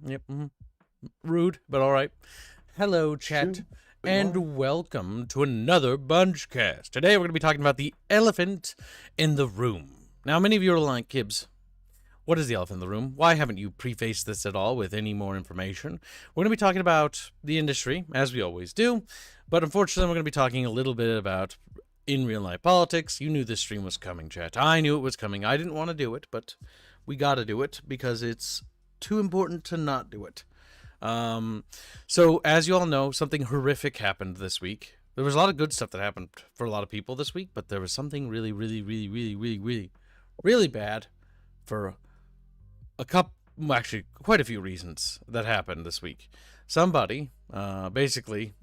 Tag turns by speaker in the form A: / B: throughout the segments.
A: Yep. Rude, but all right. Hello, chat,
B: Shoot.
A: and welcome to another Bunchcast. Today we're going to be talking about the elephant in the room. Now, many of you are like, Gibbs, what is the elephant in the room? Why haven't you prefaced this at all with any more information? We're going to be talking about the industry, as we always do, but unfortunately we're going to be talking a little bit about in real life politics. You knew this stream was coming, chat. I knew it was coming. I didn't want to do it, but we got to do it because it's too important to not do it. So as you all know, something horrific happened this week. There was a lot of good stuff that happened for a lot of people this week, but there was something really bad for actually quite a few reasons that happened this week. Somebody, basically,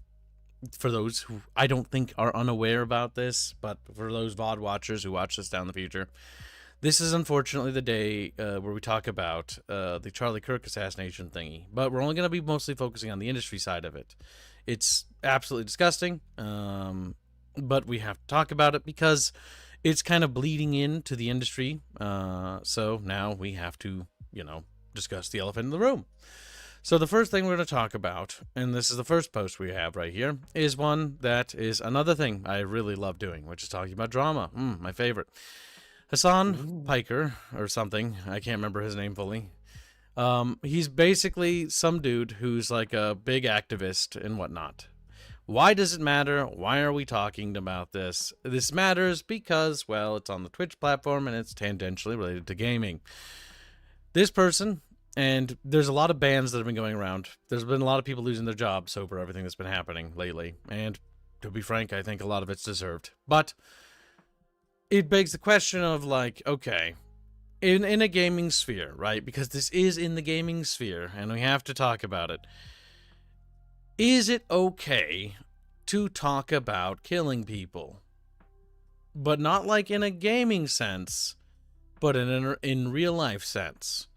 A: for those who I don't think are unaware about this, but for those VOD watchers who watch this down the future, this is unfortunately the day where we talk about the Charlie Kirk assassination thingy, but we're only going to be mostly focusing on the industry side of it. It's absolutely disgusting, but we have to talk about it because it's kind of bleeding into the industry. So now we have to, discuss the elephant in the room. So the first thing we're going to talk about, and this is the first post we have right here, is one that is another thing I really love doing, which is talking about drama. My favorite. Hassan Piker, or something, I can't remember his name fully. He's basically some dude who's like a big activist and whatnot. Why does it matter? Why are we talking about this? This matters because, well, it's on the Twitch platform and it's tangentially related to gaming. This person, and there's a lot of bans that have been going around. There's been a lot of people losing their jobs over everything that's been happening lately. And to be frank, I think a lot of it's deserved. But it begs the question of, like, okay, in a gaming sphere, right? Because this is in the gaming sphere, and we have to talk about it. Is it okay to talk about killing people? But not like in a gaming sense, but in real life sense.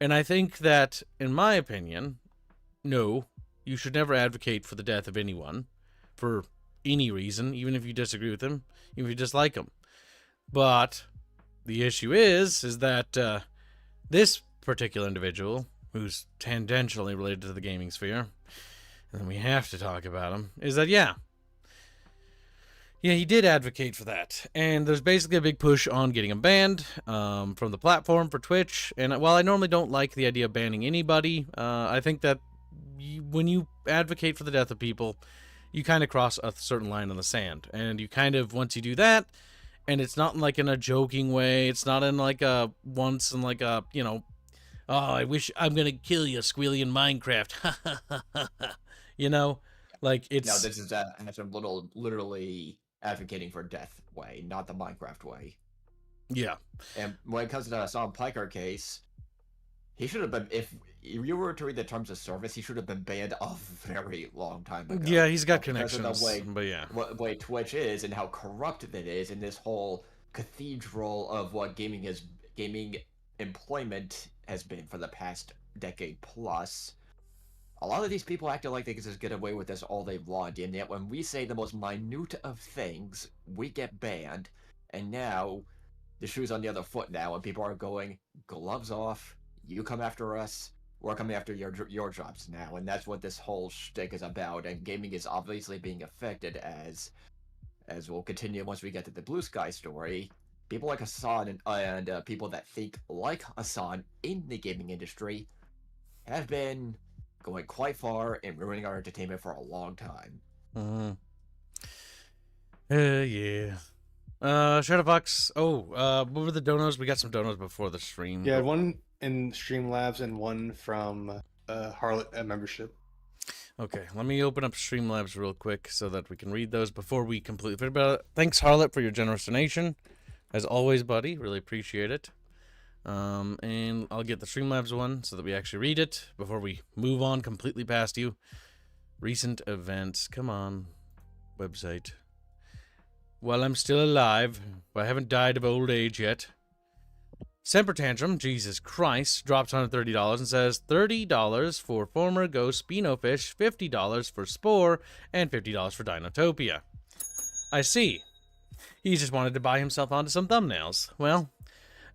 A: And I think that, in my opinion, no, you should never advocate for the death of anyone for any reason, even if you disagree with them, even if you dislike them. But the issue is that this particular individual, who's tangentially related to the gaming sphere, and we have to talk about him, is that, yeah, he did advocate for that. And there's basically a big push on getting him banned from the platform for Twitch. And while I normally don't like the idea of banning anybody, I think that when you advocate for the death of people, you kind of cross a certain line in the sand. And you kind of, once you do that, and it's not like in a joking way. It's not in like a once in like a, oh, I wish I'm going to kill you, Squealy in Minecraft. Like it's...
B: No, this is literally advocating for death way, not the Minecraft way.
A: Yeah.
B: And when it comes to the Hassan Piker case, he should have been, if you were to read the terms of service, he should have been banned a very long time ago.
A: Yeah, he's got connections, but yeah.
B: What way Twitch is and how corrupt it is, and this whole cathedral of what gaming employment has been for the past decade plus. A lot of these people acting like they can just get away with this all they want, and yet when we say the most minute of things, we get banned, and now the shoe's on the other foot now, and people are going, gloves off, you come after us, we're coming after your jobs now, and that's what this whole shtick is about, and gaming is obviously being affected as we'll continue once we get to the Blue Sky story. People like Hassan and people that think like Hassan in the gaming industry have been going quite far and ruining our entertainment for a long time.
A: Yeah. Shadowfox. What were the donos? We got some donos before the stream.
C: Yeah, one in Streamlabs and one from Harlot membership.
A: Okay, let me open up Streamlabs real quick so that we can read those before we completely forget about it. Thanks, Harlot, for your generous donation. As always, buddy, really appreciate it. And I'll get the Streamlabs one so that we actually read it before we move on completely past you. Recent events. Come on, website. While I'm still alive, I haven't died of old age yet. Semper Tantrum, Jesus Christ, drops $130 and says $30 for former Ghost Spinofish, $50 for Spore, and $50 for Dinotopia. I see. He just wanted to buy himself onto some thumbnails. Well,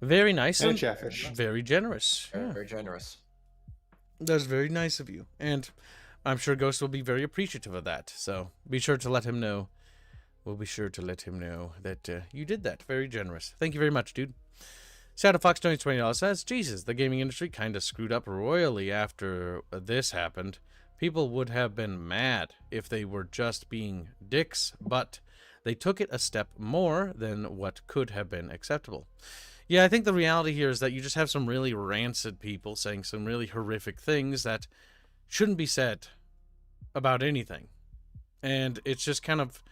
A: very nice
C: And a Chatfish.
A: very generous.
B: Very generous.
A: That's very nice of you, and I'm sure Ghost will be very appreciative of that. So be sure to let him know. We'll be sure to let him know that you did that. Very generous. Thank you very much, dude. Shadow Fox donates $20 says, Jesus, the gaming industry kind of screwed up royally after this happened. People would have been mad if they were just being dicks, but they took it a step more than what could have been acceptable. Yeah, I think the reality here is that you just have some really rancid people saying some really horrific things that shouldn't be said about anything. And it's just kind of,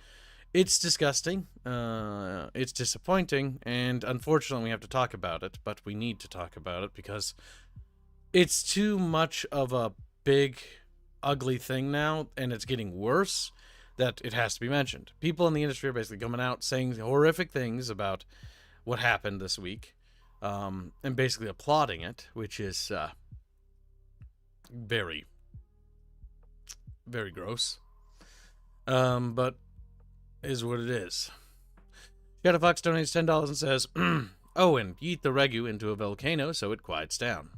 A: it's disgusting, it's disappointing, and unfortunately we have to talk about it, but we need to talk about it because it's too much of a big, ugly thing now, and it's getting worse, that it has to be mentioned. People in the industry are basically coming out saying horrific things about what happened this week, and basically applauding it, which is very, very gross. But is what it is. Shadow Fox donates $10 and says, oh, and yeet the Regu into a volcano so it quiets down.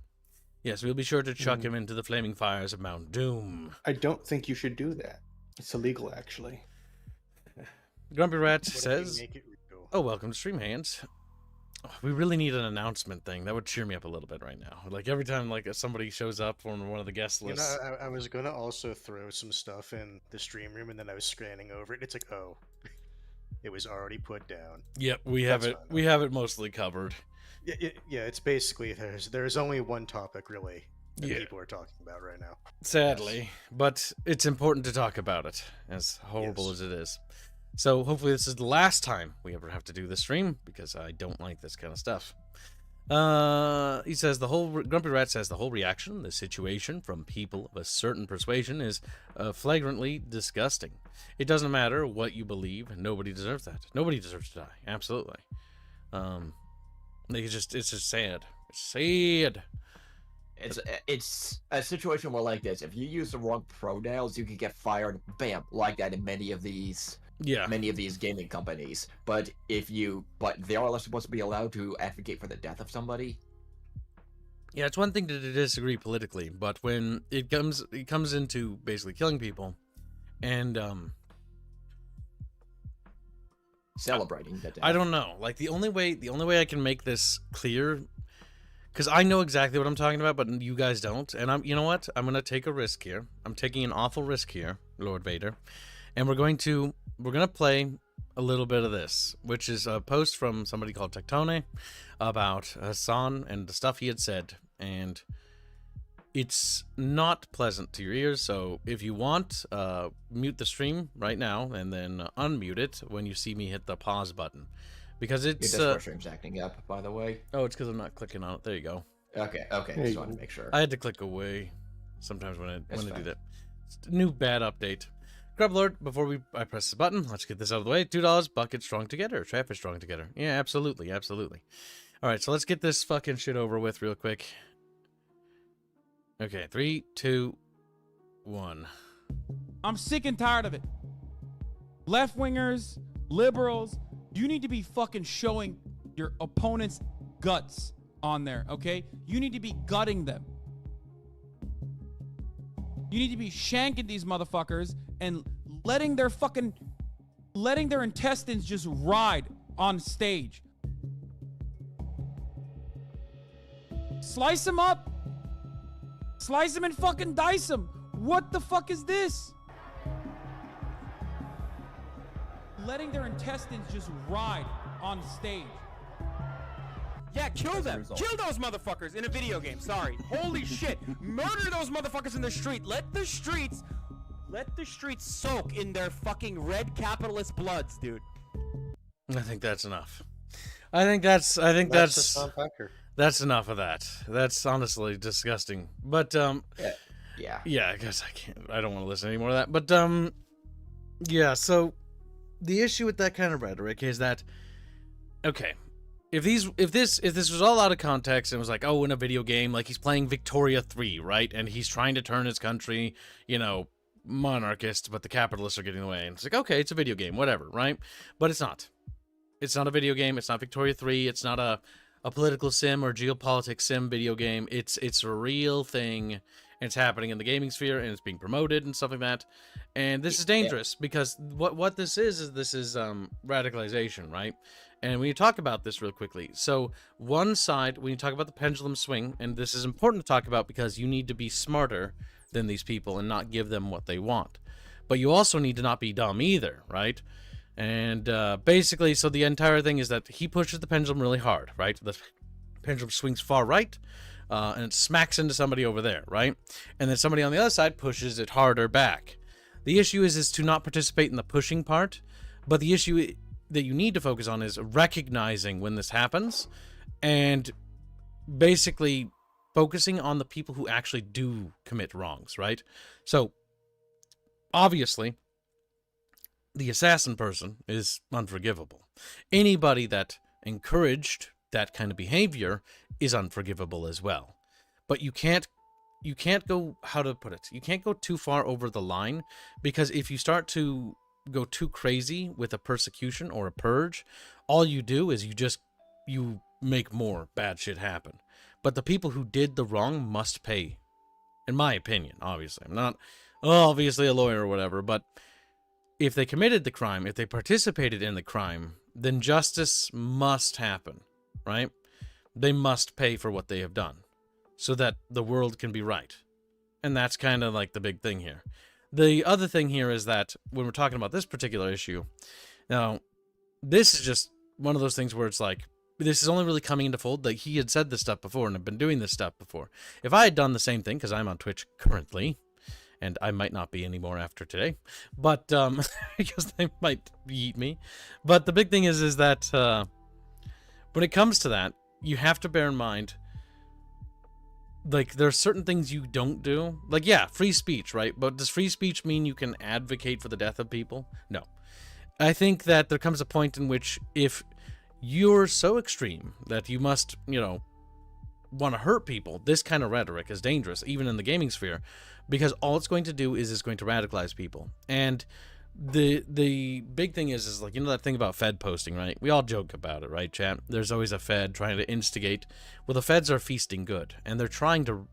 A: Yes, we'll be sure to chuck him into the flaming fires of Mount Doom.
C: I don't think you should do that. It's illegal, actually.
A: Grumpy Rat says, oh, welcome to Stream Hands. We really need an announcement thing. That would cheer me up a little bit right now. Like every time like somebody shows up on one of the guest lists.
D: You know, I was gonna also throw some stuff in the stream room, and then I was scanning over it. It's like, oh, it was already put down.
A: Yep, we have it. We have it mostly covered.
D: Yeah. It's basically there's only one topic really that people are talking about right now.
A: Sadly, but it's important to talk about it, as horrible as it is. So hopefully this is the last time we ever have to do this stream, because I don't like this kind of stuff. He says Grumpy Rat says the whole reaction, the situation from people of a certain persuasion is flagrantly disgusting. It doesn't matter what you believe, nobody deserves that. Nobody deserves to die. Absolutely. It's just sad. It's sad.
B: It's a situation where like this. If you use the wrong pronouns, you can get fired. Bam, like that in many of these gaming companies. But they are supposed to be allowed to advocate for the death of somebody.
A: Yeah, it's one thing to disagree politically, but when it comes into basically killing people, and
B: celebrating the death.
A: I don't know. Like the only way I can make this clear, because I know exactly what I'm talking about, but you guys don't. And you know what? I'm gonna take a risk here. I'm taking an awful risk here, Lord Vader, and we're gonna play a little bit of this, which is a post from somebody called Tectone about Hassan and the stuff he had said, and it's not pleasant to your ears. So if you want, mute the stream right now and then unmute it when you see me hit the pause button, because it's
B: your Discord stream's acting up, by the way.
A: Oh, it's because I'm not clicking on it. There you go.
B: Okay. Just wanted to make sure.
A: I had to click away sometimes when I do that. It's a new bad update. Grub Lord, before I press the button, let's get this out of the way. $2, bucket strong together, traffic strong together. Yeah, absolutely. All right, so let's get this fucking shit over with real quick. Okay, 3, 2, 1.
E: I'm sick and tired of it. Left-wingers, liberals, you need to be fucking showing your opponent's guts on there, okay? You need to be gutting them. You need to be shanking these motherfuckers and letting their intestines just ride on stage. Slice them up. Slice them and fucking dice them. What the fuck is this? Letting their intestines just ride on stage.
F: Yeah, kill them. Kill those motherfuckers in a video game. Sorry. Holy shit. Murder those motherfuckers in the street. Let the streets soak in their fucking red capitalist bloods, dude.
A: I think that's enough. I think that's enough of that. That's honestly disgusting. But yeah, I guess I don't want to listen anymore to that. But yeah, so the issue with that kind of rhetoric is that, okay, if this was all out of context and was like, oh, in a video game, like he's playing Victoria 3, right? And he's trying to turn his country, monarchist, but the capitalists are getting in the way. And it's like, okay, it's a video game, whatever, right? But it's not. It's not a video game. It's not Victoria 3. It's not a political sim or geopolitics sim video game. It's a real thing, and it's happening in the gaming sphere, and it's being promoted and stuff like that. And this is dangerous because what this is radicalization, right? And when you talk about this real quickly, so one side, when you talk about the pendulum swing, and this is important to talk about because you need to be smarter than these people and not give them what they want. But you also need to not be dumb either, right? And basically, so the entire thing is that he pushes the pendulum really hard, right? The pendulum swings far right, and it smacks into somebody over there, right? And then somebody on the other side pushes it harder back. The issue is to not participate in the pushing part, but the issue that you need to focus on is recognizing when this happens and basically focusing on the people who actually do commit wrongs, right? So, obviously, the assassin person is unforgivable. Anybody that encouraged that kind of behavior is unforgivable as well. But you can't go, how to put it, you can't go too far over the line, because if you start to go too crazy with a persecution or a purge, all you do is you make more bad shit happen. But the people who did the wrong must pay, in my opinion. Obviously, I'm not obviously a lawyer or whatever, but if they committed the crime, if they participated in the crime, then justice must happen, right? They must pay for what they have done so that the world can be right. And that's kind of like the big thing here. The other thing here is that when we're talking about this particular issue, now, this is just one of those things where it's like, this is only really coming into fold. Like, he had said this stuff before and have been doing this stuff before. If I had done the same thing, because I'm on Twitch currently, and I might not be anymore after today, but because they might eat me. But the big thing is that when it comes to that, you have to bear in mind, like, there are certain things you don't do. Like, yeah, free speech, right? But does free speech mean you can advocate for the death of people? No. I think that there comes a point in which if you're so extreme that you must, want to hurt people, this kind of rhetoric is dangerous, even in the gaming sphere, because all it's going to do is it's going to radicalize people. And the big thing is like, that thing about Fed posting, right? We all joke about it, right, chat? There's always a Fed trying to instigate. Well, the Feds are feasting good, and they're trying to,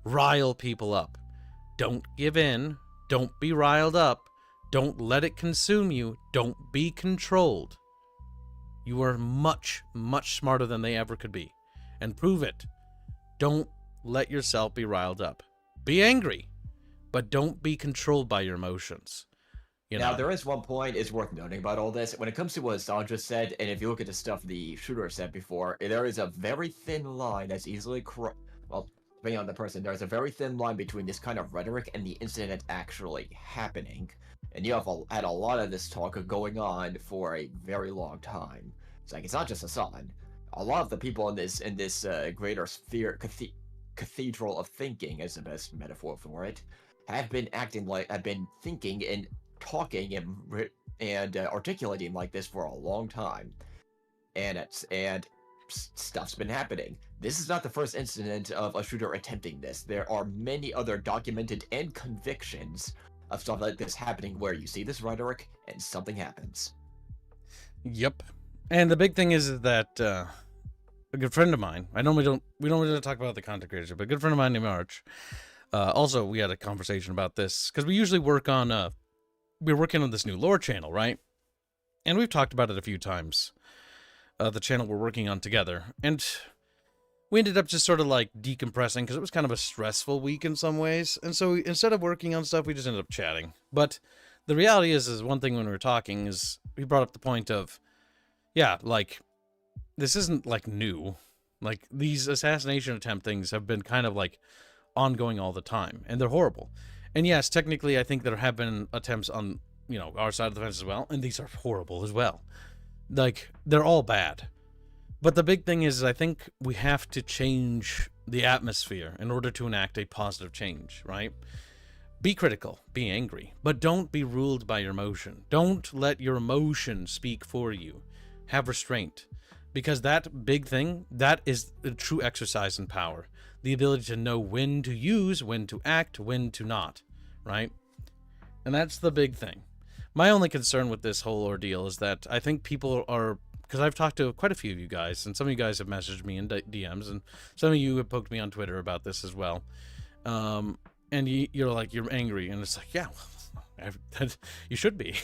A: rile people up. Don't give in. Don't be riled up. Don't let it consume you. Don't be controlled. You are much, much smarter than they ever could be. And prove it. Don't let yourself be riled up. Be angry, but don't be controlled by your emotions.
B: Now, there is one point is worth noting about all this. When it comes to what Sandra said, and if you look at the stuff the shooter said before, there is a very thin line that's easily depending on the person, there's a very thin line between this kind of rhetoric and the incident actually happening. And you have had a lot of this talk going on for a very long time. It's like, it's not just Hassan. A lot of the people in this greater sphere, cathedral of thinking is the best metaphor for it, have been thinking and talking and articulating like this for a long time, and stuff's been happening. This is not the first incident of a shooter attempting this. There are many other documented and convictions of stuff like this happening where you see this rhetoric and something happens.
A: Yep. And the big thing is that a good friend of mine, we don't really talk about the content creators, but a good friend of mine named Arch, also we had a conversation about this, because we usually work on we're working on this new lore channel, right? And we've talked about it a few times, the channel we're working on together, and we ended up just sort of like decompressing, because it was kind of a stressful week in some ways, and so instead of working on stuff, we just ended up chatting. But the reality is one thing when we were talking is, we brought up the point of, yeah, like, this isn't like new. Like, these assassination attempt things have been kind of like ongoing all the time, and they're horrible. And yes, technically, I think there have been attempts on, our side of the fence as well, and these are horrible as well. Like, they're all bad. But the big thing is, I think we have to change the atmosphere in order to enact a positive change, right? Be critical, be angry, but don't be ruled by your emotion. Don't let your emotion speak for you. Have restraint. Because that big thing, that is a true exercise in power. The ability to know when to use, when to act, when to not, right? And that's the big thing. My only concern with this whole ordeal is that I think people are because I've talked to quite a few of you guys, and some of you guys have messaged me in DMs, and some of you have poked me on Twitter about this as well. And you're like, you're angry, and it's like, yeah, you should be.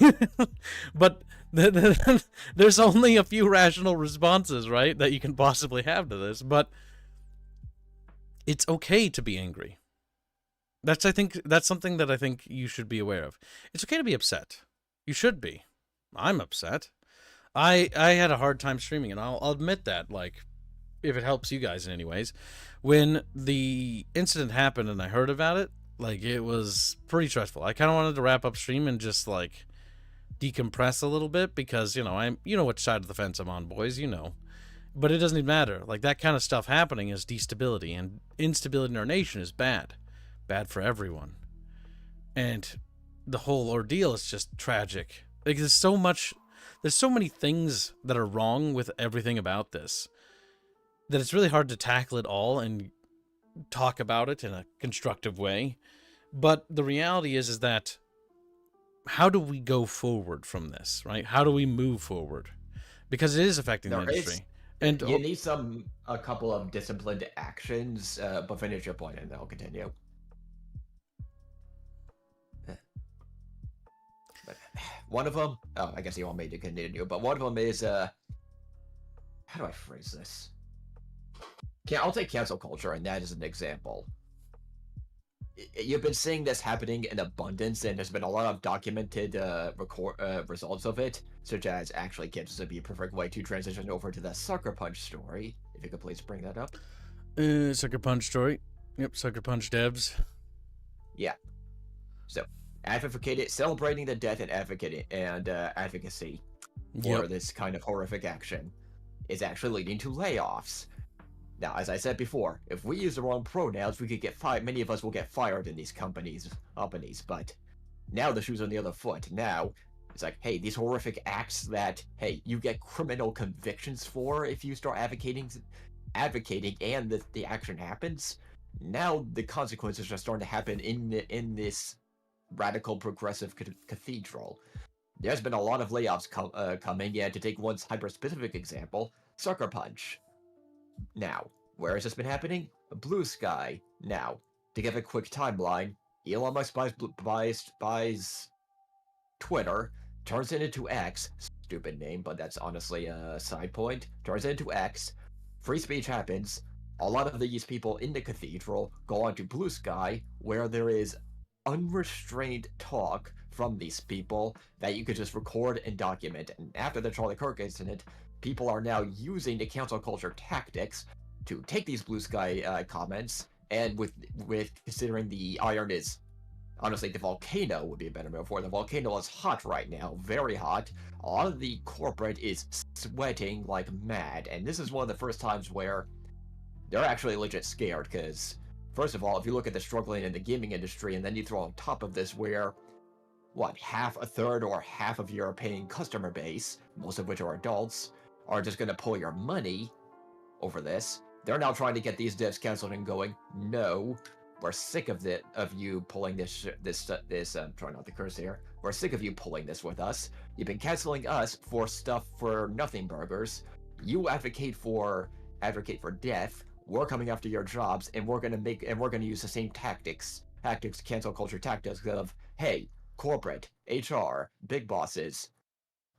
A: But there's only a few rational responses, right, that you can possibly have to this. But it's okay to be angry. That's something that I think you should be aware of. It's okay to be upset. You should be. I'm upset. I had a hard time streaming, and I'll admit that, like, if it helps you guys in any ways. When the incident happened and I heard about it, like, it was pretty stressful. I kind of wanted to wrap up stream and just, like, decompress a little bit because, you know which side of the fence I'm on, boys, you know. But it doesn't even matter. Like, that kind of stuff happening is destability, and instability in our nation is bad. Bad for everyone. And the whole ordeal is just tragic. Like, there's so many things that are wrong with everything about this that it's really hard to tackle it all and talk about it in a constructive way. But the reality is that how do we go forward from this, right? How do we move forward? Because it is affecting the industry. And
B: you need a couple of disciplined actions, but finish your point and then I'll continue. But one of them, I guess you want me to continue, but one of them is, how do I phrase this? I'll take cancel culture, and that is an example. You've been seeing this happening in abundance, and there's been a lot of documented results of it, such as actually cancels would be a perfect way to transition over to the Sucker Punch story. If you could please bring that up.
A: Sucker Punch story. Yep, Sucker Punch devs.
B: Yeah. So, celebrating the death and advocacy for this kind of horrific action is actually leading to layoffs. Now, as I said before, if we use the wrong pronouns, we could get fired. Many of us will get fired in these companies. But now the shoe's on the other foot. Now, it's like, hey, these horrific acts that, hey, you get criminal convictions for if you start advocating and the action happens. Now the consequences are starting to happen in this radical progressive cathedral. There's been a lot of layoffs coming. Yeah, to take one hyper-specific example, Sucker Punch. Now, where has this been happening? Blue Sky. Now, to give a quick timeline, Elon Musk buys Twitter, turns it into X, stupid name, but that's honestly a side point, turns it into X, free speech happens, a lot of these people in the cathedral go on to Blue Sky, where there is unrestrained talk from these people that you could just record and document, and after the Charlie Kirk incident, people are now using the cancel culture tactics to take these Blue Sky comments, and with considering the iron is, honestly, the volcano would be a better metaphor. The volcano is hot right now, very hot. A lot of the corporate is sweating like mad, and this is one of the first times where they're actually legit scared, because, first of all, if you look at the struggling in the gaming industry, and then you throw on top of this where, a third or half of your paying customer base, most of which are adults, are just going to pull your money over this. They're now trying to get these devs canceled and going, no, we're sick of you pulling this. I'm trying not to curse here. We're sick of you pulling this with us. You've been canceling us for stuff for nothing burgers. You advocate for death. We're coming after your jobs, and we're gonna use the same tactics, cancel culture tactics of, hey, corporate, HR, big bosses.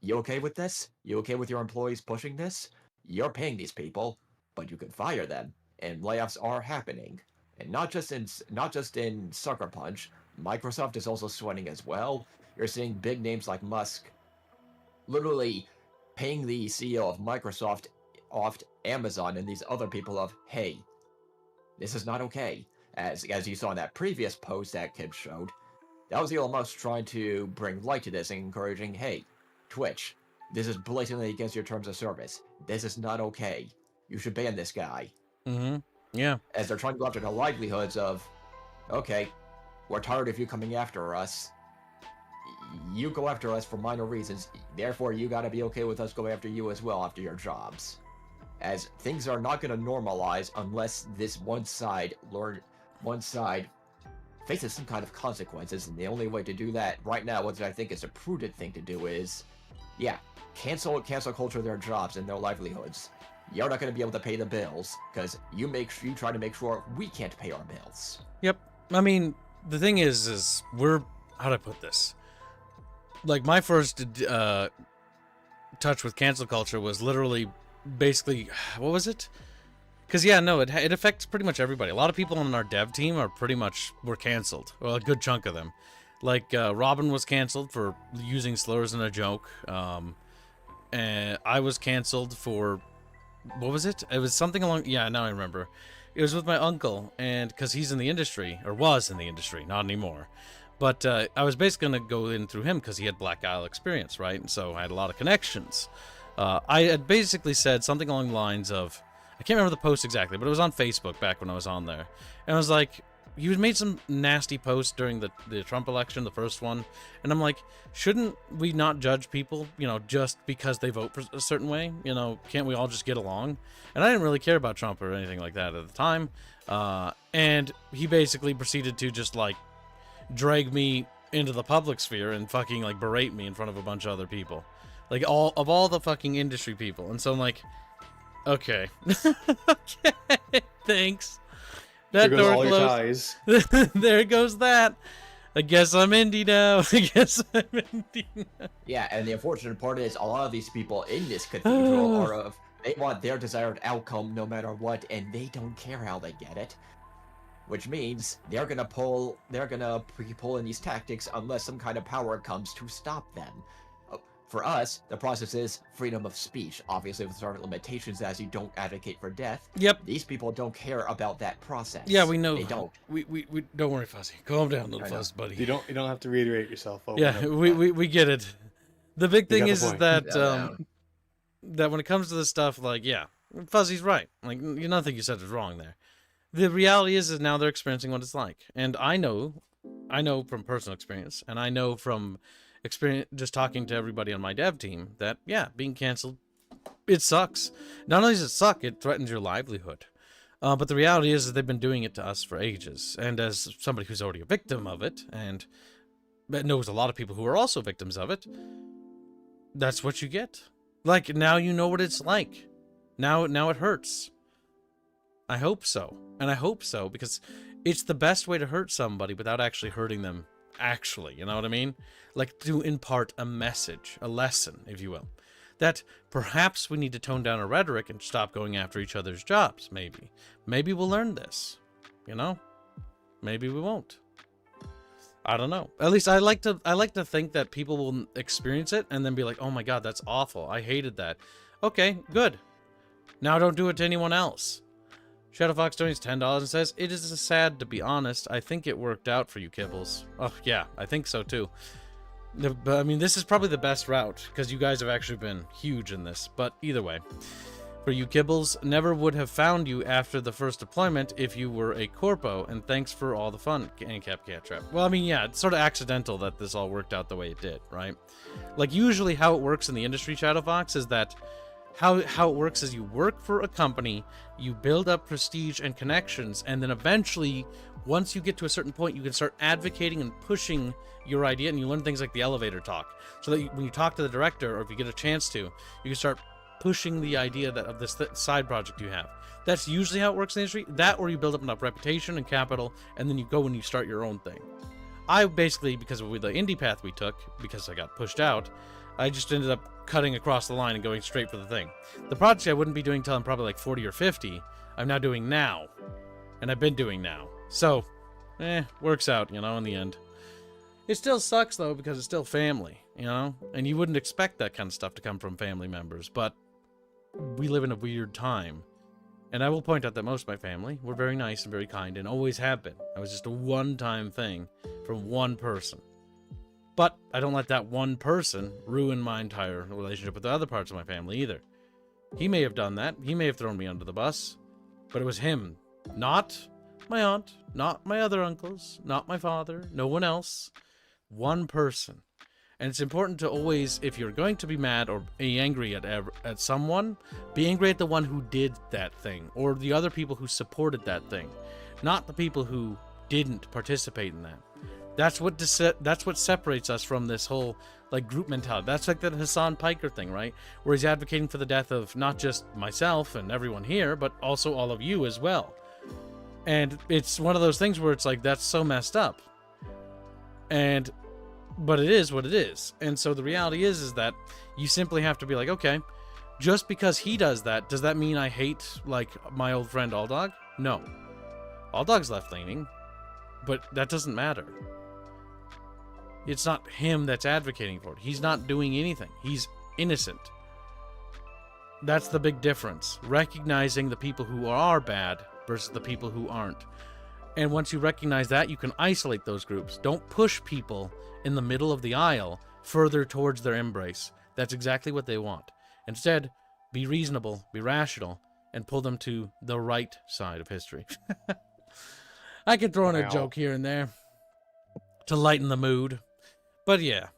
B: You okay with this? You okay with your employees pushing this? You're paying these people, but you can fire them, and layoffs are happening. And not just in Sucker Punch, Microsoft is also sweating as well. You're seeing big names like Musk literally paying the CEO of Microsoft off Amazon and these other people of, hey, this is not okay. As you saw in that previous post that Kib showed, that was Elon Musk trying to bring light to this and encouraging, hey, Twitch, this is blatantly against your terms of service. This is not okay. You should ban this guy.
A: Mm-hmm. Yeah.
B: As they're trying to go after the livelihoods of, okay, we're tired of you coming after us. You go after us for minor reasons, therefore you gotta be okay with us going after you as well after your jobs. As things are not gonna normalize unless this one side faces some kind of consequences, and the only way to do that right now, what I think is a prudent thing to do is, yeah, cancel culture their jobs and their livelihoods. You're not going to be able to pay the bills because you try to make sure we can't pay our bills.
A: Yep. I mean, the thing is how do I put this? Like, my first touch with cancel culture was literally basically, what was it? Because, yeah, no, it affects pretty much everybody. A lot of people on our dev team were canceled. Well, a good chunk of them. Like, Robin was canceled for using slurs in a joke. And I was canceled for, what was it? It was something along, yeah, now I remember. It was with my uncle, and because he's in the industry, or was in the industry, not anymore. But I was basically going to go in through him because he had Black Isle experience, right? And so I had a lot of connections. I had basically said something along the lines of, I can't remember the post exactly, but it was on Facebook back when I was on there. And I was like, he made some nasty posts during the Trump election, the first one. And I'm like, shouldn't we not judge people, just because they vote for a certain way? Can't we all just get along? And I didn't really care about Trump or anything like that at the time. And he basically proceeded to just, like, drag me into the public sphere and fucking, like, berate me in front of a bunch of other people. Like, all the fucking industry people. And so I'm like, okay. Okay, thanks. That
C: There goes
A: door
C: all your
A: closed.
C: ties.
A: There goes that. I guess I'm indie now. I guess I'm indie now.
B: Yeah, and the unfortunate part is a lot of these people in this cathedral they want their desired outcome no matter what, and they don't care how they get it. Which means they're gonna be pulling these tactics unless some kind of power comes to stop them. For us, the process is freedom of speech, obviously with certain limitations as you don't advocate for death.
A: Yep.
B: These people don't care about that process.
A: Yeah, we know.
B: They don't.
A: We don't worry, Fuzzy. Calm down, little Fuzz, buddy.
C: You don't have to reiterate yourself.
A: Yeah, we get it. The big thing
C: got the
A: is
C: point.
A: that that when it comes to this stuff, like, yeah, Fuzzy's right. Like, nothing you said is wrong there. The reality is now they're experiencing what it's like, and I know from personal experience, and I know from experience just talking to everybody on my dev team that, yeah, being canceled, it sucks. Not only does it suck, it threatens your livelihood. But the reality is that they've been doing it to us for ages. And as somebody who's already a victim of it, and knows a lot of people who are also victims of it, that's what you get. Like, now you know what it's like. Now it hurts. I hope so. And I hope so, because it's the best way to hurt somebody without actually hurting them. Actually, you know what I mean? Like, to impart a message, a lesson, if you will. That perhaps we need to tone down our rhetoric and stop going after each other's jobs, maybe. Maybe we'll learn this, Maybe we won't. I don't know. At least I like to think that people will experience it and then be like, oh my god, that's awful. I hated that. Okay, good. Now don't do it to anyone else. Shadowfox donates $10 and says, it is sad to be honest. I think it worked out for you, Kibbles. Oh, yeah, I think so too. But, I mean, this is probably the best route, because you guys have actually been huge in this. But either way, for you, Kibbles, never would have found you after the first deployment if you were a corpo, and thanks for all the fun, Ancap Cat Trap. Well, I mean, yeah, it's sort of accidental that this all worked out the way it did, right? Like, usually how it works in the industry, Shadowfox, is that how it works is you work for a company, you build up prestige and connections, and then eventually, once you get to a certain point, you can start advocating and pushing your idea, and you learn things like the elevator talk. So that when you talk to the director, or if you get a chance to, you can start pushing the idea of this side project you have. That's usually how it works in the industry. That, or you build up enough reputation and capital, and then you go and you start your own thing. I basically, because of the indie path we took, because I got pushed out, I just ended up cutting across the line and going straight for the thing. The project I wouldn't be doing till I'm probably like 40 or 50, I'm now doing now. And I've been doing now. So, works out, in the end. It still sucks, though, because it's still family, And you wouldn't expect that kind of stuff to come from family members, but we live in a weird time. And I will point out that most of my family were very nice and very kind, and always have been. It was just a one-time thing from one person. But I don't let that one person ruin my entire relationship with the other parts of my family either. He may have done that. He may have thrown me under the bus. But it was him. Not my aunt. Not my other uncles. Not my father. No one else. One person. And it's important to always, if you're going to be mad or be angry at someone, be angry at the one who did that thing. Or the other people who supported that thing. Not the people who didn't participate in that. That's what separates us from this whole like group mentality. That's like the Hassan Piker thing, right? Where he's advocating for the death of not just myself and everyone here, but also all of you as well. And it's one of those things where it's like, that's so messed up. But it is what it is. And so the reality is that you simply have to be like, okay, just because he does that, does that mean I hate like my old friend Alldog? No. Alldog's left-leaning, but that doesn't matter. It's not him that's advocating for it. He's not doing anything. He's innocent. That's the big difference. Recognizing the people who are bad versus the people who aren't. And once you recognize that, you can isolate those groups. Don't push people in the middle of the aisle further towards their embrace. That's exactly what they want. Instead, be reasonable, be rational, and pull them to the right side of history. I could throw in a joke here and there to lighten the mood. But yeah,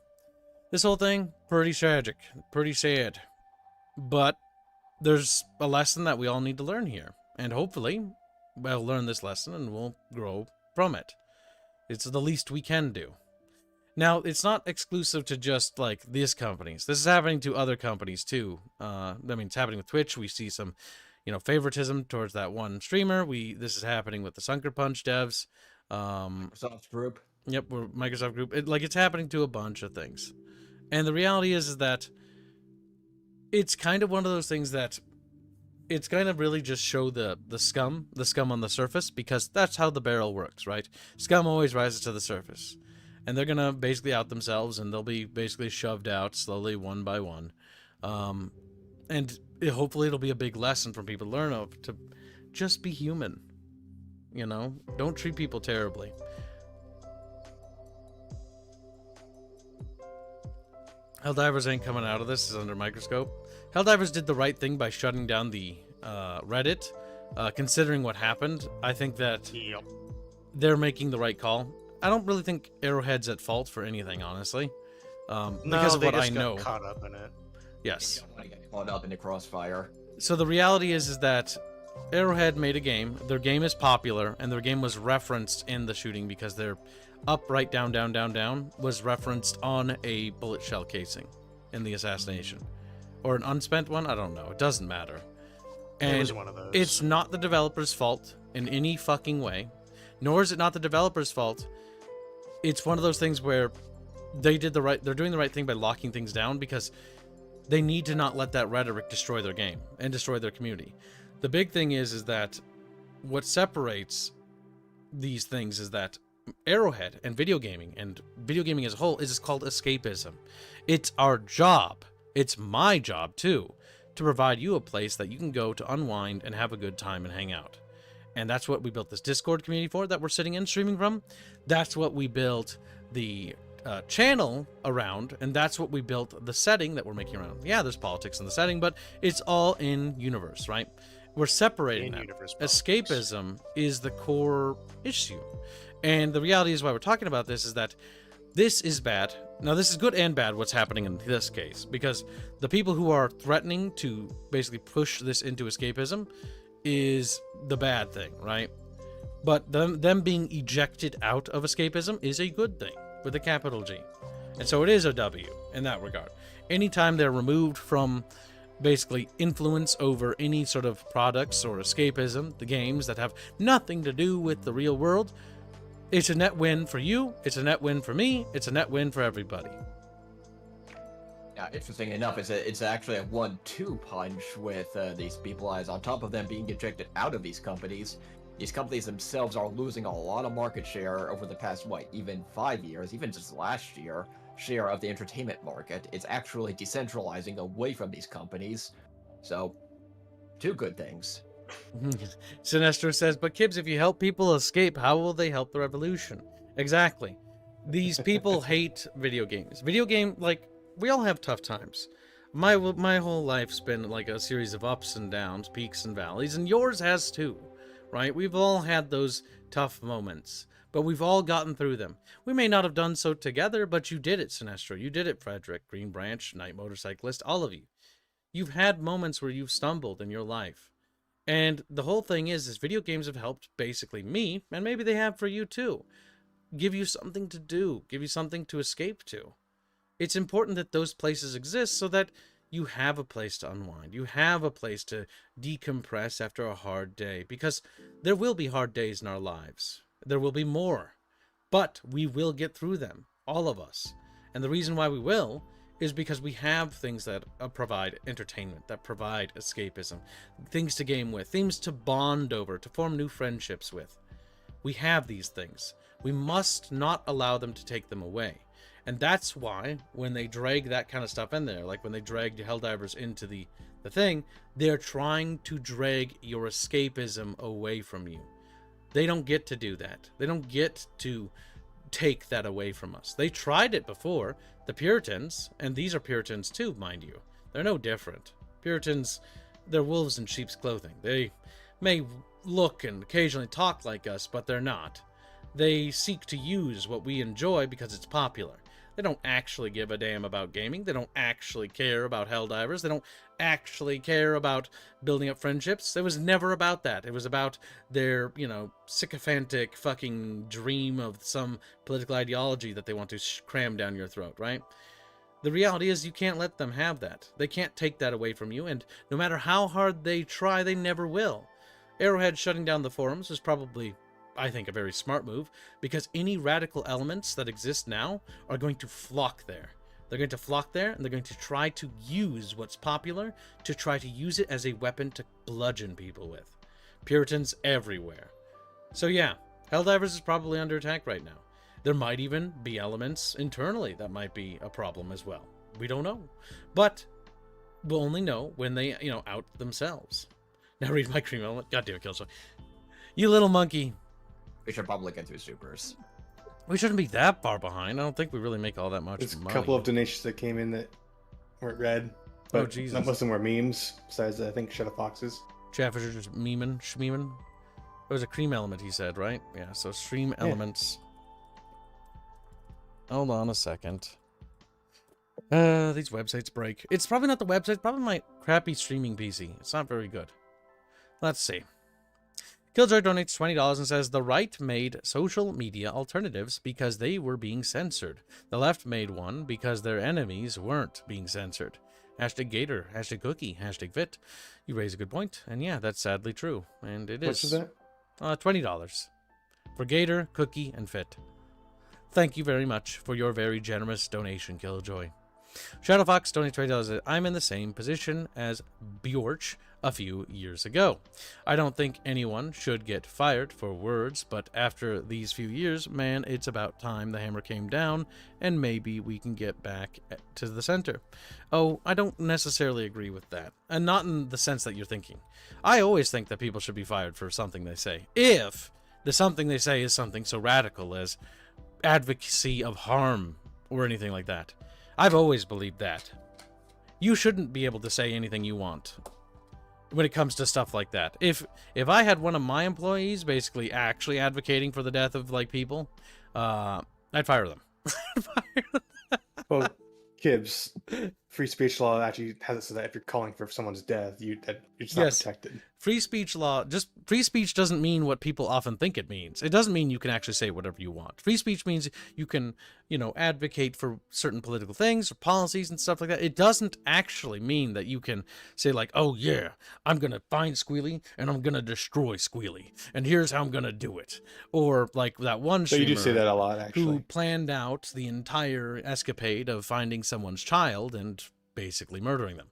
A: this whole thing, pretty tragic, pretty sad. But there's a lesson that we all need to learn here. And hopefully, we'll learn this lesson and we'll grow from it. It's the least we can do. Now, it's not exclusive to just, like, these companies. This is happening to other companies, too. I mean, it's happening with Twitch. We see some, favoritism towards that one streamer. This is happening with the Sunker Punch devs.
B: Microsoft Group.
A: Yep, we're Microsoft Group. It's happening to a bunch of things. And the reality is that it's kind of one of those things that it's going to really just show the scum on the surface, because that's how the barrel works, right? Scum always rises to the surface. And they're going to basically out themselves, and they'll be basically shoved out slowly one by one. And hopefully it'll be a big lesson for people to learn of, to just be human. Don't treat people terribly. Helldivers ain't coming out of this, is under a microscope. Helldivers did the right thing by shutting down the Reddit. Considering what happened, I think that they're making the right call. I don't really think Arrowhead's at fault for anything, honestly. Because of what I know.
D: Got caught up in it.
A: Yes.
B: They don't want to get caught up in the crossfire.
A: So the reality is that Arrowhead made a game. Their game is popular, and their game was referenced in the shooting because their up, right, down, down, down, down was referenced on a bullet shell casing in the assassination. Or an unspent one? I don't know. It doesn't matter. And
D: it was one of those.
A: It's not the developer's fault in any fucking way. Nor is it not the developer's fault. It's one of those things where they're doing the right thing by locking things down, because they need to not let that rhetoric destroy their game and destroy their community. The big thing is that what separates these things is that Arrowhead and video gaming as a whole is called escapism. It's our job. It's my job too, to provide you a place that you can go to unwind and have a good time and hang out. And that's what we built this Discord community for, that we're sitting and streaming from. That's what we built the channel around, and that's what we built the setting that we're making around. Yeah, there's politics in the setting, but it's all in universe, right? We're separating that. Escapism is the core issue. And the reality is why we're talking about this is that this is bad. Now, this is good and bad, what's happening in this case, because the people who are threatening to basically push this into escapism is the bad thing, right? But them being ejected out of escapism is a good thing, with a capital G. And so it is a W in that regard. Anytime they're removed from basically influence over any sort of products or escapism, the games that have nothing to do with the real world, it's a net win for you, it's a net win for me, it's a net win for everybody.
B: Yeah, interesting enough, it's actually a 1-2 punch with these people, as on top of them being ejected out of these companies themselves are losing a lot of market share over the past, even 5 years, even just last year, share of the entertainment market. It's actually decentralizing away from these companies. So, two good things.
A: Sinestro says, but Kibbs, if you help people escape, how will they help the revolution? Exactly. These people hate video games. We all have tough times. My whole life's been like a series of ups and downs, peaks and valleys, and yours has too, right? We've all had those tough moments, but we've all gotten through them. We may not have done so together, but you did it, Sinestro. You did it, Frederick, Green Branch, Night Motorcyclist, all of you. You've had moments where you've stumbled in your life. And the whole thing is video games have helped basically me, and maybe they have for you too, give you something to do, give you something to escape to. It's important that those places exist so that you have a place to unwind. You have a place to decompress after a hard day, because there will be hard days in our lives. There will be more, but we will get through them, all of us. And the reason why we will is because we have things that provide entertainment, that provide escapism, things to game with, things to bond over, to form new friendships with. We have these things. We must not allow them to take them away. And that's why when they drag that kind of stuff in there, like when they dragged Helldivers into the thing, they're trying to drag your escapism away from you. They don't get to do that. They don't get to take that away from us. They tried it before. The Puritans, and these are Puritans too, mind you. They're no different. Puritans, they're wolves in sheep's clothing. They may look and occasionally talk like us, but they're not. They seek to use what we enjoy because it's popular. They don't actually give a damn about gaming. They don't actually care about Helldivers. They don't actually care about building up friendships. It was never about that. It was about their, sycophantic fucking dream of some political ideology that they want to cram down your throat, right? The reality is you can't let them have that. They can't take that away from you, and no matter how hard they try, they never will. Arrowhead shutting down the forums is probably, I think, a very smart move, because any radical elements that exist now are going to flock there. They're going to flock there, and they're going to try to use what's popular to try to use it as a weapon to bludgeon people with. Puritans everywhere. So yeah, Helldivers is probably under attack right now. There might even be elements internally that might be a problem as well. We don't know. But we'll only know when they, out themselves. Now read my cream element. God damn it, Killjoy. You little monkey.
B: We should probably get through supers.
A: We shouldn't be that far behind. I don't think we really make all that much
C: There's
A: money.
C: a couple of donations that came in that weren't read. But
A: Oh, Jesus.
C: most of them were memes, besides, I think, Shadow Foxes.
A: Chaffish is just schmeeming. It was a cream element, he said, right? Yeah, so stream elements. Hold on a second. These websites break. It's probably not the website, it's probably my crappy streaming PC. It's not very good. Let's see. Killjoy donates $20 and says, the right made social media alternatives because they were being censored. The left made one because their enemies weren't being censored. Hashtag Gator, hashtag Cookie, hashtag Fit. You raise a good point, and yeah, that's sadly true. And it
C: What's
A: is.
C: that?
A: $20 for Gator, Cookie, and Fit. Thank you very much for your very generous donation, Killjoy. Shadowfox donates $20. I'm in the same position as Bjorch a few years ago. I don't think anyone should get fired for words, but after these few years, man, it's about time the hammer came down, and maybe we can get back to the center. Oh, I don't necessarily agree with that, and not in the sense that you're thinking. I always think that people should be fired for something they say, if the something they say is something so radical as advocacy of harm or anything like that. I've always believed that. You shouldn't be able to say anything you want when it comes to stuff like that. If I had one of my employees basically actually advocating for the death of people, I'd fire them.
C: Well, Kibbs, free speech law actually has it so that if you're calling for someone's death, it's not
A: Yes.
C: protected.
A: Free speech law, just free speech doesn't mean what people often think it means. It doesn't mean you can actually say whatever you want. Free speech means you can, advocate for certain political things or policies and stuff like that. It doesn't actually mean that you can say oh yeah, I'm going to find Squealy and I'm going to destroy Squealy. And here's how I'm going to do it. Or that one
C: So you do
A: streamer
C: say that a lot, actually.
A: who planned out the entire escapade of finding someone's child and basically murdering them.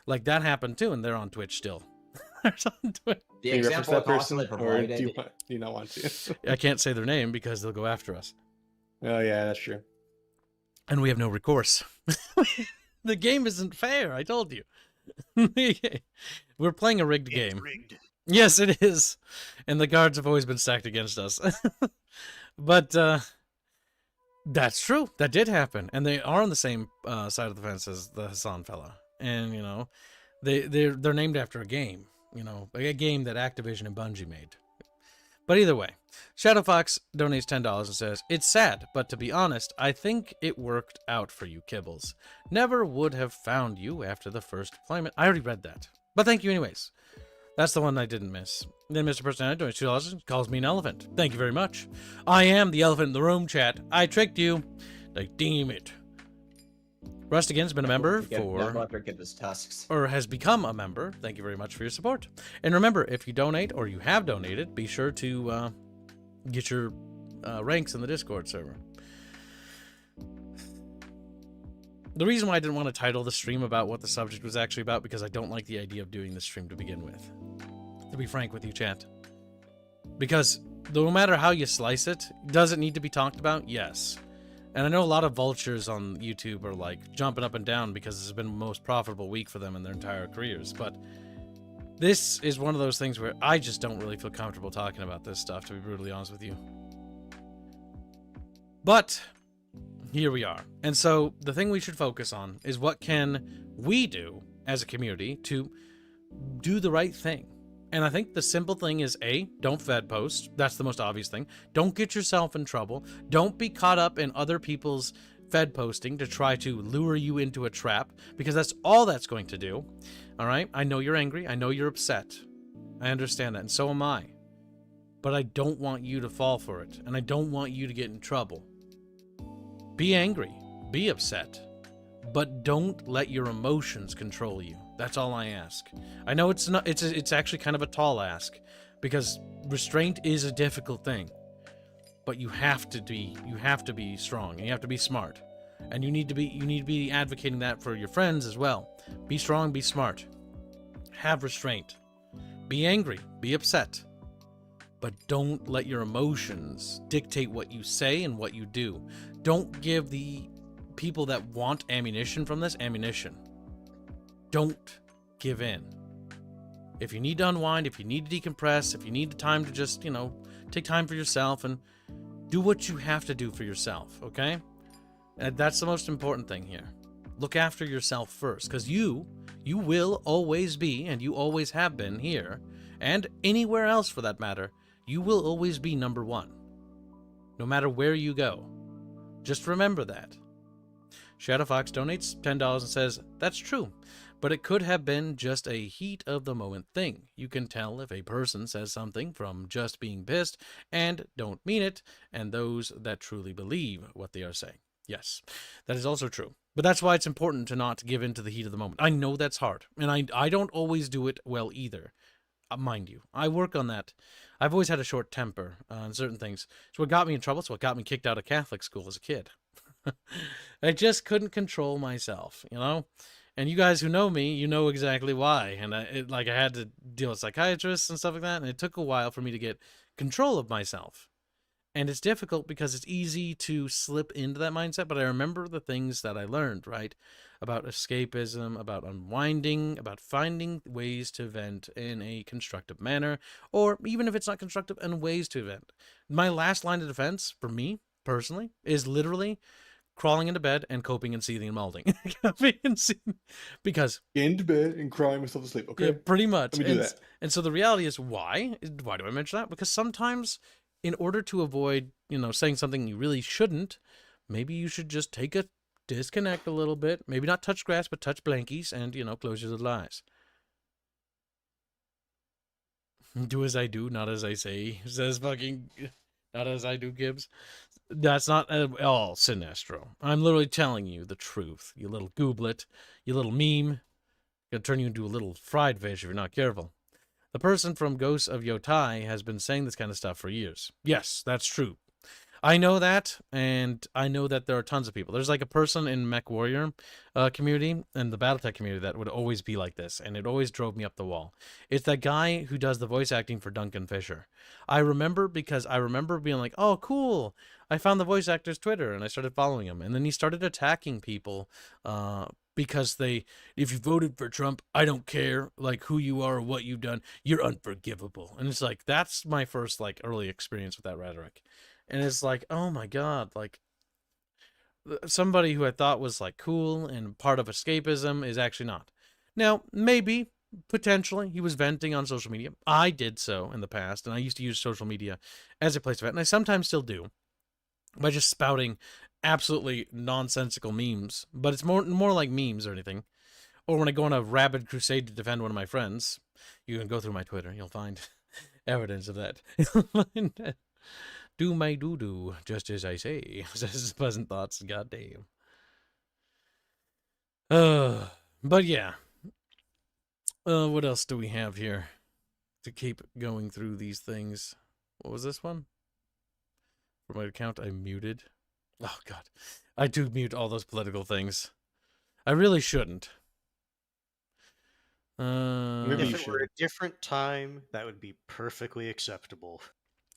A: That happened too, and they're on Twitch still. They're on Twitch.
B: The
C: Can you reference
B: example
C: that person,
B: constantly
C: or
B: provided.
C: do you not want to?
A: I can't say their name because they'll go after us.
C: Oh yeah, that's true.
A: And we have no recourse. The game isn't fair, I told you. We're playing a rigged game.
D: Rigged.
A: Yes, it is. And the cards have always been stacked against us. But that's true. That did happen. And they are on the same side of the fence as the Hassan fella. And, they're named after a game. A game that Activision and Bungie made. But either way, Shadowfox donates $10 and says, it's sad, but to be honest, I think it worked out for you, Kibbles. Never would have found you after the first deployment. I already read that. But thank you anyways. That's the one I didn't miss. Then Mr. Personality donates $2, calls me an elephant. Thank you very much. I am the elephant in the room, chat. I tricked you. Like, damn it. Rust again has been a member
B: Get his tusks.
A: or has become a member. Thank you very much for your support. And remember, if you donate or you have donated, be sure to get your ranks in the Discord server. The reason why I didn't want to title the stream about what the subject was actually about, because I don't like the idea of doing this stream to begin with. To be frank with you, chat. Because no matter how you slice it, does it need to be talked about? Yes. And I know a lot of vultures on YouTube are like jumping up and down because this has been the most profitable week for them in their entire careers. But this is one of those things where I just don't really feel comfortable talking about this stuff, to be brutally honest with you. But here we are. And so the thing we should focus on is what can we do as a community to do the right thing. And I think the simple thing is, A, don't fed post. That's the most obvious thing. Don't get yourself in trouble. Don't be caught up in other people's fed posting to try to lure you into a trap, because that's all that's going to do. All right? I know you're angry. I know you're upset. I understand that, and so am I. But I don't want you to fall for it, and I don't want you to get in trouble. Be angry. Be upset. But don't let your emotions control you. That's all I ask. I know it's not. It's actually kind of a tall ask, because restraint is a difficult thing. But you have to be strong, and you have to be smart, and you need to be advocating that for your friends as well. Be strong. Be smart. Have restraint. Be angry. Be upset. But don't let your emotions dictate what you say and what you do. Don't give the people that want ammunition from this ammunition. Don't give in. If you need to unwind, if you need to decompress, if you need the time to just, take time for yourself and do what you have to do for yourself, okay? And that's the most important thing here. Look after yourself first, because you will always be, and you always have been here, and anywhere else for that matter, you will always be number one, no matter where you go. Just remember that. Shadow Fox donates $10 and says, that's true, but it could have been just a heat of the moment thing. You can tell if a person says something from just being pissed and don't mean it, and those that truly believe what they are saying. Yes, that is also true. But that's why it's important to not give in to the heat of the moment. I know that's hard, and I don't always do it well either. Mind you, I work on that. I've always had a short temper on certain things. It's what got me in trouble. It's what got me kicked out of Catholic school as a kid. I just couldn't control myself, And you guys who know me, you know exactly why. And I had to deal with psychiatrists and stuff like that, and it took a while for me to get control of myself. And it's difficult because it's easy to slip into that mindset, but I remember the things that I learned, right? About escapism, about unwinding, about finding ways to vent in a constructive manner, or even if it's not constructive, and ways to vent. My last line of defense, for me, personally, is literally crawling into bed and coping and seething and molding. Because
C: into bed and crying myself to sleep. Okay,
A: yeah, pretty much.
C: Let me do that.
A: And so the reality is, why do I mention that? Because sometimes, in order to avoid, saying something you really shouldn't, maybe you should just disconnect a little bit. Maybe not touch grass, but touch blankies, and close your little eyes. Do as I do, not as I say. Says fucking, not as I do, Gibbs. That's not at all Sinestro. I'm literally telling you the truth, you little gooblet, you little meme. Gonna turn you into a little fried fish if you're not careful. The person from Ghosts of Yotai has been saying this kind of stuff for years. Yes, that's true. I know that, and I know that there are tons of people. There's like a person in Mech Warrior community and the Battletech community that would always be like this, and it always drove me up the wall. It's that guy who does the voice acting for Duncan Fisher. I remember being like, oh, cool. I found the voice actor's Twitter, and I started following him. And then he started attacking people because if you voted for Trump, I don't care like who you are or what you've done. You're unforgivable. And it's like, that's my first like early experience with that rhetoric. And it's like, oh my God, like somebody who I thought was like cool and part of escapism is actually not. Now, maybe, potentially, he was venting on social media. I did so in the past, and I used to use social media as a place to vent, and I sometimes still do, by just spouting absolutely nonsensical memes. But it's more like memes or anything. Or when I go on a rabid crusade to defend one of my friends. You can go through my Twitter. You'll find evidence of that. Do my doo-doo, just as I say, says Pleasant Thoughts. Goddamn. But yeah. What else do we have here to keep going through these things? What was this one? For my account, I muted. Oh, God. I do mute all those political things. I really shouldn't.
C: Maybe you
D: If it were a different time, that would be perfectly acceptable.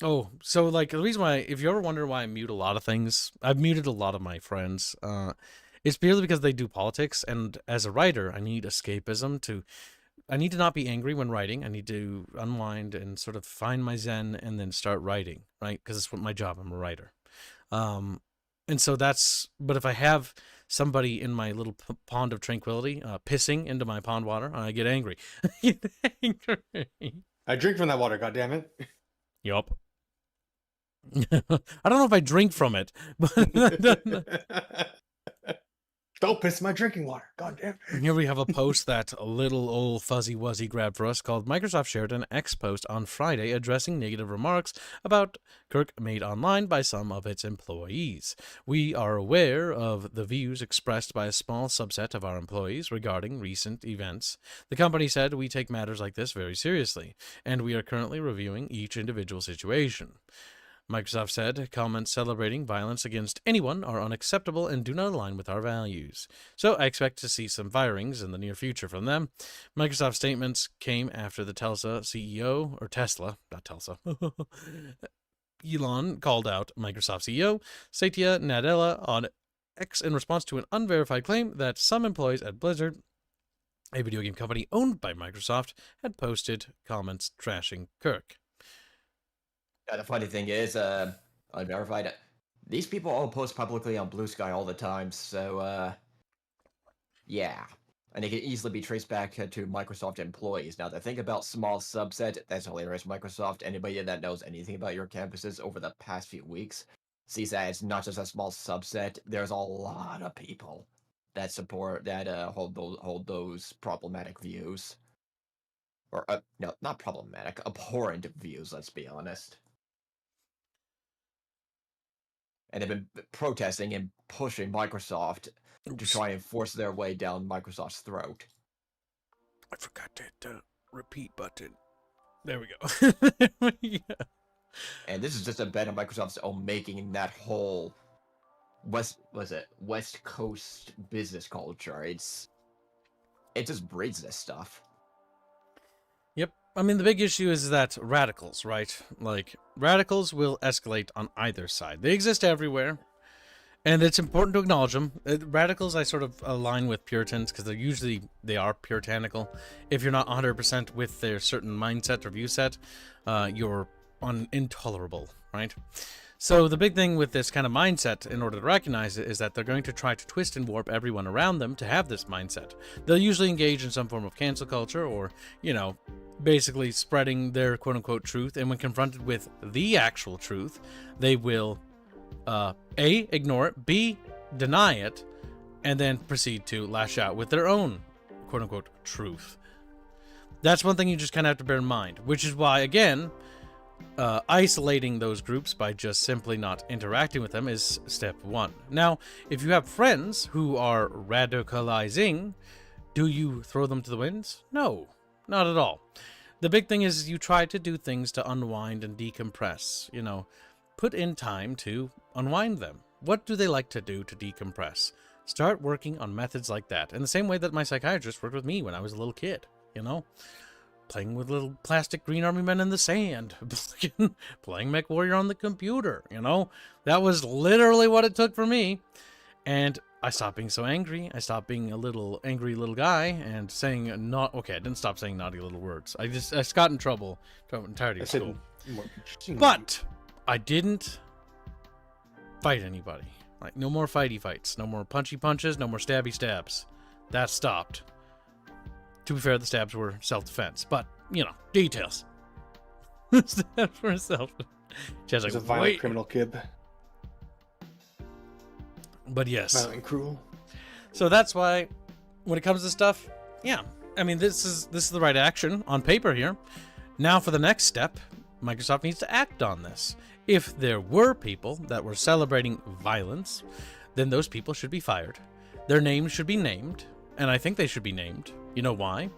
A: Oh, so like the reason why, if you ever wonder why I mute a lot of things, I've muted a lot of my friends. It's purely because they do politics, and as a writer, I need escapism I need to not be angry when writing. I need to unwind and sort of find my zen and then start writing, right? Because it's what my job. I'm a writer. And so but if I have somebody in my little pond of tranquility pissing into my pond water, I get angry. I get angry.
C: I drink from that water, goddammit.
A: Yup. I don't know if I drink from it, but
C: Don't piss in my drinking water. Goddamn.
A: here we have a post that a little old fuzzy wuzzy grabbed for us called Microsoft shared an X post on Friday addressing negative remarks about Kirk made online by some of its employees. We are aware of the views expressed by a small subset of our employees regarding recent events. The company said we take matters like this very seriously, and we are currently reviewing each individual situation. Microsoft said comments celebrating violence against anyone are unacceptable and do not align with our values. So I expect to see some firings in the near future from them. Microsoft statements came after the Tesla CEO, or Tesla, not Telsa, Elon called out Microsoft CEO Satya Nadella on X in response to an unverified claim that some employees at Blizzard, a video game company owned by Microsoft, had posted comments trashing Kirk.
B: The funny thing is, unverified. These people all post publicly on Blue Sky all the time, so yeah, and they can easily be traced back to Microsoft employees. Now, the thing about small subset, that's hilarious. Microsoft, anybody that knows anything about your campuses over the past few weeks, sees that it's not just a small subset. There's a lot of people that support that hold those problematic views, or no, not problematic, abhorrent views. Let's be honest. And have been protesting and pushing Microsoft to try and force their way down Microsoft's throat.
A: I forgot to hit the repeat button. There we go. Yeah.
B: And this is just a bet on Microsoft's own making in that whole West Coast business culture. It just breeds this stuff.
A: Yep. I mean, the big issue is that radicals, right? Like, radicals will escalate on either side. They exist everywhere, and it's important to acknowledge them. Radicals, I sort of align with Puritans, because they are puritanical. If you're not 100% with their certain mindset or view set, you're intolerable, right? So the big thing with this kind of mindset, in order to recognize it, is that they're going to try to twist and warp everyone around them to have this mindset. They'll usually engage in some form of cancel culture or, basically spreading their quote-unquote truth. And when confronted with the actual truth, they will, A, ignore it, B, deny it, and then proceed to lash out with their own quote-unquote truth. That's one thing you just kind of have to bear in mind, which is why, again, isolating those groups by just simply not interacting with them is step one. Now, if you have friends who are radicalizing, do you throw them to the winds? No, not at all. The big thing is you try to do things to unwind and decompress. Put in time to unwind them. What do they like to do to decompress? Start working on methods like that. In the same way that my psychiatrist worked with me when I was a little kid, playing with little plastic green army men in the sand, playing MechWarrior on the computer, that was literally what it took for me. And I stopped being so angry. I stopped being a little angry little guy and saying I didn't stop saying naughty little words. I just got in trouble throughout the entirety of school. But I didn't fight anybody. Like, no more fighty fights, no more punchy punches, no more stabby stabs. That stopped. To be fair, the stabs were self-defense, but, details. Stabs were self-defense.
C: He's a violent criminal kid.
A: But yes.
C: Violent and cruel.
A: So that's why, when it comes to stuff, I mean, this is the right action on paper here. Now for the next step, Microsoft needs to act on this. If there were people that were celebrating violence, then those people should be fired. Their names should be named, and I think they should be named. You know why?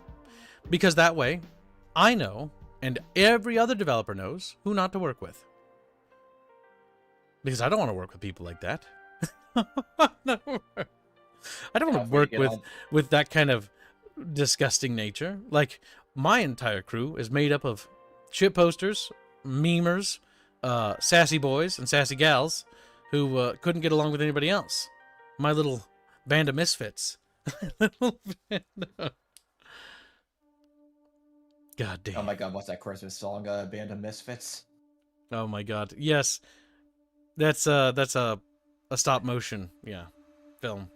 A: Because that way, I know, and every other developer knows, who not to work with. Because I don't want to work with people like that. I don't want to work with that kind of disgusting nature. Like, my entire crew is made up of shit posters, memers, sassy boys and sassy gals who couldn't get along with anybody else. My little band of misfits. God damn.
B: Oh my god, what's that Christmas song? Band of Misfits?
A: Oh my god. Yes. That's a stop motion, film.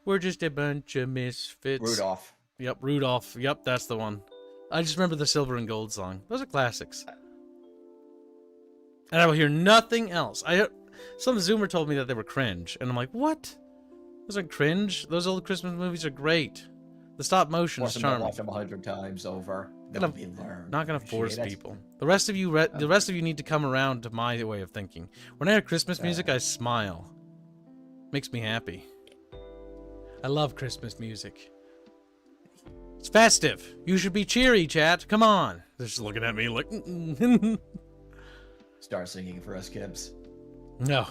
A: We're just a bunch of misfits.
B: Rudolph.
A: Yep, Rudolph. Yep, that's the one. I just remember the Silver and Gold song. Those are classics. And I will hear nothing else. Some Zoomer told me that they were cringe, and I'm like, what? Those are cringe? Those old Christmas movies are great. The stop motion is charming.
B: Watch them 100 times over. Not
A: gonna force people. The rest of you need to come around to my way of thinking. When I hear Christmas music, I smile. Makes me happy. I love Christmas music. It's festive. You should be cheery, chat. Come on. They're just looking at me like.
B: Start singing for us, Gibbs.
A: No.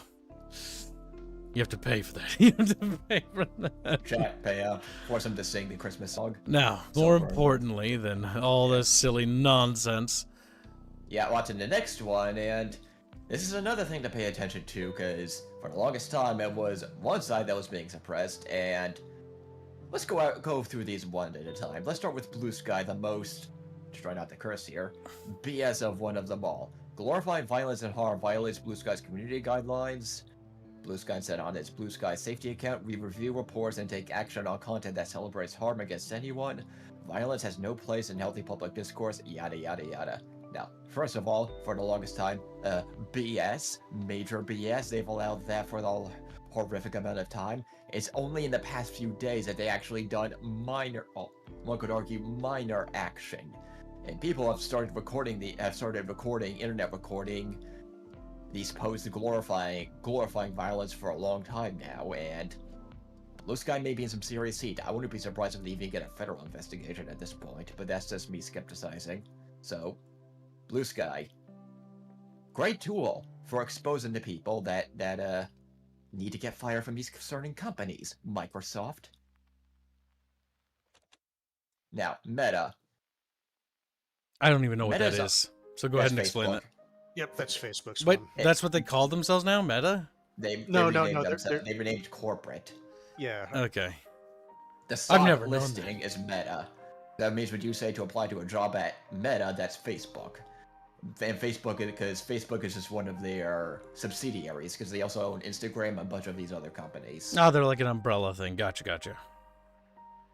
A: You have to pay for that. You have to pay for that.
B: Chat, pay up. Force them to sing the Christmas song.
A: Now, more importantly than all this silly nonsense.
B: Yeah, watching the next one, and this is another thing to pay attention to, because for the longest time it was one side that was being suppressed, and let's go through these one at a time. Let's start with Blue Sky, the most, to try not to curse here, BS of one of them all. Glorifying violence and harm violates Blue Sky's community guidelines. Blue Sky said on its Blue Sky safety account, we review reports and take action on content that celebrates harm against anyone. Violence has no place in healthy public discourse, yada yada yada. Now, first of all, for the longest time, BS, major BS, they've allowed that for the horrific amount of time. It's only in the past few days that they actually done minor, well, one could argue minor action. And people have started recording internet recording these posts glorifying violence for a long time now, and Blue Sky may be in some serious heat. I wouldn't be surprised if they even get a federal investigation at this point, but that's just me skepticizing. So, Blue Sky, great tool for exposing the people that need to get fired from these concerning companies. Microsoft. Now, Meta.
A: I don't even know what that is. So go ahead and explain it.
D: Yep, that's Facebook's
A: Wait,
D: one.
A: that's what they call themselves now? Meta?
B: They renamed corporate.
D: Yeah.
A: Okay.
B: The stock
A: never known
B: listing is Meta. That means when you say to apply to a job at Meta, that's Facebook. And Facebook, because Facebook is just one of their subsidiaries, because they also own Instagram and a bunch of these other companies.
A: Oh, they're like an umbrella thing. Gotcha.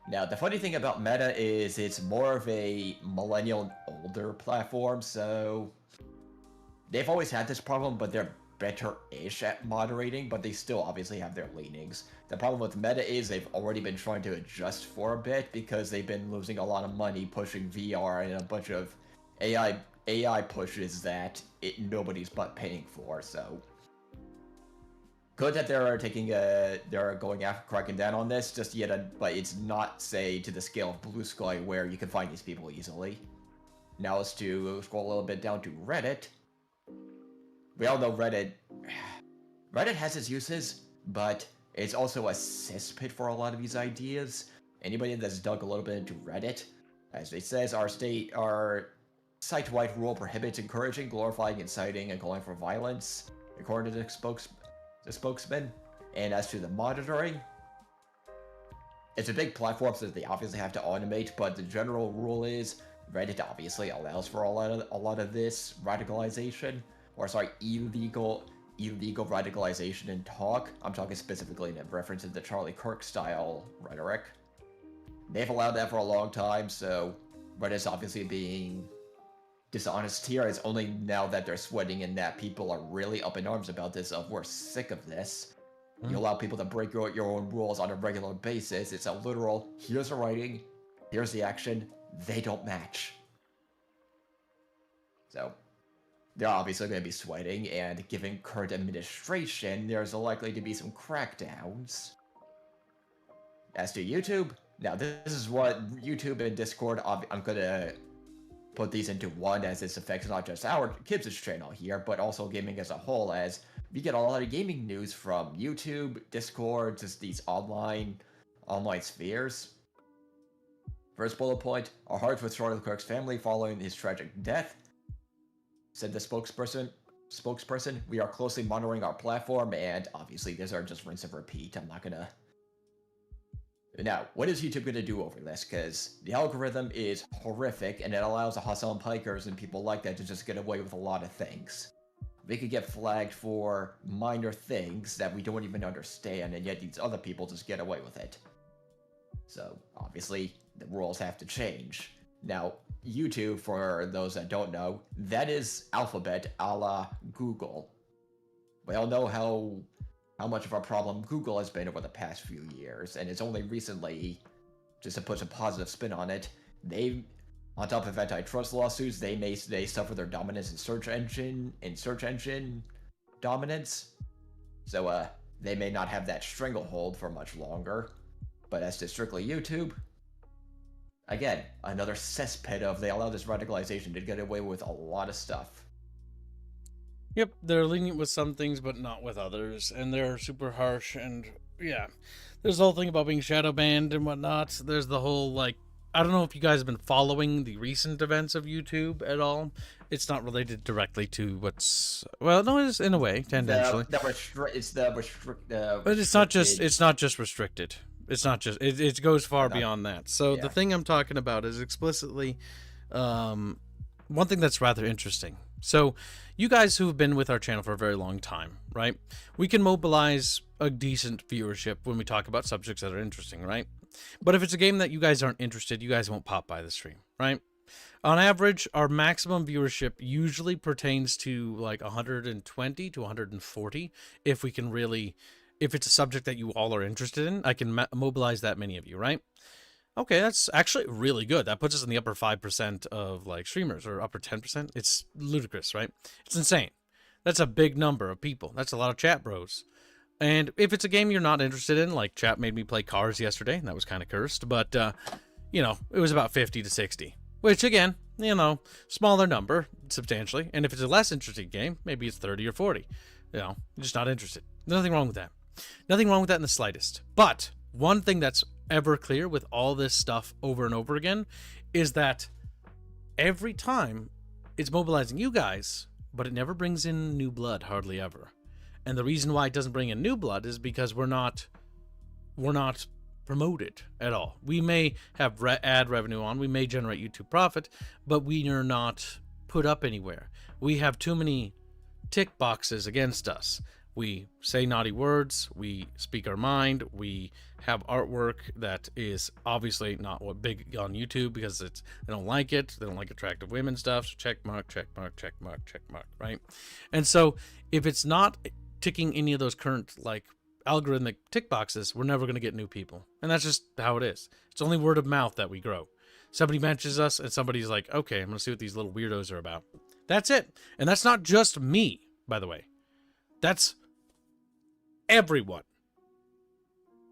B: Now, the funny thing about Meta is it's more of a millennial and older platform, so they've always had this problem, but they're better-ish at moderating, but they still obviously have their leanings. The problem with Meta is they've already been trying to adjust for a bit because they've been losing a lot of money pushing VR and a bunch of AI pushes that nobody's but paying for, so good that they're going after cracking down on this, but it's not, say, to the scale of Blue Sky where you can find these people easily. Now let's scroll a little bit down to Reddit. We all know Reddit has its uses, but it's also a cesspit for a lot of these ideas. Anybody that's dug a little bit into Reddit, as it says, our site-wide rule prohibits encouraging, glorifying, inciting, and calling for violence, according to the spokesman. And as to the monitoring, it's a big platform, so they obviously have to automate, but the general rule is Reddit obviously allows for a lot of this radicalization, or sorry, illegal radicalization in talk. I'm talking specifically in reference to the Charlie Kirk style rhetoric. They've allowed that for a long time, so Reddit's obviously being dishonest here. It's only now that they're sweating and that people are really up in arms about this we're sick of this. You allow people to break your own rules on a regular basis. It's a literal, here's a writing, here's the action, they don't match. So they're obviously going to be sweating, and given current administration, there's likely to be some crackdowns. As to YouTube, now this is what YouTube and Discord, I'm going to put these into one, as this affects not just our Kibbs' channel here, but also gaming as a whole, as we get a lot of gaming news from YouTube, Discord, just these online spheres. First bullet point, our hearts with Charlie Kirk's family following his tragic death. Said the spokesperson, we are closely monitoring our platform, and obviously these are just rinse and repeat. I'm not gonna... Now, what is YouTube gonna do over this? Because the algorithm is horrific, and it allows the hustle and pikers and people like that to just get away with a lot of things. They could get flagged for minor things that we don't even understand, and yet these other people just get away with it. So, obviously, the rules have to change. Now, YouTube, for those that don't know, that is Alphabet a la Google. We all know how much of a problem Google has been over the past few years, and it's only recently, just to put a positive spin on it, they, on top of antitrust lawsuits, they suffer their dominance in search engine dominance. So they may not have that stranglehold for much longer. But as to strictly YouTube, again, another cesspit of they allow this radicalization to get away with a lot of stuff.
A: Yep, they're lenient with some things, but not with others, and they're super harsh, and yeah. There's the whole thing about being shadow banned and whatnot. There's the whole, like, I don't know if you guys have been following the recent events of YouTube at all. It's not related directly to what's... Well, no, it is in a way, tangentially. But it's not just restricted. It's not just... It goes far beyond that. So the thing I'm talking about is explicitly... one thing that's rather interesting. So, you guys who've been with our channel for a very long time, right? We can mobilize a decent viewership when we talk about subjects that are interesting, right? But if it's a game that you guys aren't interested, you guys won't pop by the stream, right? On average, our maximum viewership usually pertains to like 120 to 140. If we can really, if it's a subject that you all are interested in, I can mobilize that many of you, right? Okay, that's actually really good. That puts us in the upper 5% of like streamers, or upper 10%. It's ludicrous, right? It's insane. That's a big number of people. That's a lot of chat bros. And if it's a game you're not interested in, like chat made me play Cars yesterday, and that was kind of cursed, but, you know, it was about 50 to 60, which again, you know, smaller number, substantially. And if it's a less interesting game, maybe it's 30 or 40. You know, you're just not interested. Nothing wrong with that. Nothing wrong with that in the slightest. But one thing that's ever clear with all this stuff over and over again is that every time it's mobilizing you guys, but it never brings in new blood, hardly ever. And the reason why it doesn't bring in new blood is because we're not promoted at all. We may have ad revenue on, we may generate YouTube profit, but we are not put up anywhere. We have too many tick boxes against us. We say naughty words, we speak our mind, we have artwork that is obviously not what big on YouTube because they don't like it, they don't like attractive women stuff, so check mark, check mark, check mark, check mark, right? And so if it's not ticking any of those current like algorithmic tick boxes, we're never going to get new people. And that's just how it is. It's only word of mouth that we grow. Somebody mentions us and somebody's like, okay, I'm going to see what these little weirdos are about. That's it. And that's not just me, by the way. That's everyone.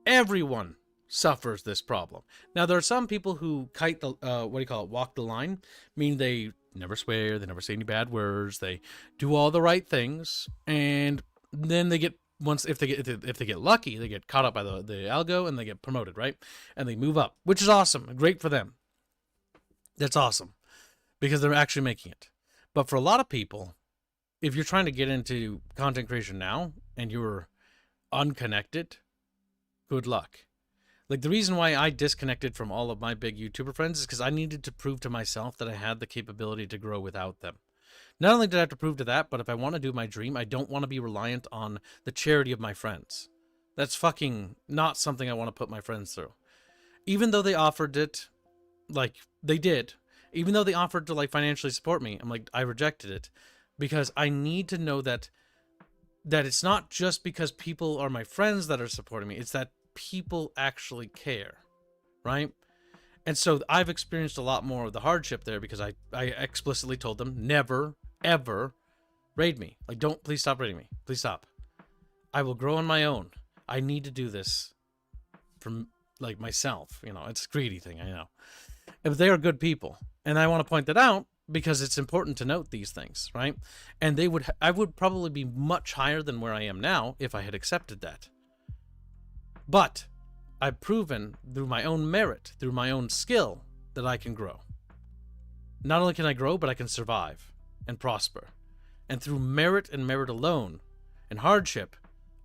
A: Everyone suffers this problem. Now, there are some people who walk the line, meaning they never swear, they never say any bad words, they do all the right things, and then they get, if they get lucky, they get caught up by the algo and they get promoted, right? And they move up, which is awesome. Great for them. That's awesome because they're actually making it. But for a lot of people, if you're trying to get into content creation now and you're unconnected, good luck. Like, the reason why I disconnected from all of my big YouTuber friends is because I needed to prove to myself that I had the capability to grow without them. Not only did I have to prove to that, but if I want to do my dream, I don't want to be reliant on the charity of my friends. That's fucking not something I want to put my friends through. Even though they offered it, like, they did. Even though they offered to, like, financially support me, I'm like, I rejected it. Because I need to know that it's not just because people are my friends that are supporting me. It's that people actually care, right? And so I've experienced a lot more of the hardship there because I explicitly told them, never, ever raid me. Like, please stop raiding me. Please stop. I will grow on my own. I need to do this from, like, myself. You know, it's a greedy thing, I know. But they are good people. And I want to point that out because it's important to note these things, right? And I would probably be much higher than where I am now if I had accepted that. But I've proven through my own merit, through my own skill, that I can grow. Not only can I grow, but I can survive and prosper. And through merit and merit alone and hardship,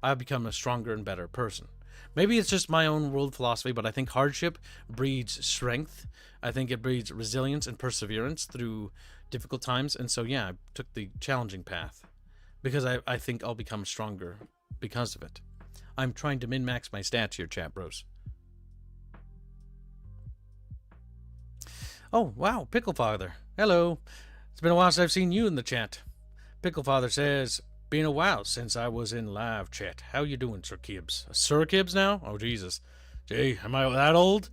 A: I've become a stronger and better person. Maybe it's just my own world philosophy, but I think hardship breeds strength. I think it breeds resilience and perseverance through difficult times. And so, yeah, I took the challenging path because I think I'll become stronger because of it. I'm trying to min-max my stats here, chat bros. Oh, wow, Picklefather. Hello. It's been a while since I've seen you in the chat. Picklefather says, been a while since I was in live chat. How you doing, Sir Kibbs? Sir Kibbs now? Oh, Jesus. Gee, am I that old?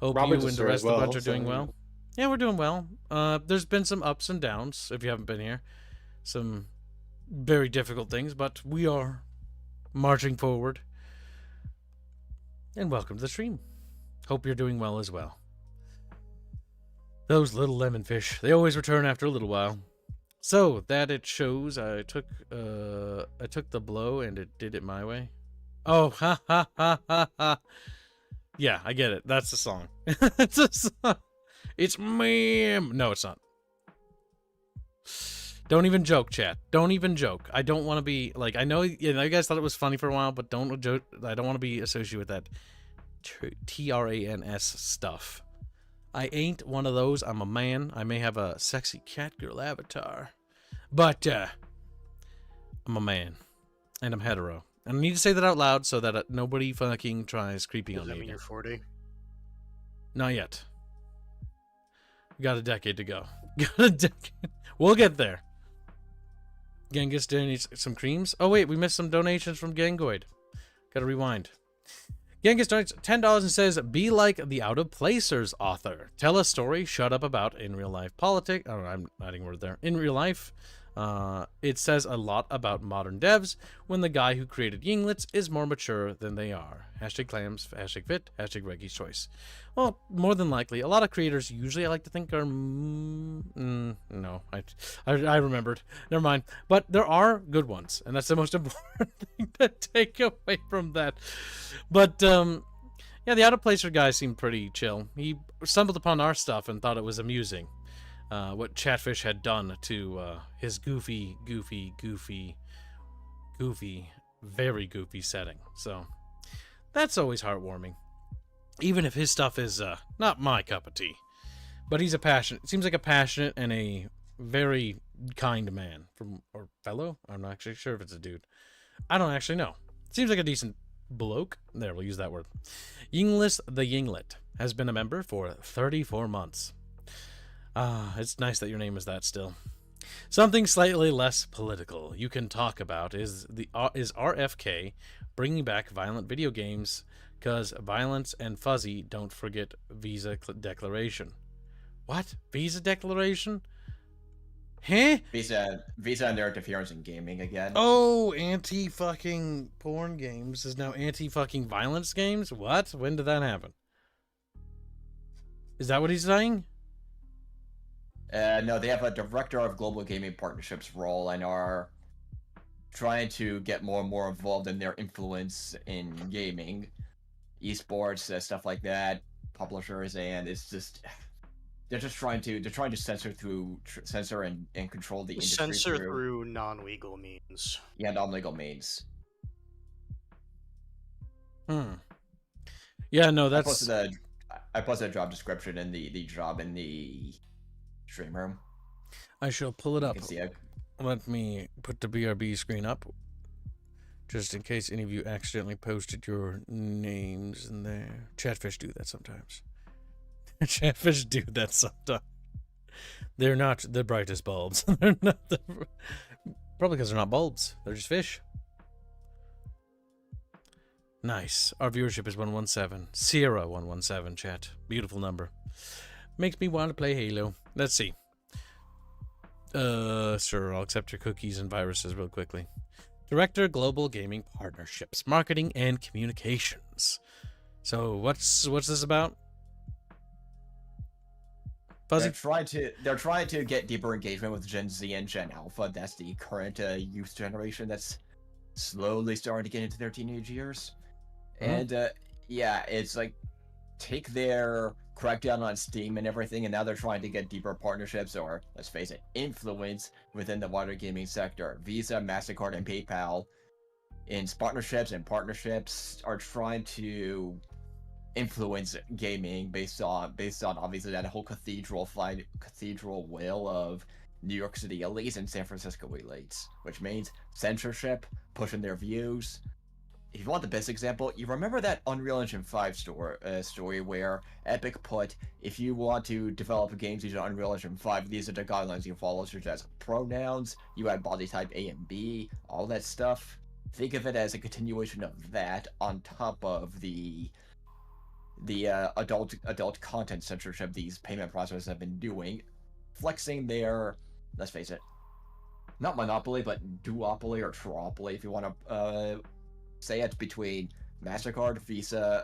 A: Hope
C: Robert's
A: you
C: a
A: and the
C: sir
A: rest
C: as
A: of the
C: well,
A: bunch are doing
C: so-
A: well. Yeah, we're doing well. There's been some ups and downs, if you haven't been here. Some very difficult things, but we are marching forward. And welcome to the stream. Hope you're doing well as well. Those little lemon fish, they always return after a little while. So that it shows I took the blow and it did it my way. Oh, ha ha ha ha ha. Yeah, I get it. That's the song. It's a song. It's meme. No, it's not. Don't even joke, chat. Don't even joke. I don't want to be like, I know you guys thought it was funny for a while, but don't joke. I don't want to be associated with that TRANS stuff. I ain't one of those. I'm a man. I may have a sexy cat girl avatar, but I'm a man, and I'm hetero. And I need to say that out loud so that nobody fucking tries creeping
D: Does
A: on
D: that
A: me
D: mean
A: again.
D: you're 40?
A: Not yet. We got a decade to go. Got a decade. We'll get there. Genghis donates some creams. Oh wait, we missed some donations from Gangoid. Gotta rewind. Genghis donates $10 and says, be like the Out of Placers author. Tell a story, shut up about in real life politics. Oh, I'm adding a word there. In real life, it says a lot about modern devs when the guy who created Yinglets is more mature than they are. Hashtag clams, hashtag fit, hashtag Reggie's choice. Well, more than likely, a lot of creators usually I like to think are... no, I remembered. Never mind. But there are good ones, and that's the most important thing to take away from that. But, yeah, the Out of Placer guy seemed pretty chill. He stumbled upon our stuff and thought it was amusing. What Chatfish had done to his goofy, very goofy setting. So that's always heartwarming. Even if his stuff is not my cup of tea. But he's seems like a passionate and a very kind man. Or fellow? I'm not actually sure if it's a dude. I don't actually know. Seems like a decent bloke. There, we'll use that word. Yinglis the Yinglet has been a member for 34 months. It's nice that your name is that still. Something slightly less political you can talk about is RFK bringing back violent video games because violence and fuzzy don't forget Visa Declaration. What? Visa Declaration? Huh?
B: Visa and their interference in gaming again.
A: Oh, anti-fucking porn games is now anti-fucking violence games? What? When did that happen? Is that what he's saying?
B: No, they have a director of global gaming partnerships role and are trying to get more and more involved in their influence in gaming, esports, stuff like that, publishers, and it's just they're trying to censor and control the industry
D: Censor through non-legal means.
B: Yeah, non-legal means.
A: Yeah, no, that's...
B: I posted a job description in the job in the stream room.
A: I shall pull it up.
B: You can see it.
A: Let me put the BRB screen up, just in case any of you accidentally posted your names in there. Chatfish do that sometimes. Chatfish do that sometimes. They're not the brightest bulbs. They're not probably because they're not bulbs. They're just fish. Nice. Our viewership is 117. Sierra 117, chat. Beautiful number. Makes me want to play Halo. Let's see. Sure, I'll accept your cookies and viruses real quickly. Director, Global Gaming Partnerships, Marketing and Communications. So what's this about? Fuzzy?
B: They're trying to get deeper engagement with Gen Z and Gen Alpha. That's the current youth generation that's slowly starting to get into their teenage years. And yeah, it's like take their crackdown on Steam and everything, and now they're trying to get deeper partnerships, or let's face it, influence within the wider gaming sector. Visa, MasterCard, and PayPal in partnerships are trying to influence gaming based on obviously that whole cathedral will of New York City elites and San Francisco elites, which means censorship, pushing their views. If you want the best example, you remember that Unreal Engine 5 story where Epic put, if you want to develop games using Unreal Engine 5, these are the guidelines you follow, such as pronouns, you add body type A and B, all that stuff. Think of it as a continuation of that on top of the adult content censorship these payment processors have been doing, flexing their, let's face it, not monopoly, but duopoly or triopoly, if you want to say it, between MasterCard, Visa,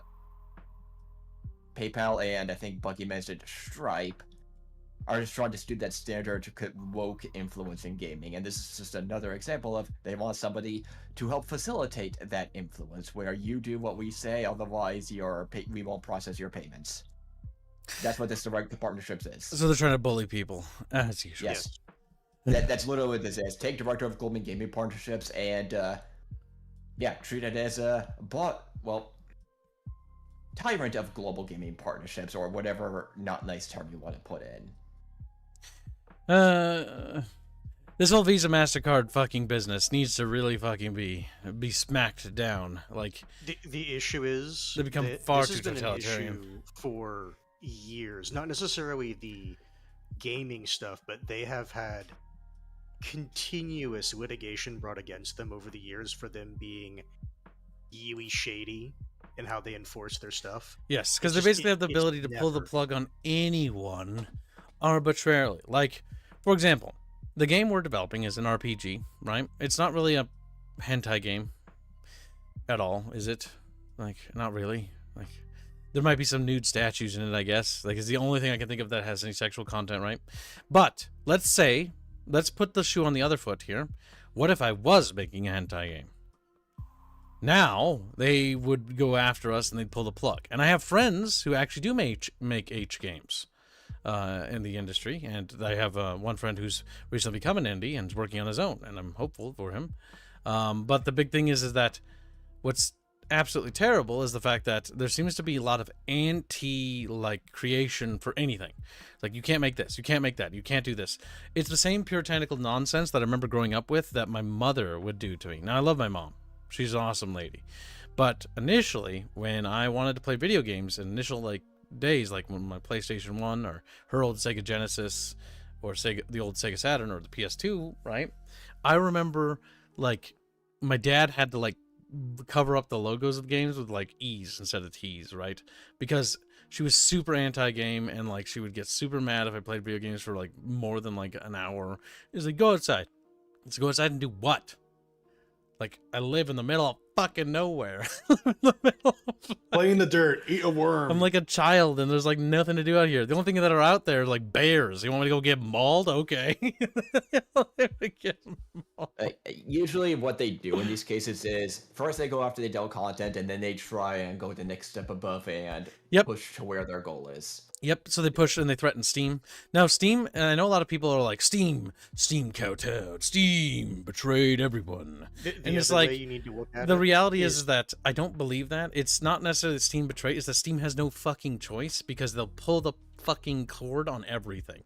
B: PayPal, and I think Bucky mentioned Stripe, are just trying to do that standard woke influence in gaming. And this is just another example of they want somebody to help facilitate that influence, where you do what we say, otherwise we won't process your payments. That's what this direct partnerships is.
A: So they're trying to bully people, as usual.
B: Yes. That's literally what this is. Take Director of Global Gaming Partnerships and yeah, treat it as a tyrant of global gaming partnerships, or whatever not nice term you want to put in.
A: This whole Visa MasterCard fucking business needs to really fucking be smacked down. Like
D: the issue is
A: they become far
D: too
A: totalitarian.
D: An issue for years, not necessarily the gaming stuff, but they have had continuous litigation brought against them over the years for them being really shady in how they enforce their stuff.
A: Yes, because they basically have the ability to pull the plug on anyone arbitrarily. Like, for example, the game we're developing is an RPG, right? It's not really a hentai game at all, is it? Like, not really. Like, there might be some nude statues in it, I guess. Like, it's the only thing I can think of that has any sexual content, right? But let's put the shoe on the other foot here. What if I was making a hentai game? Now they would go after us and they'd pull the plug. And I have friends who actually do make H games in the industry, and I have one friend who's recently become an indie and is working on his own, and I'm hopeful for him. But the big thing is that what's absolutely terrible is the fact that there seems to be a lot of creation for anything. Like, you can't make this, you can't make that, you can't do this. It's the same puritanical nonsense that I remember growing up with that my mother would do to me. Now, I love my mom. She's an awesome lady. But initially, when I wanted to play video games, in initial days, like when my PlayStation 1 or her old Sega Genesis or the old Sega Saturn or the PS2, right? I remember my dad had to cover up the logos of games with E's instead of T's, right? Because she was super anti-game, and she would get super mad if I played video games for more than an hour. It's like, go outside. Let's go outside and do what? I live in the middle of fucking nowhere.
C: Play in the dirt, eat a worm.
A: I'm like a child, and there's nothing to do out here. The only thing that are out there are bears. You want me to go get mauled? Okay.
B: Usually what they do in these cases is first they go after the adult content, and then they try and go the next step above and push to where their goal is.
A: Yep, so they push and they threaten Steam. Now, Steam, and I know a lot of people are like, Steam kowtowed, Steam betrayed everyone. And it's
D: you need to look at
A: the reality is that I don't believe that. It's not necessarily that Steam betrayed, it's that Steam has no fucking choice, because they'll pull the fucking cord on everything.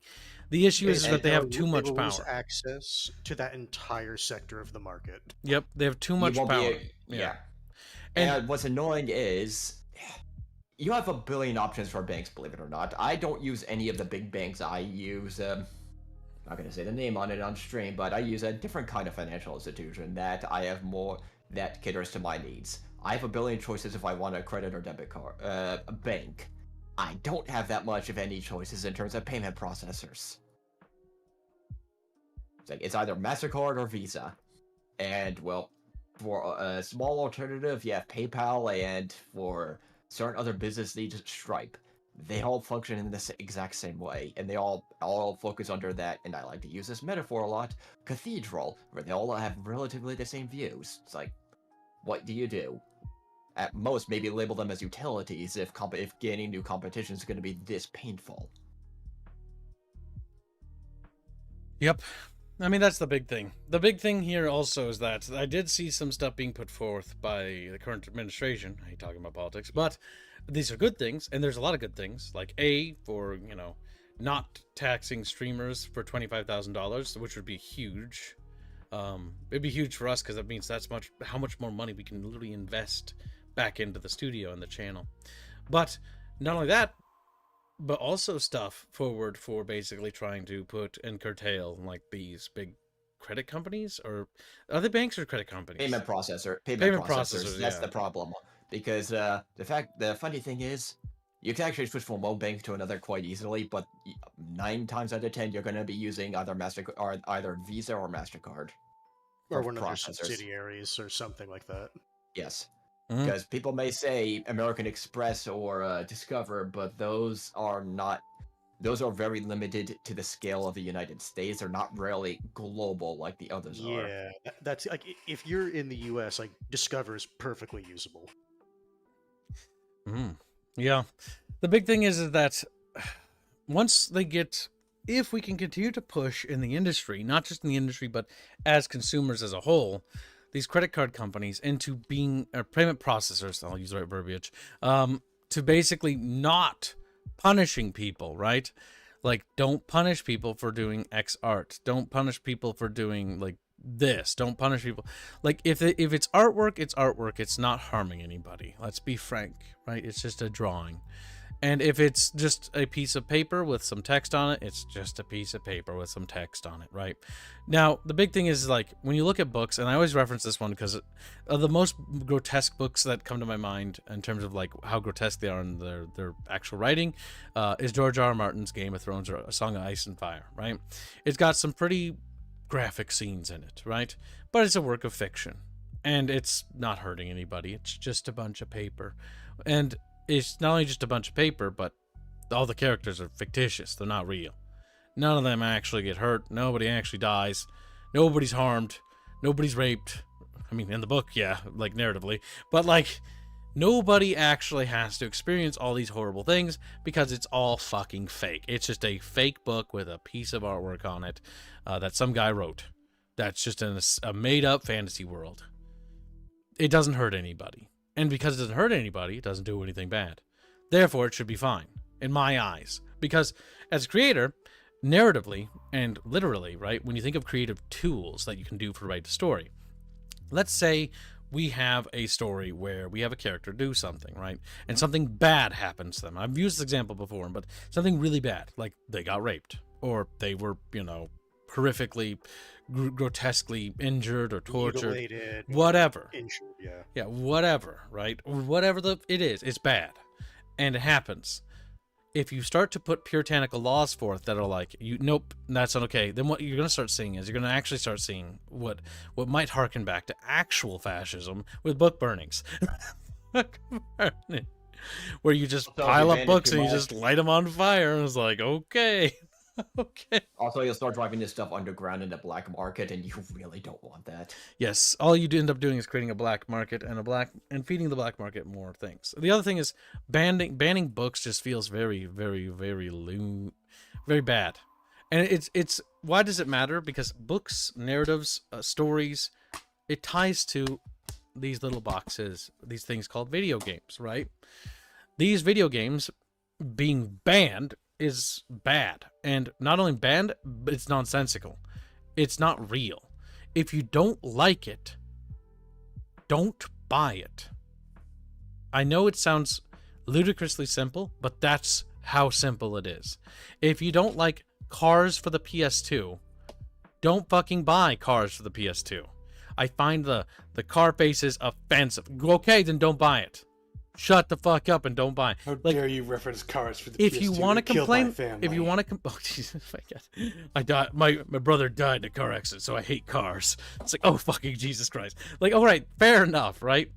A: The issue is that they have too much power.
D: Access to that entire sector of the market.
A: Yep, they have too much power.
B: Yeah. And what's annoying is you have a billion options for banks, believe it or not. I don't use any of the big banks. I use, I'm not going to say the name on it on stream, but I use a different kind of financial institution that I have more that caters to my needs. I have a billion choices if I want a credit or debit card, a bank. I don't have that much of any choices in terms of payment processors. It's either MasterCard or Visa. And, well, for a small alternative, you have PayPal, and for certain other business needs, Stripe. They all function in the exact same way, and they all focus under that, and I like to use this metaphor a lot, cathedral, where they all have relatively the same views. It's like, what do you do? At most, maybe label them as utilities if gaining new competition is going to be this painful.
A: Yep. I mean, that's the big thing. The big thing here also is that I did see some stuff being put forth by the current administration. I hate talking about politics, but these are good things, and there's a lot of good things, like for, not taxing streamers for $25,000, which would be huge. It'd be huge for us because that means how much more money we can literally invest back into the studio and the channel. But not only that, but also stuff forward for basically trying to put and curtail like these big credit companies, or are they banks or credit companies?
B: Payment processors. That's the problem, because the funny thing is, you can actually switch from one bank to another quite easily, but 9 times out of 10 you're going to be using either either Visa or MasterCard,
D: or one of their subsidiaries or something like that.
B: Yes. Because people may say American Express or Discover, but those are very limited to the scale of the United States. They're not really global like the others are.
D: Yeah, that's like, if you're in the US, like, Discover is perfectly usable.
A: Yeah. The big thing is that once they if we can continue to push in the industry, not just in the industry, but as consumers as a whole, these credit card companies into being payment processors, I'll use the right verbiage, to basically not punishing people, right? Like, don't punish people for doing X art. Don't punish people for doing like this. Don't punish people. Like, if it's artwork, it's artwork. It's not harming anybody. Let's be frank, right? It's just a drawing. And if it's just a piece of paper with some text on it, it's just a piece of paper with some text on it, right? Now, the big thing is, like, when you look at books, and I always reference this one because the most grotesque books that come to my mind in terms of, like, how grotesque they are in their actual writing is George R. R. Martin's Game of Thrones, or A Song of Ice and Fire, right? It's got some pretty graphic scenes in it, right? But it's a work of fiction, and it's not hurting anybody. It's just a bunch of paper. And it's not only just a bunch of paper, but all the characters are fictitious. They're not real. None of them actually get hurt. Nobody actually dies. Nobody's harmed. Nobody's raped. I mean, in the book, yeah, like narratively. But, like, nobody actually has to experience all these horrible things because it's all fucking fake. It's just a fake book with a piece of artwork on it that some guy wrote. That's just in a made-up fantasy world. It doesn't hurt anybody. And because it doesn't hurt anybody, it doesn't do anything bad. Therefore, it should be fine, in my eyes. Because as a creator, narratively and literally, right, when you think of creative tools that you can do for write a story, let's say we have a story where we have a character do something, right, and something bad happens to them. I've used this example before, but something really bad, like they got raped, or they were, horrifically, grotesquely injured or tortured,
D: Mutilated,
A: whatever.
D: Injured, yeah.
A: Yeah, whatever, right? Whatever it is, it's bad. And it happens. If you start to put puritanical laws forth that are like, nope, that's not okay, then what you're going to start seeing is you're going to actually start seeing what might harken back to actual fascism with book burnings. Where you just pile up books and you just light them on fire, and it's like, okay. Okay.
B: Also, you'll start driving this stuff underground in the black market, and you really don't want that.
A: Yes, all you end up doing is creating a black market and feeding the black market more things. The other thing is banning books just feels very, very, very very bad. And it's why does it matter? Because books, narratives, stories, it ties to these little boxes, these things called video games, right? These video games being banned is bad, and not only banned, but it's nonsensical. It's not real. If you don't like it, don't buy it. I know it sounds ludicrously simple, but that's how simple it is. If you don't like Cars for the PS2, don't fucking buy Cars for the PS2. I find the car faces offensive. Okay, then don't buy it. Shut the fuck up and don't buy.
C: How
A: Like,
C: dare you reference cars for the
A: if
C: PS2
A: you want to
C: that killed my
A: complain, if you
C: family.
A: want to, oh Jesus, my God, I died. My brother died in a car accident, so I hate cars. It's like, oh fucking Jesus Christ. Like, all right, fair enough, right?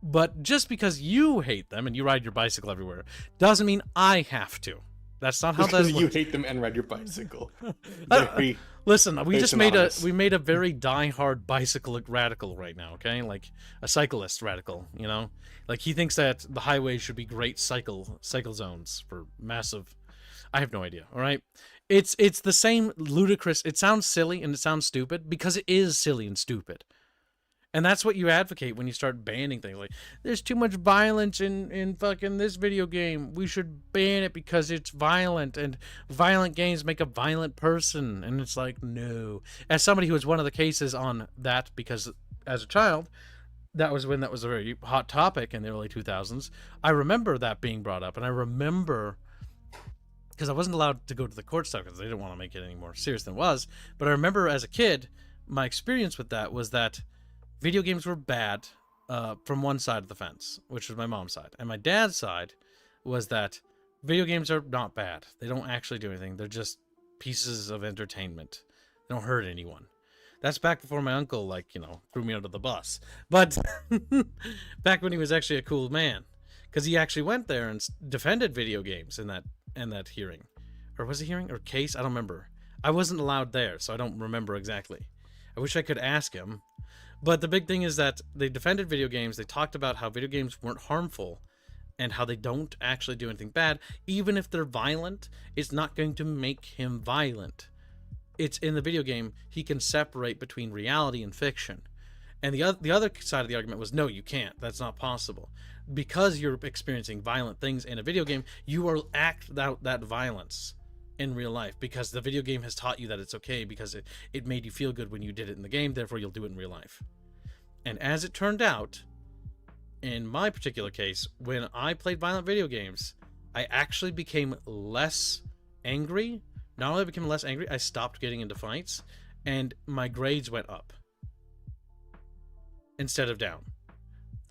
A: But just because you hate them and you ride your bicycle everywhere doesn't mean I have to. That's not how
C: Because
A: that
C: you
A: works.
C: hate them and ride your bicycle.
A: I-
C: Very-
A: Listen, we
C: very
A: just
C: synonymous.
A: made a very die-hard bicycle radical right now, okay? Like a cyclist radical, you know? Like he thinks that the highway should be great cycle zones for massive. I have no idea, all right? It's the same ludicrous. It sounds silly and it sounds stupid because it is silly and stupid. And that's what you advocate when you start banning things like there's too much violence in fucking this video game. We should ban it because it's violent and violent games make a violent person. And it's like, no. As somebody who was one of the cases on that, because as a child, that was when that was a very hot topic in the early 2000s. I remember that being brought up, and I remember because I wasn't allowed to go to the court stuff because they didn't want to make it any more serious than it was. But I remember as a kid, my experience with that was that video games were bad from one side of the fence, which was my mom's side. And my dad's side was that video games are not bad. They don't actually do anything. They're just pieces of entertainment. They don't hurt anyone. That's back before my uncle, like, you know, threw me under the bus. But back when he was actually a cool man. Because he actually went there and defended video games in that hearing. Or was it hearing? Or case? I don't remember. I wasn't allowed there, so I don't remember exactly. I wish I could ask him. But the big thing is that they defended video games. They talked about how video games weren't harmful and how they don't actually do anything bad. Even if they're violent, it's not going to make him violent. It's in the video game, he can separate between reality and fiction. And the other side of the argument was, no, you can't. That's not possible. Because you're experiencing violent things in a video game, you will act out that violence in real life because the video game has taught you that it's okay because it made you feel good when you did it in the game, therefore you'll do it in real life. And as it turned out, in my particular case, when I played violent video games, I actually became less angry. Not only became less angry, I stopped getting into fights, and my grades went up instead of down.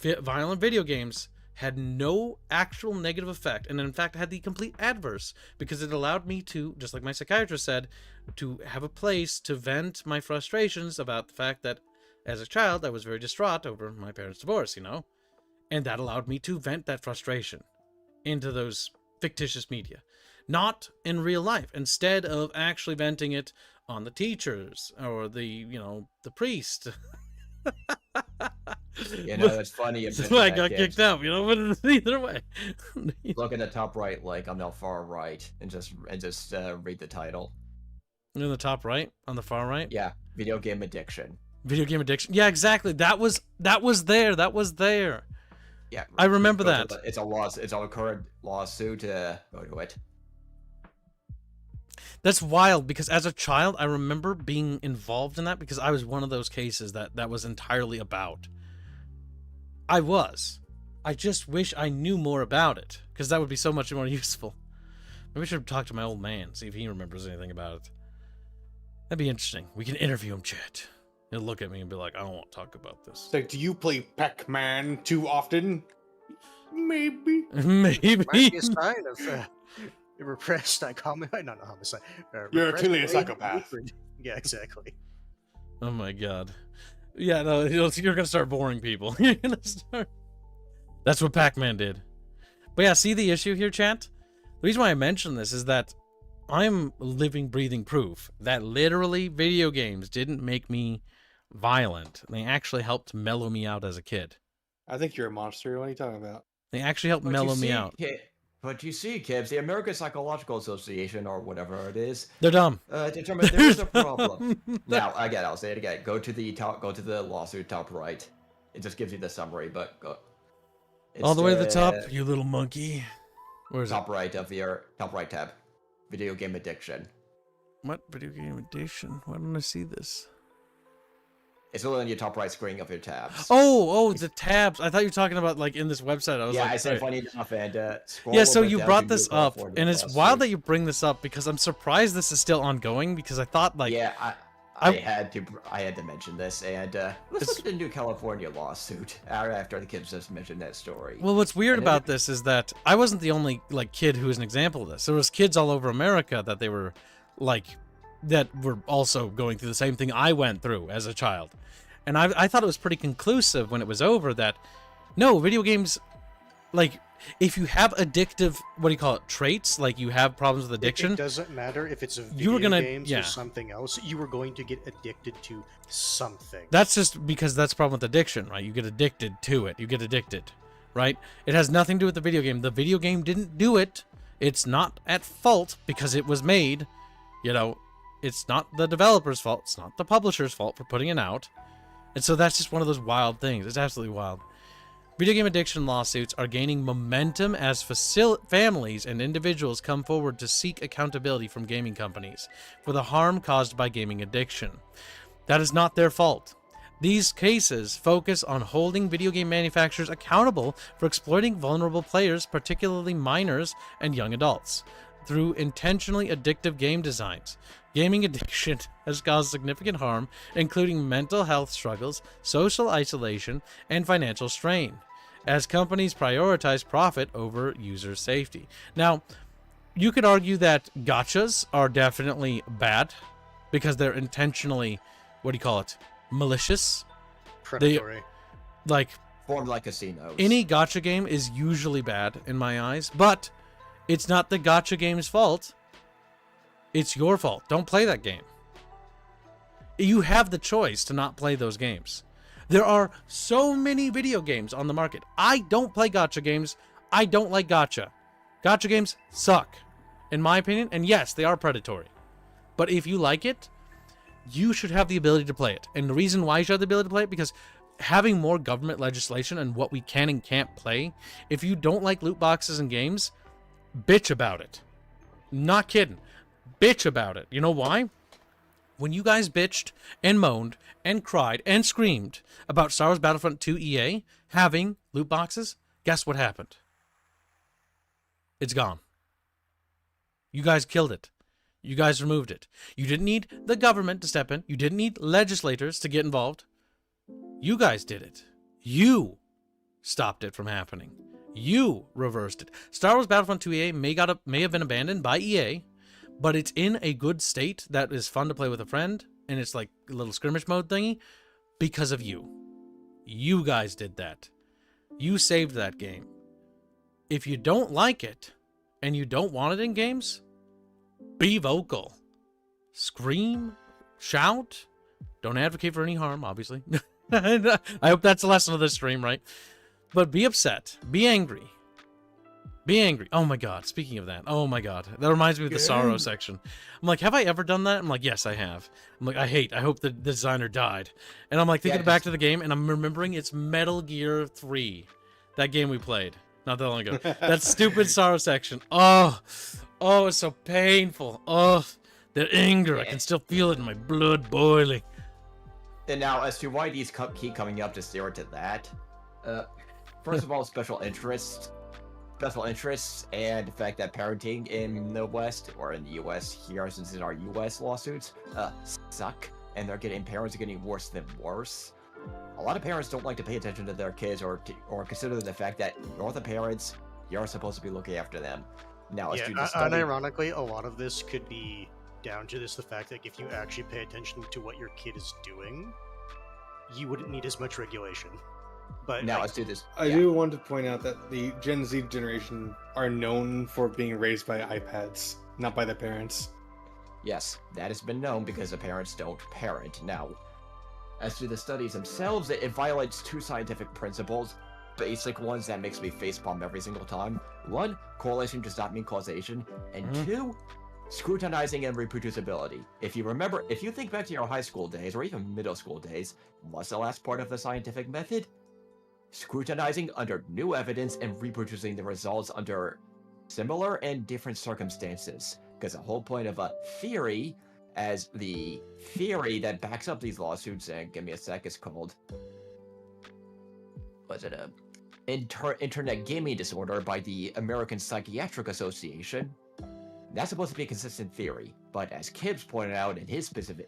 A: Violent video games had no actual negative effect, and in fact had the complete adverse, because it allowed me to, just like my psychiatrist said, to have a place to vent my frustrations about the fact that as a child I was very distraught over my parents' divorce, you know, and that allowed me to vent that frustration into those fictitious media, not in real life, instead of actually venting it on the teachers or the, you know, the priest.
B: You know, it's funny.
A: That's why I got kicked out, you know, but either way.
B: Look at the top right, like on the far right, and just read the title.
A: In the top right, on the far right.
B: Yeah, video game addiction.
A: Video game addiction. Yeah, exactly. That was there. That was there.
B: Yeah,
A: I remember
B: go
A: that.
B: to it's a current lawsuit. Go to it.
A: That's wild because as a child, I remember being involved in that because I was one of those cases that was entirely about. I just wish I knew more about it because that would be so much more useful. Maybe I should talk to my old man, see if he remembers anything about it. That'd be interesting. We can interview him, chat. He'll look at me and be like, I don't want to talk about this.
C: It's like, do you play Pac-Man too often? Maybe.
A: Maybe.
D: Might be a sign of repressed homicide. Not homicide.
C: You're
D: repressed
C: clearly a
D: rage
C: psychopath.
D: hatred. Yeah, exactly.
A: Oh my god. Yeah, no, you're gonna start boring people. You're gonna start. That's what Pac-Man did. But yeah, see the issue here, chat? The reason why I mention this is that I'm living, breathing proof that literally video games didn't make me violent. They actually helped mellow me out as a kid.
C: I think you're a monster. What are you talking about?
A: They actually helped mellow me out.
B: But you see, kids, the American Psychological Association, or whatever it is,
A: They're dumb.
B: determined there is a problem. Now, again, I'll say it again. Go to the lawsuit top right. It just gives you the summary, but go.
A: All the way to the top, you little monkey. Where's
B: top right of your top right tab. Video game addiction.
A: What video game addiction? Why don't I see this?
B: It's all on your top right screen of your tabs.
A: Oh, the tabs. I thought you were talking about like in this website. I was
B: yeah,
A: like,
B: I said
A: right.
B: funny enough, and scroll
A: yeah. So
B: over
A: you
B: down
A: brought
B: to
A: this
B: Google
A: up,
B: for the
A: and it's
B: lawsuit.
A: wild that you bring this up because I'm surprised this is still ongoing because I thought like
B: Yeah, I had to mention this, and let's look at the new California lawsuit after the kids just mentioned that story.
A: Well, what's weird
B: And
A: about this is that I wasn't the only kid who was an example of this. There was kids all over America that they were that were also going through the same thing I went through as a child. And I thought it was pretty conclusive when it was over that no, video games, if you have addictive, traits, like you have problems with addiction.
D: It doesn't matter if it's a video games or something else. You were going to get addicted to something.
A: That's just because that's the problem with addiction, right? You get addicted to it. You get addicted, right? It has nothing to do with the video game. The video game didn't do it. It's not at fault because it was made. It's not the developer's fault. It's not the publisher's fault for putting it out. And so that's just one of those wild things. It's absolutely wild. Video game addiction lawsuits are gaining momentum as families and individuals come forward to seek accountability from gaming companies for the harm caused by gaming addiction. That is not their fault. These cases focus on holding video game manufacturers accountable for exploiting vulnerable players, particularly minors and young adults, through intentionally addictive game designs. Gaming addiction has caused significant harm, including mental health struggles, social isolation, and financial strain, as companies prioritize profit over user safety. Now, you could argue that gachas are definitely bad because they're intentionally, malicious.
D: Predatory.
B: Formed like casinos.
A: Any gacha game is usually bad in my eyes, but it's not the gacha game's fault. It's your fault. Don't play that game. You have the choice to not play those games. There are so many video games on the market. I don't play gacha games. I don't like gacha. Gacha games suck, in my opinion. And yes, they are predatory. But if you like it, you should have the ability to play it. And the reason why you should have the ability to play it, because having more government legislation on what we can and can't play, if you don't like loot boxes and games, bitch about it. Not kidding. Bitch about it. You know why? When you guys bitched and moaned and cried and screamed about Star Wars Battlefront 2 EA having loot boxes, guess what happened? It's gone. You guys killed it. You guys removed it. You didn't need the government to step in. You didn't need legislators to get involved. You guys did it. You stopped it from happening. You reversed it. Star Wars Battlefront 2 EA may have been abandoned by EA, but it's in a good state that is fun to play with a friend, and it's like a little skirmish mode thingy because of you. You guys did that. You saved that game. If you don't like it and you don't want it in games, be vocal. Scream, shout. Don't advocate for any harm, obviously. I hope that's the lesson of this stream, right? But be upset. Be angry. Be angry. Oh my god, speaking of that. Oh my god. That reminds me of the sorrow section. I'm like, have I ever done that? I'm like, yes, I have. I'm like, I hope the designer died. And I'm like thinking back to the game, and I'm remembering it's Metal Gear 3. That game we played not that long ago. That stupid sorrow section. Oh, it's so painful. Oh, the anger. I can still feel it in my blood boiling.
B: And now, as to why these keep coming up to stare to that, first of all, special interests, and the fact that parenting in the West, or in the U.S. here, since in our U.S. lawsuits, suck, and parents are getting worse than worse. A lot of parents don't like to pay attention to their kids or consider the fact that you're the parents, you're supposed to be looking after them. Now, as to the study,
D: unironically, a lot of this could be down to the fact that if you actually pay attention to what your kid is doing, you wouldn't need as much regulation. But
B: now let's do this.
C: I do want to point out that the Gen Z generation are known for being raised by iPads, not by their parents.
B: Yes, that has been known because the parents don't parent. Now, as to the studies themselves, it violates two scientific principles, basic ones that makes me facepalm every single time. One, correlation does not mean causation, and two, scrutinizing and reproducibility. If you think back to your high school days or even middle school days, what's the last part of the scientific method? Scrutinizing under new evidence and reproducing the results under similar and different circumstances. Because the whole point of a theory, as the theory that backs up these lawsuits, and give me a sec, it's called, internet gaming disorder by the American Psychiatric Association. That's supposed to be a consistent theory, but as Kibbs pointed out in his specific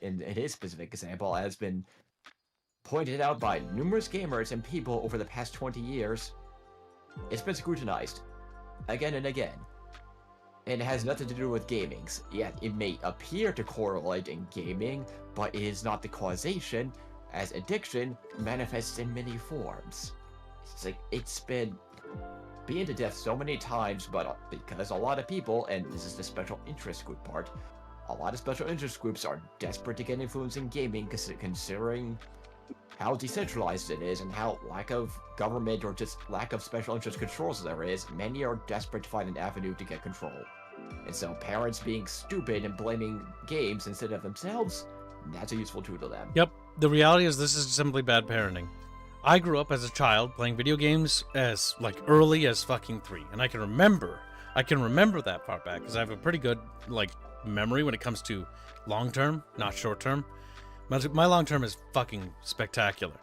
B: example, has been pointed out by numerous gamers and people over the past 20 years, it's been scrutinized again and again. And it has nothing to do with gaming. Yet it may appear to correlate in gaming, but it is not the causation, as addiction manifests in many forms. It's like, it's been beaten to death so many times, but because a lot of people, and this is the special interest group part, a lot of special interest groups are desperate to get influence in gaming, considering how decentralized it is and how lack of government or just lack of special interest controls there is. Many are desperate to find an avenue to get control. And so parents being stupid and blaming games instead of themselves, that's a useful tool to them.
A: Yep. The reality is this is simply bad parenting. I grew up as a child playing video games as like early as fucking 3, and I can remember that far back because I have a pretty good like memory when it comes to long term, not short term. My long term is fucking spectacular,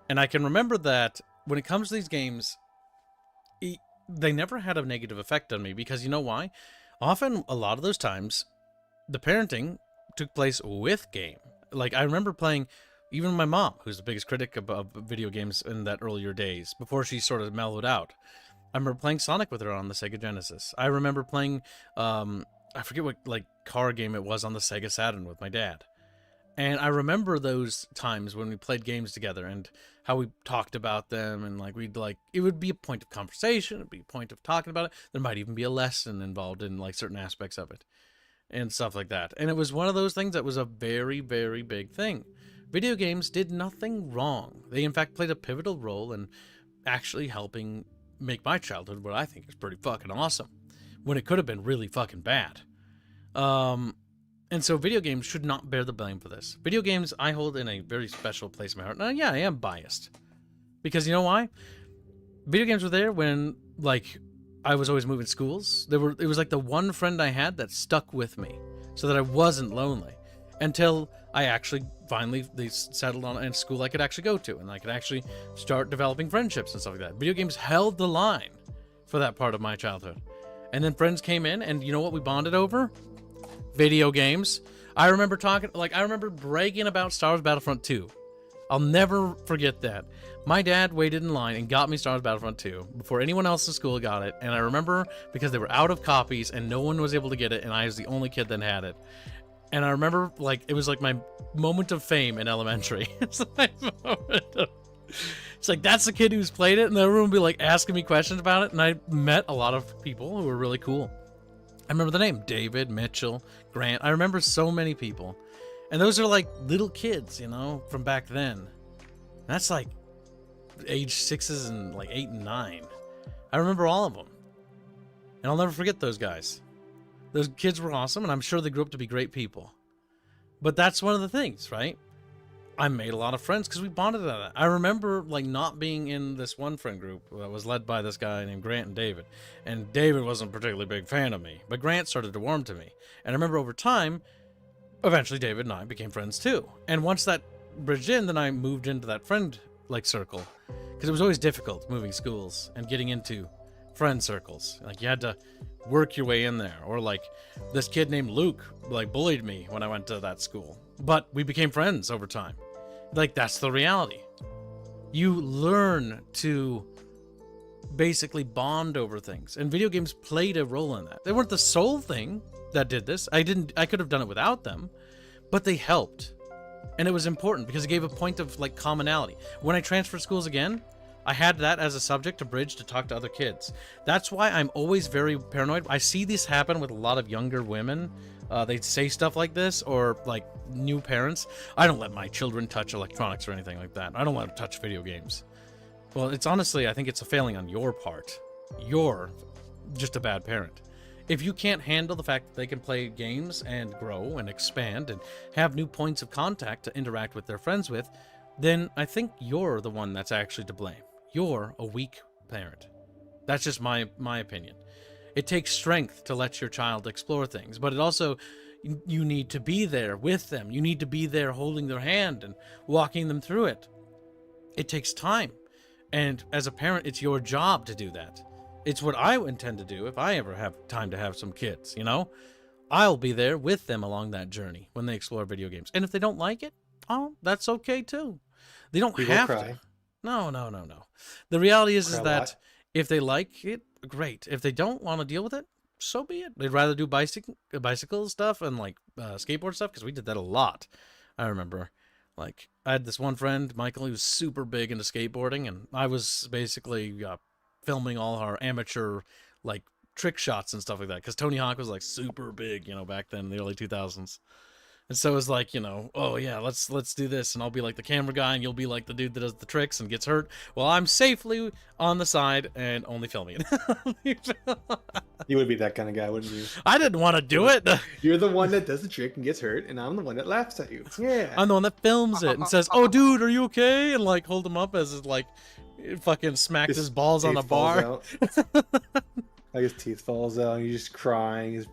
A: and I can remember that when it comes to these games, they never had a negative effect on me because you know why? Often, a lot of those times, the parenting took place with game. Like I remember playing. Even my mom, who's the biggest critic of video games in that earlier days, before she sort of mellowed out, I remember playing Sonic with her on the Sega Genesis. I remember playing, I forget what like car game it was on the Sega Saturn with my dad. And I remember those times when we played games together and how we talked about them, and like it would be a point of conversation, it'd be a point of talking about it. There might even be a lesson involved in like certain aspects of it and stuff like that. And it was one of those things that was a very, very big thing. Video games did nothing wrong. They, in fact, played a pivotal role in actually helping make my childhood what I think is pretty fucking awesome, when it could have been really fucking bad. And so video games should not bear the blame for this. Video games I hold in a very special place in my heart. Now, yeah, I am biased. Because you know why? Video games were there when, like, I was always moving schools. It was like the one friend I had that stuck with me so that I wasn't lonely. Until I actually finally they settled on a school I could actually go to, and I could actually start developing friendships and stuff like that. Video games held the line for that part of my childhood. And then friends came in, and you know what we bonded over? Video games. I remember bragging about Star Wars Battlefront 2. I'll never forget that. My dad waited in line and got me Star Wars Battlefront 2 before anyone else in school got it, and I remember because they were out of copies and no one was able to get it, and I was the only kid that had it. And I remember, like, it was like my moment of fame in elementary. It's like, that's the kid who's played it, and everyone would be, like, asking me questions about it, and I met a lot of people who were really cool. I remember the name, David, Mitchell, Grant. I remember so many people. And those are, like, little kids, you know, from back then. That's, like, age 6s and, like, 8 and 9. I remember all of them. And I'll never forget those guys. Those kids were awesome, and I'm sure they grew up to be great people. But that's one of the things, right? I made a lot of friends because we bonded on it. I remember, like, not being in this one friend group that was led by this guy named Grant and David. And David wasn't a particularly big fan of me, but Grant started to warm to me. And I remember over time, eventually David and I became friends too. And once that bridged in, then I moved into that friend, like, circle. Because it was always difficult moving schools and getting into friend circles. Like, you had to work your way in there. Or like this kid named Luke like bullied me when I went to that school, but we became friends over time. Like, that's the reality. You learn to basically bond over things, and video games played a role in that. They weren't the sole thing that did this. I could have done it without them, but they helped, and it was important because it gave a point of like commonality. When I transferred schools again, I had that as a subject to bridge to talk to other kids. That's why I'm always very paranoid. I see this happen with a lot of younger women. They say stuff like this, or like new parents. I don't let my children touch electronics or anything like that. I don't let them touch video games. Well, it's honestly, I think it's a failing on your part. You're just a bad parent. If you can't handle the fact that they can play games and grow and expand and have new points of contact to interact with their friends with, then I think you're the one that's actually to blame. You're a weak parent. That's just my opinion. It takes strength to let your child explore things, but it also, you need to be there with them. You need to be there holding their hand and walking them through it. It takes time. And as a parent, it's your job to do that. It's what I intend to do if I ever have time to have some kids, you know? I'll be there with them along that journey when they explore video games. And if they don't like it, oh, that's okay too. They don't
C: We will
A: have
C: cry.
A: to. No. The reality is
C: Cry a
A: that
C: lot.
A: if they like it, great. If they don't want to deal with it, so be it. They'd rather do bicycle stuff and like skateboard stuff, because we did that a lot. I remember, like, I had this one friend, Michael, he was super big into skateboarding, and I was basically filming all our amateur like trick shots and stuff like that, because Tony Hawk was like super big, back then in the early 2000s. And so it was like, oh yeah, let's do this, and I'll be like the camera guy, and you'll be like the dude that does the tricks and gets hurt, while I'm safely on the side and only filming it.
C: You would be that kind of guy, wouldn't you?
A: I didn't want to do it.
C: You're the one that does the trick and gets hurt, and I'm the one that laughs at you. Yeah.
A: I'm the one that films it and says, "Oh, dude, are you okay?" And like hold him up as it like fucking smacked his balls on a
C: teeth falls
A: bar.
C: out. Like his teeth falls out, and you're just crying, his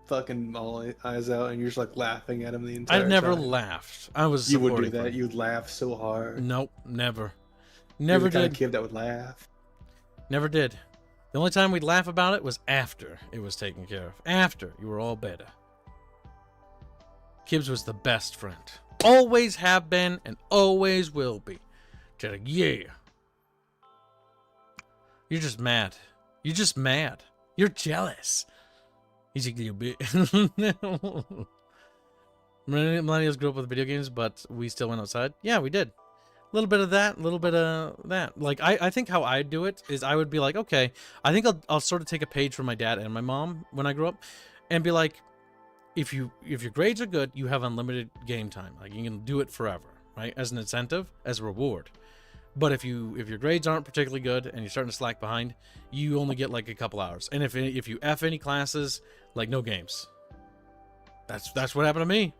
C: fucking all eyes out, and you're just like laughing at him the entire time.
A: I never laughed. I was.
C: You would do
A: supporting
C: that.
A: him.
C: You would laugh so hard.
A: Nope, never,
C: You're
A: never
C: the kind
A: did.
C: of kid that would laugh.
A: Never did. The only time we'd laugh about it was after it was taken care of. After you were all better. Kibbs was the best friend. Always have been and always will be. Just like, yeah. You're just mad. You're just mad. You're jealous. He's a little bit. Millennials grew up with video games, but we still went outside. Yeah, we did. A little bit of that, a little bit of that. Like, I think how I do it is I would be like, okay, I think I'll sort of take a page from my dad and my mom when I grew up and be like, if your grades are good, you have unlimited game time. Like, you can do it forever, right? As an incentive, as a reward. But if your grades aren't particularly good and you're starting to slack behind, you only get like a couple hours. And if you F any classes, like no games. That's what happened to me.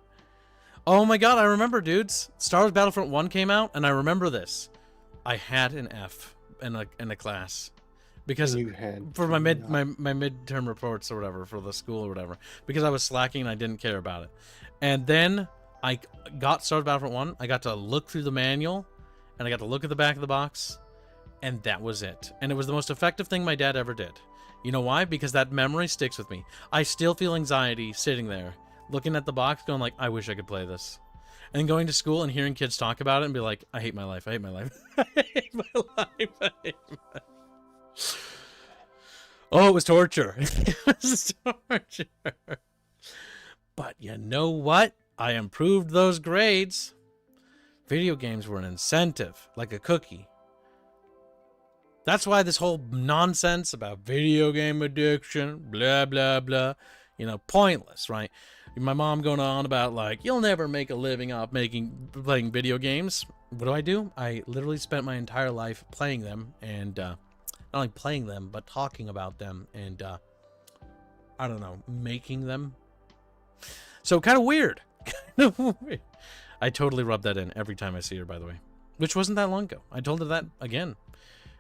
A: Oh my god, I remember, dudes. Star Wars Battlefront 1 came out, and I remember this. I had an F in a class. Because
C: You had
A: for my midterm reports or whatever, for the school or whatever. Because I was slacking and I didn't care about it. And then I got Star Wars Battlefront 1. I got to look through the manual, and I got to look at the back of the box, and that was it. And it was the most effective thing my dad ever did. You know why? Because that memory sticks with me. I still feel anxiety sitting there, looking at the box, going like, I wish I could play this. And going to school and hearing kids talk about it and be like, I hate my life, I hate my life, I hate my life, I hate my life. Oh, it was torture. It was torture. But you know what? I improved those grades. Video games were an incentive, like a cookie. That's why this whole nonsense about video game addiction, blah, blah, blah, pointless, right? My mom going on about, like, you'll never make a living off playing video games. What do? I literally spent my entire life playing them, and not only playing them, but talking about them, and, I don't know, making them. So, kind of weird. I totally rub that in every time I see her, by the way. Which wasn't that long ago. I told her that again.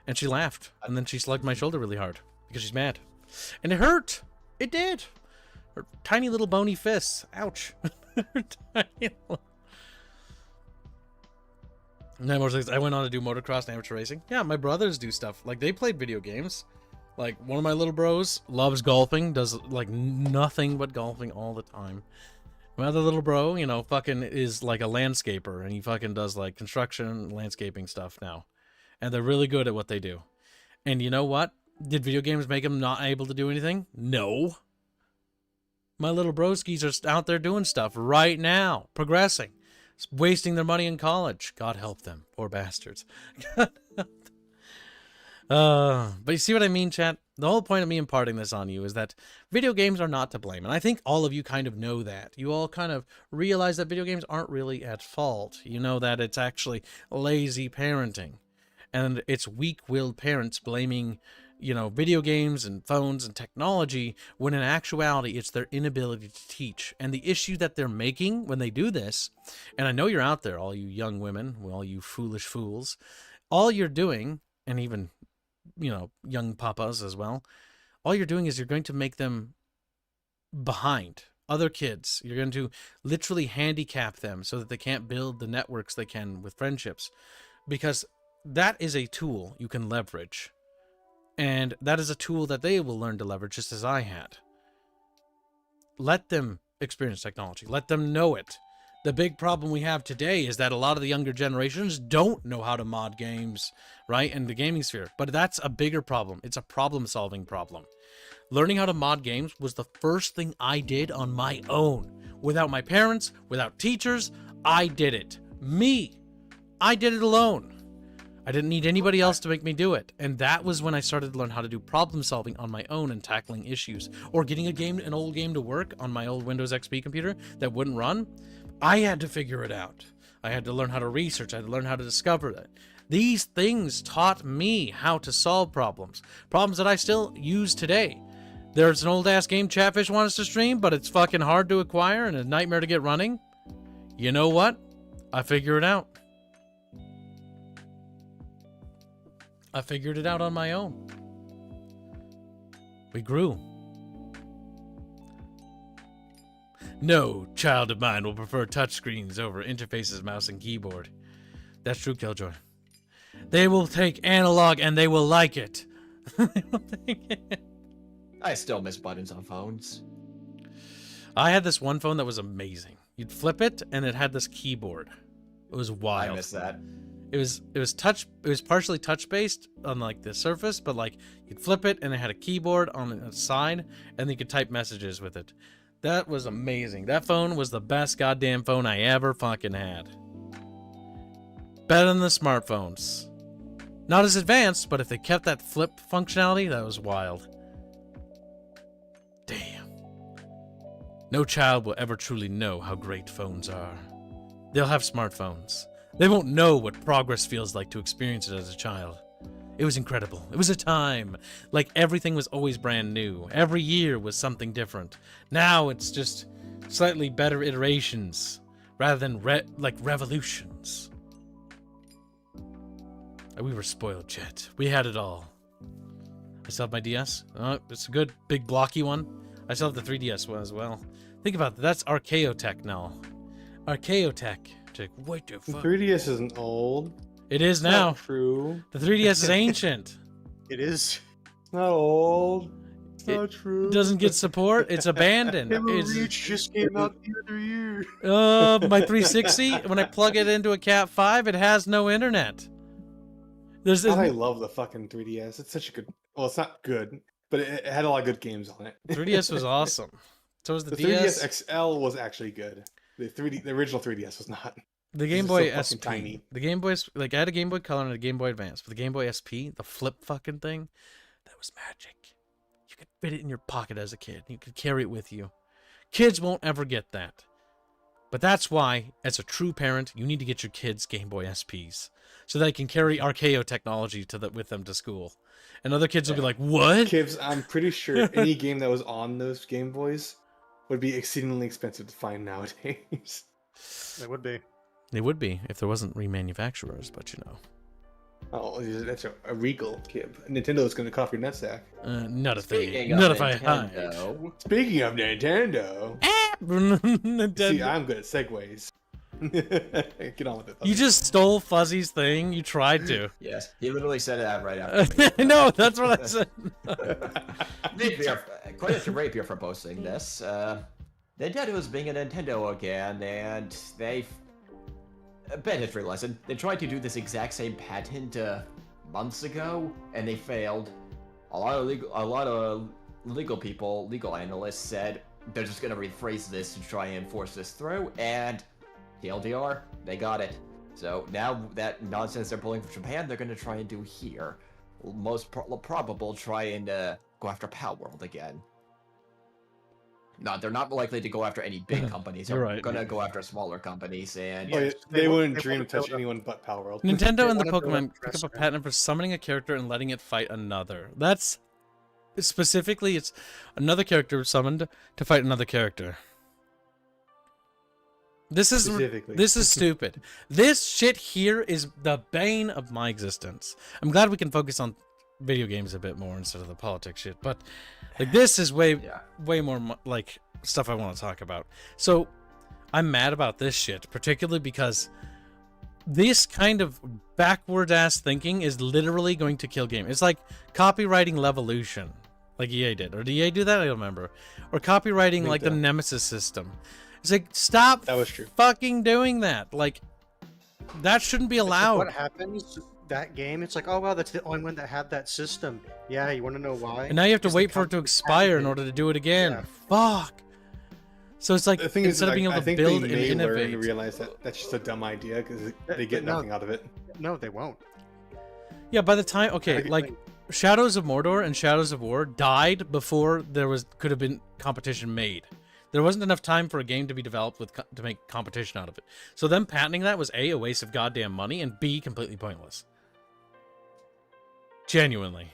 A: And she laughed. And then she slugged my shoulder really hard. Because she's mad. And it hurt. It did. Her tiny little bony fists. Ouch. Her tiny little... I went on to do motocross and amateur racing. Yeah, my brothers do stuff. Like, they played video games. Like, one of my little bros loves golfing. Does, like, nothing but golfing all the time. My other little bro, fucking is like a landscaper, and he fucking does like construction, landscaping stuff now. And they're really good at what they do. And you know what? Did video games make him not able to do anything? No. My little broskies are out there doing stuff right now, progressing, wasting their money in college. God help them, poor bastards. God help them. But you see what I mean, chat? The whole point of me imparting this on you is that video games are not to blame. And I think all of you kind of know that. You all kind of realize that video games aren't really at fault. You know that it's actually lazy parenting. And it's weak-willed parents blaming, video games and phones and technology, when in actuality it's their inability to teach. And the issue that they're making when they do this, and I know you're out there, all you young women, all you foolish fools, all you're doing, and even young papas as well, all you're doing is you're going to make them behind other kids. You're going to literally handicap them so that they can't build the networks they can with friendships, because that is a tool you can leverage, and that is a tool that they will learn to leverage just as I had. let them experience technology. Let them know it. The big problem we have today is that a lot of the younger generations don't know how to mod games, right, in the gaming sphere. But that's a bigger problem. It's a problem-solving problem. Learning how to mod games was the first thing I did on my own. Without my parents, without teachers, I did it. Me. I did it alone. I didn't need anybody else to make me do it. And that was when I started to learn how to do problem solving on my own and tackling issues. Or getting an old game to work on my old Windows XP computer that wouldn't run. I had to figure it out. I had to learn how to research. I had to learn how to discover it. These things taught me how to solve problems. Problems that I still use today. There's an old-ass game Chatfish wants to stream, but it's fucking hard to acquire and a nightmare to get running. You know what? I figured it out. I figured it out on my own. We grew. No child of mine will prefer touchscreens over interfaces, mouse, and keyboard. That's true, Killjoy. They will take analog and they will like it.
B: I still miss buttons on phones.
A: I had this one phone that was amazing. You'd flip it and it had this keyboard. It was wild.
B: I miss that.
A: It was partially touch based on like the surface, but like you'd flip it and it had a keyboard on the side and you could type messages with it. That was amazing. That phone was the best goddamn phone I ever fucking had. Better than the smartphones. Not as advanced, but if they kept that flip functionality, that was wild. Damn. No child will ever truly know how great phones are. They'll have smartphones. They won't know what progress feels like to experience it as a child. It was incredible. It was a time. Like everything was always brand new. Every year was something different. Now it's just slightly better iterations rather than revolutions. We were spoiled, Chet. We had it all. I still have my DS. It's a good big blocky one. I still have the 3DS one as well. Think about that. That's Archaeotech now. Archaeotech. What the
C: The
A: fuck?
C: 3DS isn't old.
A: It is
C: It's
A: now.
C: not true.
A: The 3DS is ancient.
D: It is.
C: It's not old. It's
A: It
C: not true.
A: It doesn't get support. It's abandoned. It's,
D: just came out the other year.
A: my 360, when I plug it into a Cat 5, it has no internet.
C: I love the fucking 3DS. It's such a good. Well, it's not good, but it had a lot of good games on it.
A: 3DS was awesome. So was the,
C: The
A: DS.
C: 3DS XL was actually good. The original 3DS was not.
A: The Game
C: It's
A: Boy
C: so fucking
A: SP.
C: tiny.
A: The Game Boy, like I had a Game Boy Color and a Game Boy Advance, but the Game Boy SP, the flip fucking thing, that was magic. You could fit it in your pocket as a kid. You could carry it with you. Kids won't ever get that. But that's why, as a true parent, you need to get your kids Game Boy SPs so they can carry Archaeo technology with them to school. And other kids will be like, "What?"
C: Kids, I'm pretty sure any game that was on those Game Boys would be exceedingly expensive to find nowadays.
D: It would be.
A: They would be if there wasn't remanufacturers, but you know.
C: Oh, that's a Regal kid. Nintendo's going to cough your nutsack.
A: Not if they,
B: Speaking of
A: not if I hide.
B: Nintendo,
C: Speaking of Nintendo, see, I'm good at segues. Get on with it.
A: You just stole Fuzzy's thing. You tried to.
B: yes, he literally said that right after.
A: No, that's what I said.
B: Rapier, credit to Rapier for posting this. Nintendo's being a Nintendo again, and they've a bad history lesson. They tried to do this exact same patent months ago, and they failed. A lot of legal people, legal analysts said they're just gonna rephrase this to try and force this through, and TLDR, they got it. So now that nonsense they're pulling from Japan, they're gonna try and do here. Most probable try and go after Palworld again. No, they're not likely to go after any big companies. They're
A: You're right.
B: gonna go after smaller companies, and
C: Oh, yeah,
D: they
C: they
D: want-
C: wouldn't
D: they
C: dream to
D: want to
C: touch
D: build up-
C: anyone but Palworld.
A: Nintendo and the
D: They wanna build
A: Pokemon
D: up
A: pick up a
D: precedent.
A: patent for summoning a character and letting it fight another. That's specifically, it's another character summoned to fight another character. This is
C: Specifically.
A: this is stupid. This shit here is the bane of my existence. I'm glad we can focus on video games a bit more instead of the politics shit. But like this is way more like stuff I want to talk about. So I'm mad about this shit, particularly because this kind of backward ass thinking is literally going to kill game. It's like copywriting Levolution. like EA did. Or did EA do that? I don't remember. Or copywriting
C: think
A: like the
C: so.
A: Nemesis system. It's like, stop
C: That was true.
A: fucking doing that. Like, that shouldn't be
D: It's like,
A: allowed.
D: what happens? That game, it's like, oh wow, that's the only one that had that system. Yeah, you want to know why?
A: And now you have to
D: Because the
A: wait for it to
D: company
A: expire in
D: patented
A: order to do it again.
D: Yeah.
A: Fuck. So it's like,
C: The thing is,
A: instead of being able
C: I
A: to
C: think
A: build
C: they
A: and
C: may learn
A: innovate.
C: and realize that that's just a dumb idea because they get
D: No.
C: nothing out of it.
D: No, they won't.
A: Yeah, by the time, okay,
C: I-
A: like Shadows of Mordor and Shadows of War died before there could have been competition made. There wasn't enough time for a game to be developed to make competition out of it. So them patenting that was A, a waste of goddamn money, and B, completely pointless. Genuinely.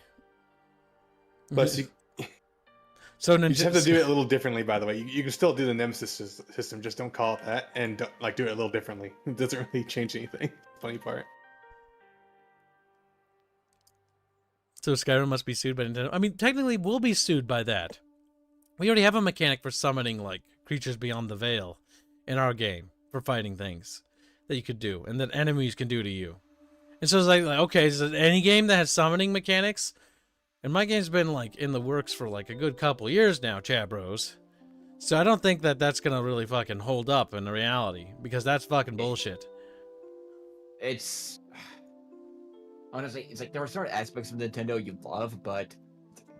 C: But see,
A: So
C: you just have to
A: Ninja,
C: do it a little differently. By the way, you can still do the Nemesis system, just don't call it that, and do it a little differently. It doesn't really change anything. Funny part.
A: so Skyrim must be sued by Nintendo. I mean, technically, we'll be sued by that. We already have a mechanic for summoning like creatures beyond the veil in our game for fighting things that you could do and that enemies can do to you. And so it's like okay, is there any game that has summoning mechanics? And my game's been like in the works for like a good couple years now, chat bros. So I don't think that that's gonna really fucking hold up in the reality because that's fucking bullshit.
B: It's honestly, it's like there are certain aspects of Nintendo you love, but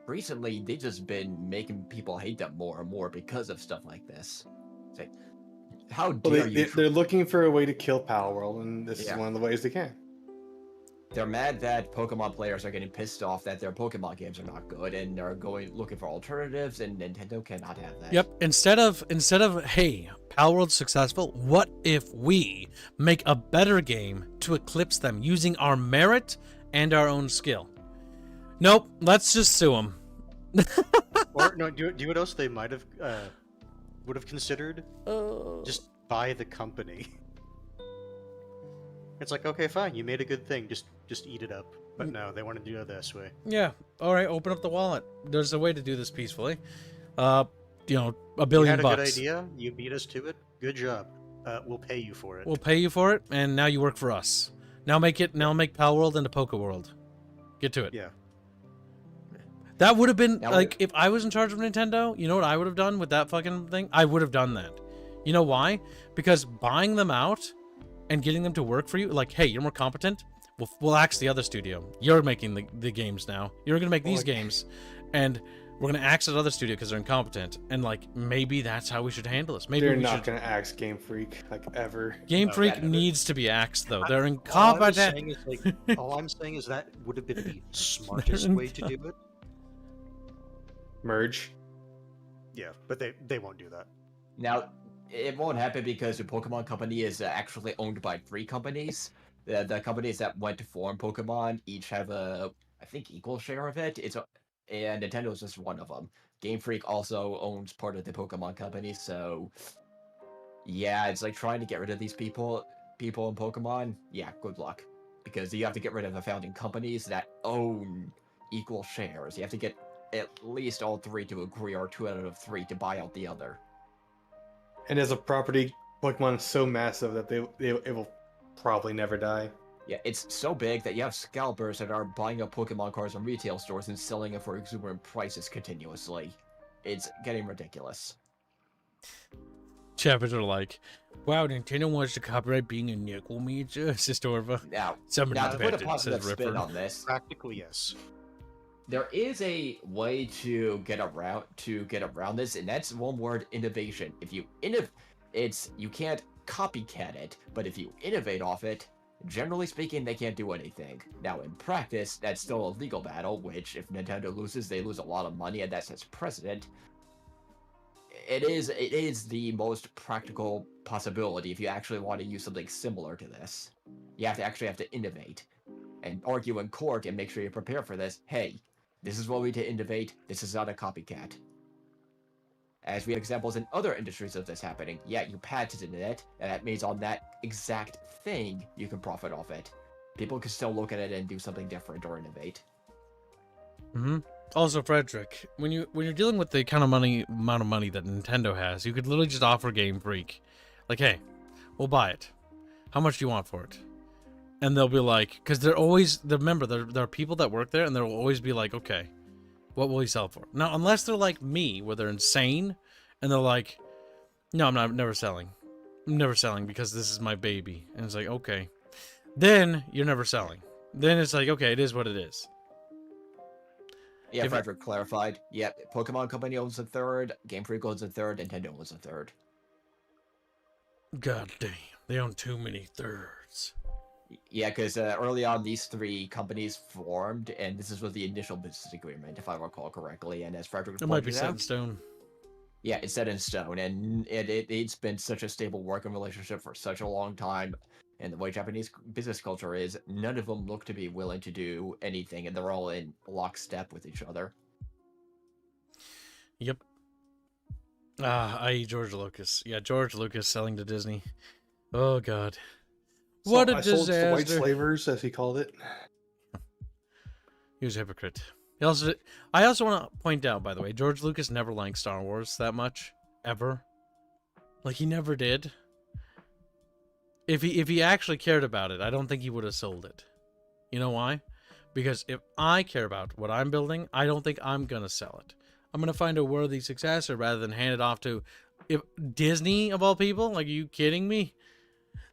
B: recently they've just been making people hate them more and more because of stuff like this. It's like, how
C: Well,
B: dare you?
C: they're looking for a way to kill Power World, and this
B: Yeah.
C: is one of the ways they can.
B: They're mad that Pokemon players are getting pissed off that their Pokemon games are not good, and they're looking for alternatives, and Nintendo cannot have that.
A: Yep. Instead of hey, Power World's successful, what if we make a better game to eclipse them using our merit and our own skill? Nope. Let's just sue them.
D: Or no, do you know what else they might have would have considered? Just buy the company. It's like, okay, fine, you made a good thing, just eat it up. But no, they want to do it this way.
A: Yeah. All right. Open up the wallet. There's a way to do this peacefully. $1
D: You
A: billion
D: had a
A: bucks.
D: good idea, you beat us to it. Good job. We'll pay you for it.
A: We'll pay you for it, and now you work for us. Now make Power World into Poke World. Get to it.
D: Yeah.
A: That would have been
B: Now
A: like if I was in charge of Nintendo. You know what I would have done with that fucking thing? I would have done that. You know why? Because buying them out and getting them to work for you, like, hey, you're more competent. We'll axe the other studio. You're making the games now. You're gonna make these games, and we're gonna axe that other studio because they're incompetent. And like maybe that's how we should handle this. Maybe
C: They're
A: we
C: not
A: should.
C: going to axe Game Freak like ever.
A: Game
D: No,
A: Freak
B: that never-
A: needs to be axed though. They're
D: All I'm
A: incompetent.
D: saying is, like, all I'm saying is that would have been the smartest way to do it.
C: Merge.
D: Yeah, but they won't do that.
B: Now, it won't happen because the Pokemon Company is actually owned by 3 companies. The companies that went to form Pokemon each have I think, equal share of it. And Nintendo is just one of them. Game Freak also owns part of the Pokemon Company, so yeah, it's like trying to get rid of these people in Pokemon. Yeah, good luck, because you have to get rid of the founding companies that own equal shares. You have to get at least all 3 to agree, or 2 out of 3 to buy out the other.
C: And as a property, Pokemon is so massive that it will probably never die.
B: Yeah, it's so big that you have scalpers that are buying up Pokemon cards from retail stores and selling it for exuberant prices continuously. It's getting ridiculous.
A: Chappers are like, wow, Nintendo wants to copyright being a nickel meter, Sistorva.
B: Now,
A: Somebody
B: to put a
A: invented,
B: positive
A: says
B: spin
A: Ripper.
B: on this,
D: Practically, yes.
B: there is a way to get around this, and that's one word: innovation. If you you can't copycat it, but if you innovate off it, generally speaking, they can't do anything. Now, in practice, that's still a legal battle, which if Nintendo loses, they lose a lot of money, and that sets precedent. It is the most practical possibility if you actually want to use something similar to this. You have to innovate and argue in court and make sure you're prepared for this. Hey, this is what we need to innovate. This is not a copycat. As we have examples in other industries of this happening. Yeah, you patented it, and that means on that exact thing, you can profit off it. People can still look at it and do something different or innovate.
A: Mm-hmm. Also, Frederick, when you're dealing with the kind of amount of money that Nintendo has, you could literally just offer Game Freak, like, hey, we'll buy it. How much do you want for it? And they'll be like, because remember, there are people that work there, and they'll always be like, okay, What will he sell for? Now, unless they're like me, where they're insane, and they're like, no, I'm never selling. I'm never selling because this is my baby. And it's like, okay. Then you're never selling. Then it's like, okay, it is what it is.
B: Yeah,
A: If-
B: Frederick clarified. Yep, Pokemon Company owns a third, Game Freak owns a third, Nintendo owns a third.
A: God damn, they own too many thirds.
B: Yeah, because early on, these three companies formed, and this is with the initial business agreement, if I recall correctly. And as Frederick
A: It might be
B: pointed
A: set in
B: out,
A: stone.
B: yeah, it's set in stone, and it's been such a stable working relationship for such a long time. And the way Japanese business culture is, none of them look to be willing to do anything, and they're all in lockstep with each other.
A: Yep. I.e. George Lucas. Yeah, George Lucas selling to Disney. Oh, God. What a
C: I sold to white
A: disaster.
C: slavers, as he called it.
A: He was a hypocrite. I also want to point out, by the way, George Lucas never liked Star Wars that much. Ever. Like, he never did. If he actually cared about it, I don't think he would have sold it. You know why? Because if I care about what I'm building, I don't think I'm going to sell it. I'm going to find a worthy successor rather than hand it off to Disney, of all people. Like, are you kidding me?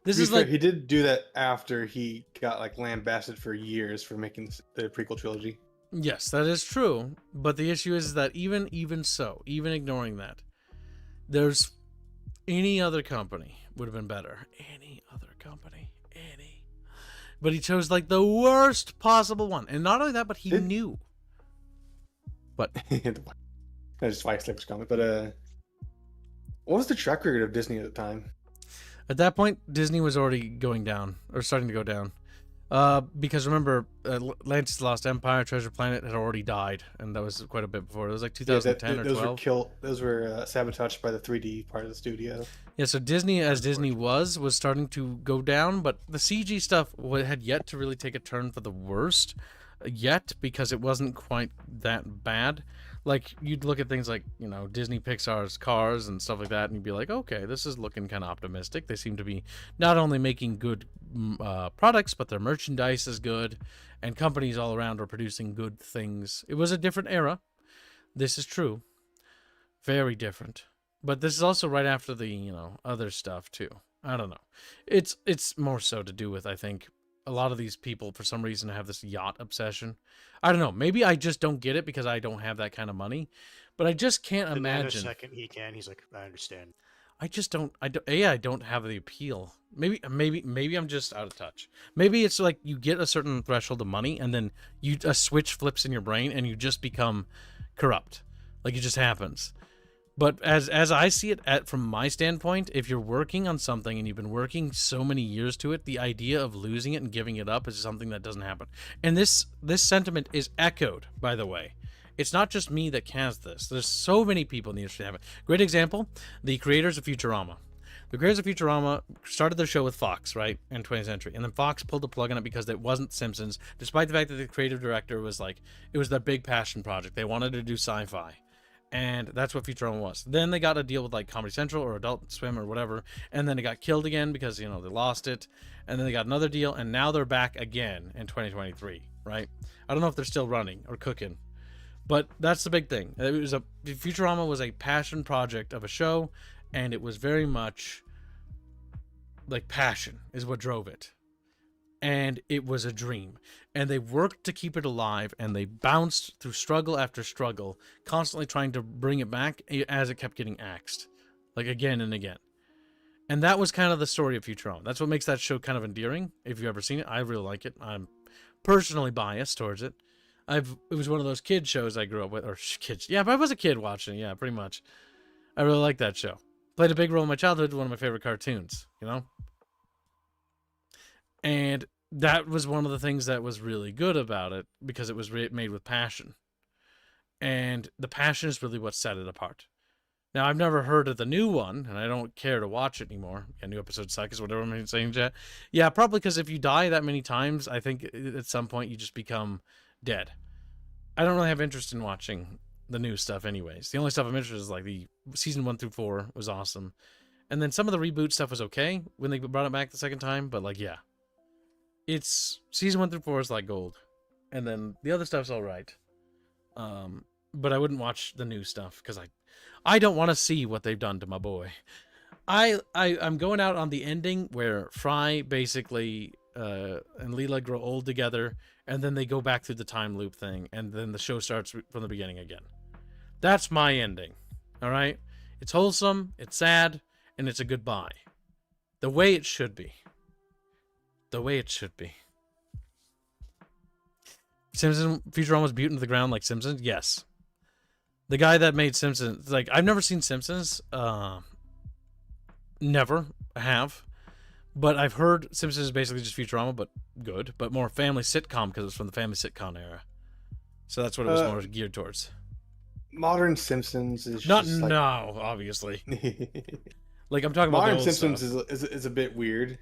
A: This
C: To be
A: is
C: fair,
A: like...
C: he did do that after he got like lambasted for years for making the prequel trilogy.
A: Yes, that is true. But the issue is that even ignoring that, there's any other company would have been better. Any other company. But he chose like the worst possible one. And not only that, but he knew. But
C: That's just white slavers comment. But what was the track record of Disney at the time?
A: at that point, Disney was already going down, or starting to go down. Because remember, Atlantis Lost Empire, Treasure Planet had already died, and that was quite a bit before. It was like 2010 or
C: those
A: 12.
C: were killed. Those were sabotaged by the 3D part of the studio.
A: Yeah, so Disney, as Disney was starting to go down, but the CG stuff had yet to really take a turn for the worst yet, because it wasn't quite that bad. Like, you'd look at things like, you know, Disney Pixar's Cars and stuff like that, and you'd be like, okay, this is looking kind of optimistic. They seem to be not only making good products, but their merchandise is good, and companies all around are producing good things. It was a different era. This is true. Very different. But this is also right after the, you know, other stuff, too. I don't know. It's more so to do with, I think, a lot of these people, for some reason, have this yacht obsession. I don't know. Maybe I just don't get it because I don't have that kind of money. But I just can't
D: And then
A: imagine.
D: the second he can, he's like, I understand.
A: I just don't. I don't have the appeal. Maybe I'm just out of touch. Maybe it's like you get a certain threshold of money, and then a switch flips in your brain, and you just become corrupt. Like, it just happens. But as I see it, from my standpoint, if you're working on something and you've been working so many years to it, the idea of losing it and giving it up is something that doesn't happen. And this sentiment is echoed, by the way. It's not just me that has this. There's so many people in the industry that have it. Great example, the creators of Futurama. The creators of Futurama started their show with Fox, right, in 20th Century. And then Fox pulled the plug on it because it wasn't Simpsons, despite the fact that the creative director was like, it was their big passion project. They wanted to do sci-fi. And that's what Futurama was. Then they got a deal with like Comedy Central or Adult Swim or whatever, and then it got killed again because, you know, they lost it. And then they got another deal, and now they're back again in 2023, right? I don't know if they're still running or cooking, but that's the big thing. Futurama was a passion project of a show, and it was very much like passion is what drove it. And it was a dream, and they worked to keep it alive, and they bounced through struggle after struggle, constantly trying to bring it back as it kept getting axed, like again and again. And that was kind of the story of Futurama. That's what makes that show kind of endearing. If you've ever seen it, I really like it. I'm personally biased towards it. It was one of those kid shows I grew up with, or kids. Yeah, but I was a kid watching it. Yeah, pretty much. I really liked that show. Played a big role in my childhood. One of my favorite cartoons, you know? And that was one of the things that was really good about it, because it was made with passion. And the passion is really what set it apart. Now, I've never heard of the new one, and I don't care to watch it anymore. Yeah, new episodes suck is whatever I'm saying, chat. Yeah, probably because if you die that many times, I think at some point you just become dead. I don't really have interest in watching the new stuff anyways. The only stuff I'm interested in is like the season 1 through 4 was awesome. And then some of the reboot stuff was okay when they brought it back the second time, but like, yeah. It's season 1 through 4 is like gold, and then the other stuff's all right. but I wouldn't watch the new stuff because I don't want to see what they've done to my boy. I'm going out on the ending where Fry basically and Leela grow old together, and then they go back through the time loop thing, and then the show starts from the beginning again. That's my ending. All right? It's wholesome, it's sad, and it's a goodbye. The way it should be. The way it should be. Simpsons Futurama's beaten to the ground like Simpsons? Yes. The guy that made Simpsons, like, I've never seen Simpsons. Never have. But I've heard Simpsons is basically just Futurama, but good. But more family sitcom because it's from the family sitcom era. So that's what it was more geared towards.
C: Modern Simpsons is
A: Not
C: just like...
A: now, obviously. Like, I'm talking about
C: Modern
A: the old
C: Simpsons
A: stuff.
C: is a bit weird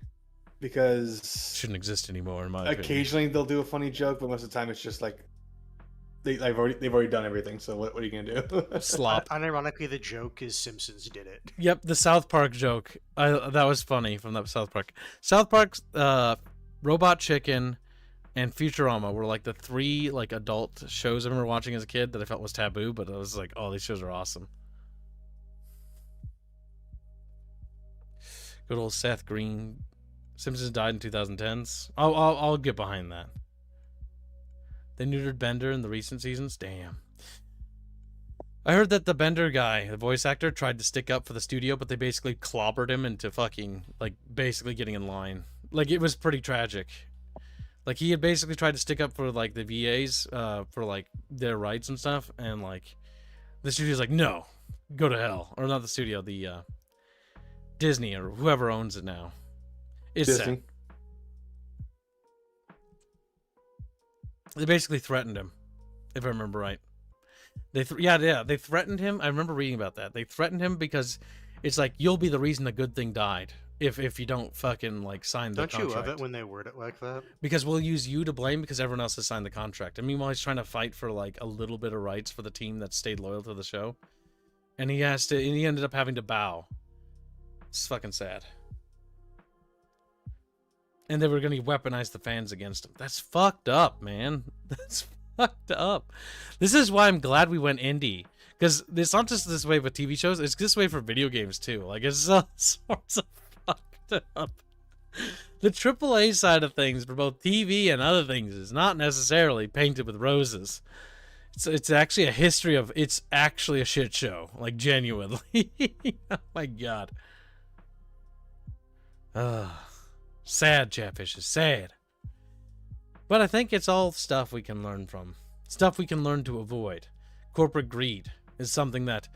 C: because
A: Shouldn't exist anymore, in my opinion.
C: occasionally they'll do a funny joke, but most of the time it's just like they've already done everything. So what are you gonna do?
A: Slop.
D: Unironically, the joke is Simpsons did it.
A: Yep, the South Park joke. That was funny from that South Park. South Park's Robot Chicken and Futurama were like the three like adult shows I remember watching as a kid that I felt was taboo, but I was like, oh, these shows are awesome. Good old Seth Green. Simpsons died in 2010s. I'll get behind that. They neutered Bender in the recent seasons. Damn. I heard that the Bender guy, the voice actor, tried to stick up for the studio, but they basically clobbered him into fucking, like, basically getting in line. Like, it was pretty tragic. Like, he had basically tried to stick up for, like, the VAs, for, like, their rights and stuff, and, like, the studio's like, no, go to hell. Or not the studio, the, Disney, or whoever owns it now. It's
C: Disney.
A: sad. They basically threatened him, if I remember right. They threatened him. I remember reading about that. They threatened him because it's like, you'll be the reason the good thing died if you don't fucking like sign the contract.
D: Don't you love it when they word it like that?
A: Because we'll use you to blame because everyone else has signed the contract. And meanwhile, he's trying to fight for like a little bit of rights for the team that stayed loyal to the show, and he ended up having to bow. It's fucking sad. And they were going to weaponize the fans against him. That's fucked up, man. That's fucked up. This is why I'm glad we went indie. Because it's not just this way with TV shows. It's this way for video games, too. Like, it's all sorts of fucked up. The AAA side of things for both TV and other things is not necessarily painted with roses. It's actually a history of... It's actually a shit show. Like, genuinely. Oh, my God. Sad, Chatfish is sad. But I think it's all stuff we can learn from. Stuff we can learn to avoid. Corporate greed is something that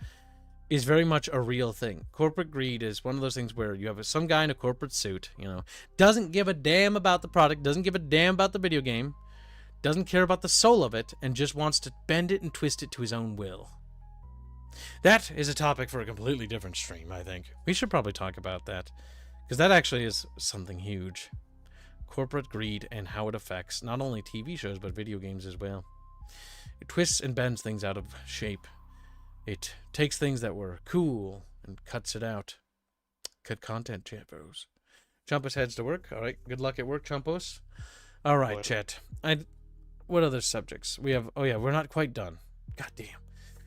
A: is very much a real thing. Corporate greed is one of those things where you have some guy in a corporate suit, you know, doesn't give a damn about the product, doesn't give a damn about the video game, doesn't care about the soul of it, and just wants to bend it and twist it to his own will. That is a topic for a completely different stream, I think. We should probably talk about that. Because that actually is something huge. Corporate greed and how it affects not only TV shows, but video games as well. It twists and bends things out of shape. It takes things that were cool and cuts it out. Cut content, Champos. Chumpus heads to work. All right, good luck at work, Chumpus. All right,
D: What?
A: chat. What other subjects? We have... Oh, yeah, we're not quite done. God damn.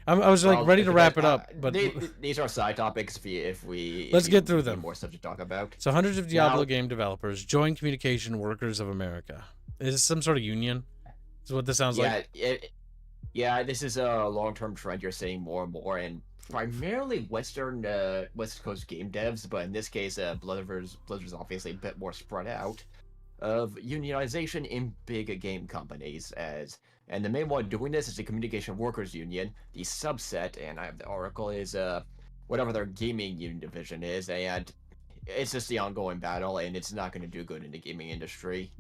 A: I was like ready to wrap it up, but
B: these are side topics. If we
A: Let's get through them.
B: More stuff to talk about.
A: So hundreds of Diablo
B: Now-
A: game developers join Communication Workers of America. Is this some sort of union? Is what this sounds like?
B: Yeah, this is a long-term trend you're seeing more and more, and primarily West Coast game devs, but in this case, Blizzard's obviously a bit more spread out, of unionization in big game companies. And the main one doing this is the Communication Workers Union. The subset, and I have the article, is whatever their gaming union division is, and it's just the ongoing battle, and it's not going to do good in the gaming industry.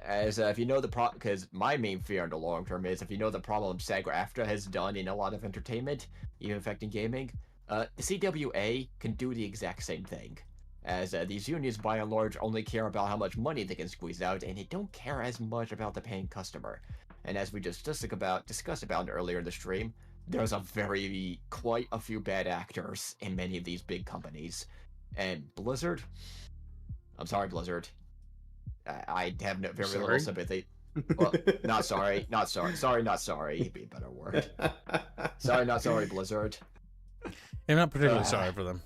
B: As if you know because my main fear in the long term is if you know the problem SAG-AFTRA has done in a lot of entertainment, even affecting gaming, the CWA can do the exact same thing. As these unions, by and large, only care about how much money they can squeeze out, and they don't care as much about the paying customer. And as we just discussed about earlier in the stream, there's quite a few bad actors in many of these big companies. And Blizzard, I'm sorry, Blizzard, I have very little sympathy. Well, not sorry, not sorry, sorry, not sorry. It'd be a better word. Sorry, not sorry, Blizzard.
A: I'm not particularly sorry for them.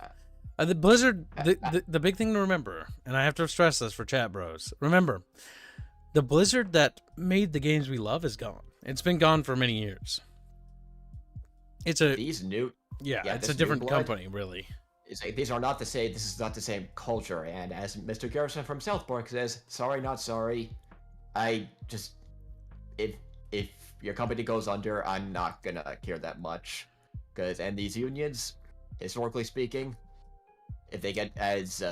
A: The Blizzard, the big thing to remember, and I have to stress this for chat bros. Remember, the Blizzard that made the games we love is gone. It's been gone for many years. It's a
B: These new,
A: it's a
B: this
A: different
B: new blood
A: company, really.
B: It's like, these are not the same. This is not the same culture. And as Mr. Garrison from South Park says, sorry, not sorry. I just, if your company goes under, I'm not gonna care that much, and these unions, historically speaking, if they get as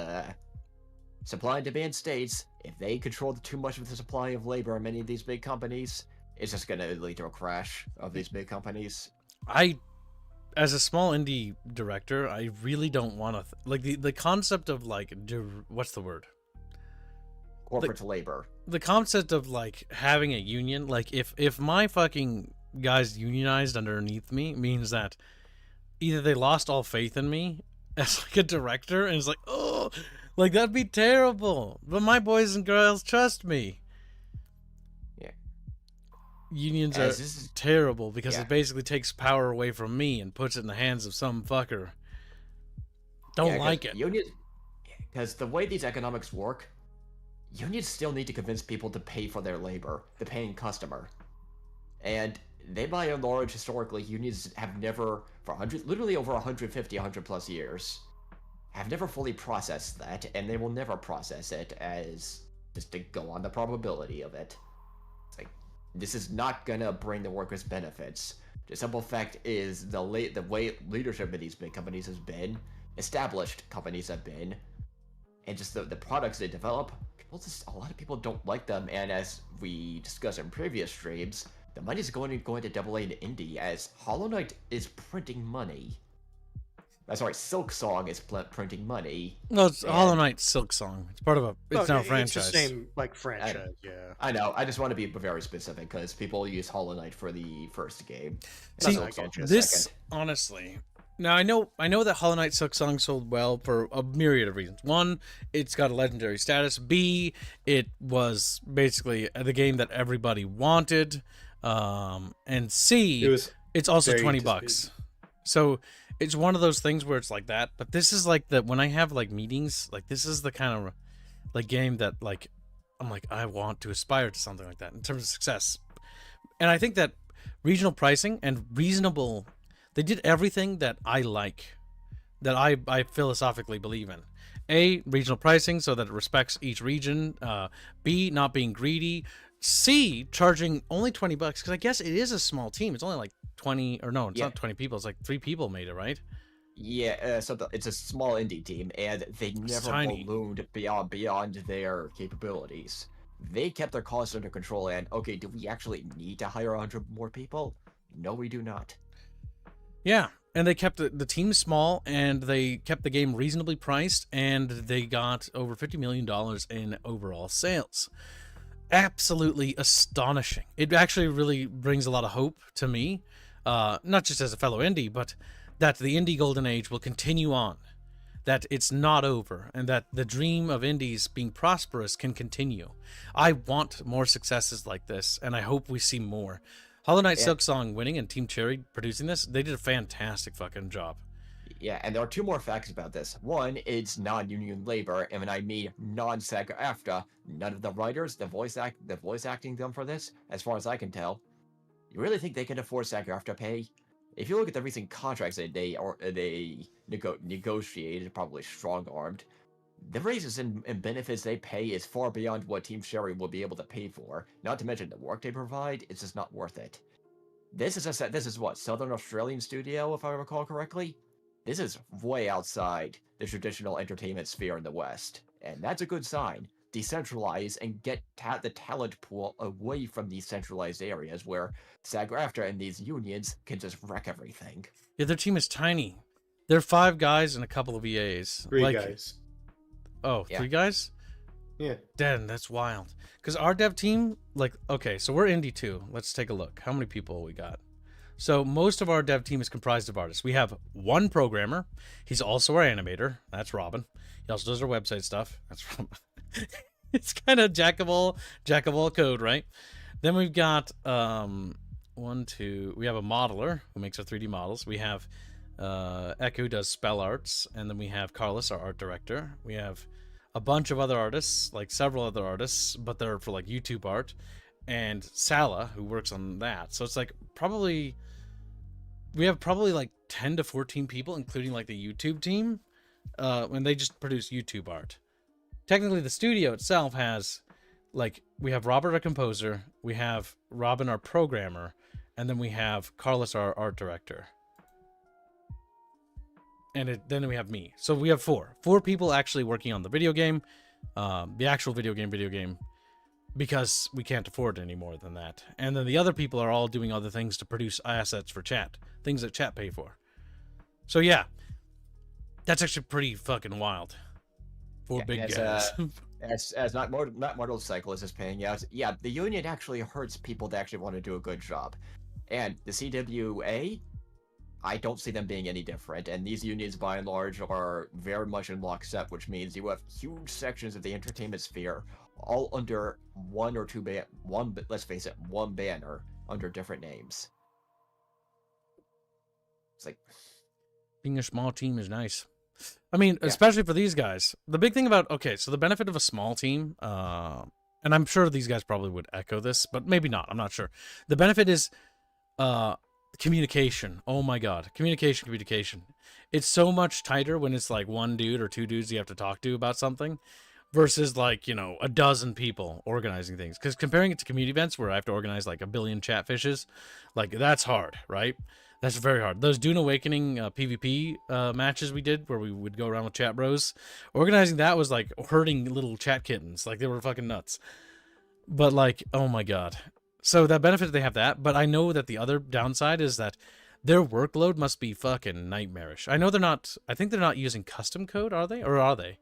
B: supply and demand states, if they control too much of the supply of labor in many of these big companies, it's just gonna lead to a crash of these big companies.
A: As a small indie director, I really don't want to like the concept of like what's the word?
B: Corporate labor.
A: The concept of like having a union, like if my fucking guys unionized underneath me means that either they lost all faith in me as like a director and it's like, oh, like that'd be terrible. But my boys and girls trust me.
B: Yeah.
A: Unions are terrible because it basically takes power away from me and puts it in the hands of some fucker. Don't like it.
B: Unions, because the way these economics work, unions still need to convince people to pay for their labor, the paying customer. And they, by and large, historically, unions have never, for literally over 150, 100 plus years, have never fully processed that, and they will never process it as just to go on the probability of it. It's like, this is not gonna bring the workers benefits. The simple fact is the way leadership of these big companies has been, established companies have been, and just the products they develop, a lot of people don't like them, and as we discussed in previous streams, the money's going to AA and indie as Hollow Knight is printing money. Sorry, Silk Song is printing money.
A: No, it's Hollow Knight Silk Song. It's part of a. It's now a franchise.
D: It's the same like franchise.
B: I know. I just want to be very specific because people use Hollow Knight for the first game.
A: See, this honestly. Now I know that Hollow Knight Silk Song sold well for a myriad of reasons. One, it's got a legendary status. B, it was basically the game that everybody wanted. And C, it's also $20. So it's one of those things where it's like that. But this is like when I have like meetings, like this is the kind of like game that like I'm like I want to aspire to something like that in terms of success. And I think that regional pricing and reasonable. They did everything that I like, that I philosophically believe in. A, regional pricing so that it respects each region. B, not being greedy. C, charging only $20 because I guess it is a small team. It's only like 20 or no, it's not 20 people. It's like 3 people made it, right?
B: Yeah, so it's a small indie team, and they never ballooned beyond their capabilities. They kept their costs under control. And okay, do we actually need to hire 100 more people? No, we do not.
A: Yeah, and they kept the team small, and they kept the game reasonably priced, and they got over $50 million in overall sales. Absolutely astonishing. It actually really brings a lot of hope to me, not just as a fellow indie, but that the indie golden age will continue on, that it's not over, and that the dream of indies being prosperous can continue. I want more successes like this, and I hope we see more. Hollow Knight Silk Song winning and Team Cherry producing this, they did a fantastic fucking job.
B: Yeah, and there are 2 more facts about this. One, it's non-union labor, and when I mean non-SAG-AFTRA, none of the writers, the voice acting them for this, as far as I can tell, you really think they can afford SAG-AFTRA pay? If you look at the recent contracts that they negotiated, probably strong-armed, the raises and benefits they pay is far beyond what Team Cherry will be able to pay for. Not to mention the work they provide, it's just not worth it. This is what, Southern Australian studio, if I recall correctly? This is way outside the traditional entertainment sphere in the West, and that's a good sign. Decentralize and get the talent pool away from these centralized areas where SAG-AFTRA and these unions can just wreck everything.
A: Yeah, their team is tiny. They're 5 guys and a couple of EAs.
C: 3 guys.
A: Oh, yeah. 3 guys?
C: Yeah.
A: Damn, that's wild. Because our dev team, like, okay, so we're indie too. Let's take a look. How many people we got? So most of our dev team is comprised of artists. We have 1 programmer. He's also our animator. That's Robin. He also does our website stuff. That's Robin. It's kind of jack of all code, right? Then we've got we have a modeler who makes our 3D models. We have Echo who does spell arts, and then we have Carlos, our art director. We have a bunch of other artists, like several other artists, but they're for like YouTube art, and Sala who works on that. So it's like we have probably like 10 to 14 people, including like the YouTube team, and they just produce YouTube art. Technically, the studio itself has, like, we have Robert, our composer, we have Robin, our programmer, and then we have Carlos, our art director. And then we have me. So we have four people actually working on the video game, the actual video game, because we can't afford any more than that. And then the other people are all doing other things to produce assets for chat, things that chat pay for. So yeah, that's actually pretty fucking wild. Four big guys.
B: As not motorcyclists is paying out. Yeah, the union actually hurts people that actually want to do a good job, and the CWA, I don't see them being any different. And these unions, by and large, are very much in lockstep, which means you have huge sections of the entertainment sphere all under one banner under different names. It's like,
A: being a small team is nice. I mean, especially for these guys. The big thing about, so the benefit of a small team, and I'm sure these guys probably would echo this, but maybe not. I'm not sure. The benefit is communication. Oh my God. Communication. It's so much tighter when it's like one dude or two dudes you have to talk to about something versus like, a dozen people organizing things. Because comparing it to community events where I have to organize like a billion chatfishes, like that's hard, right? That's very hard. Those Dune Awakening PvP matches we did where we would go around with chat bros, organizing that was like herding little chat kittens. Like they were fucking nuts. But like, oh my God. So that benefit, they have that. But I know that the other downside is that their workload must be fucking nightmarish. I think they're not using custom code, are they? Or are they?